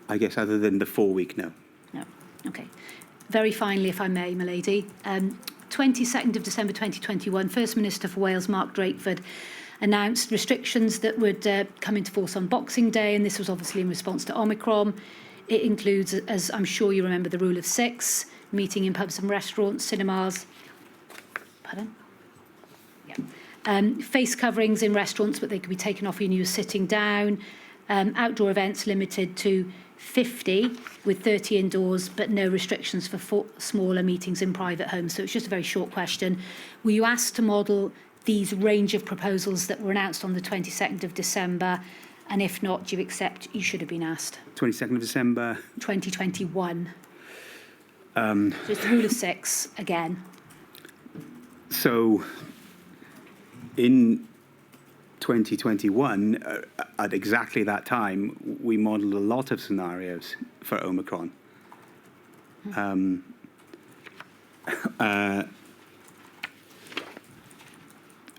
I guess other than the 4-week, no. No. Okay. Very finally, if I may, my lady, 22nd of December 2021, First Minister for Wales, Mark Drakeford, announced restrictions that would come into force on Boxing Day, and this was obviously in response to Omicron. It includes, as I'm sure you remember, the rule of 6, meeting in pubs and restaurants, cinemas. Pardon? Yeah. Face coverings in restaurants, but they could be taken off when you were sitting down. Outdoor events limited to 50 with 30 indoors, but no restrictions for smaller meetings in private homes. So it's just a very short question. Were you asked to model these range of proposals that were announced on the 22nd of December? And if not, do you accept you should have been asked? 22nd of December. 2021. So it's the rule of 6 again. So in 2021, at exactly that time, we modelled a lot of scenarios for Omicron.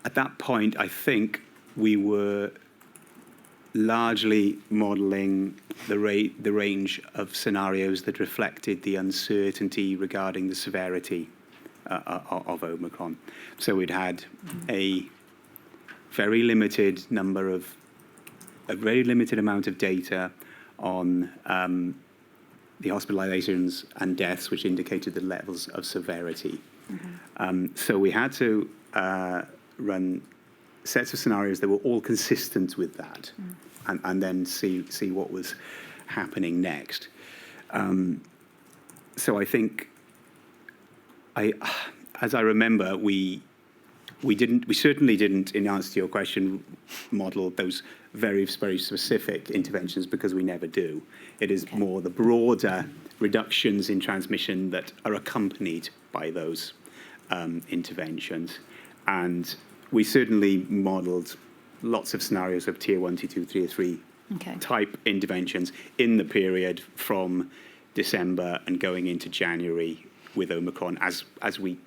At that point, I think we were largely modelling the range of scenarios that reflected the uncertainty regarding the severity of Omicron. So we'd had a very limited amount of data on the hospitalizations and deaths, which indicated the levels of severity. So we had to run sets of scenarios that were all consistent with that, and then see what was happening next. So I think, as I remember, we certainly didn't, in answer to your question, model those very, very specific interventions, because we never do. It is more the broader reductions in transmission that are accompanied by those interventions. And we certainly modelled lots of scenarios of tier 1, tier 2, tier 3 type interventions in the period from December and going into January with Omicron, as we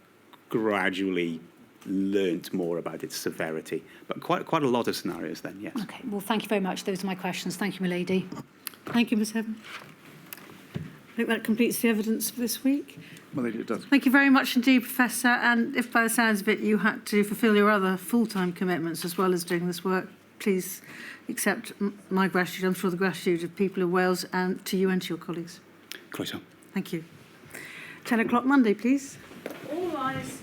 gradually learnt more about its severity. But quite a lot of scenarios then, yes. Okay, well, thank you very much. Those are my questions. Thank you, my lady. Thank you, Ms Heaven. I think that completes the evidence for this week. Well, it does. Thank you very much indeed, Professor. And if by the sounds of it you had to fulfil your other full-time commitments as well as doing this work, please accept my gratitude, I'm sure the gratitude of people of Wales, and to you and to your colleagues. Croeso. Thank you. 10 o'clock Monday, please. All rise.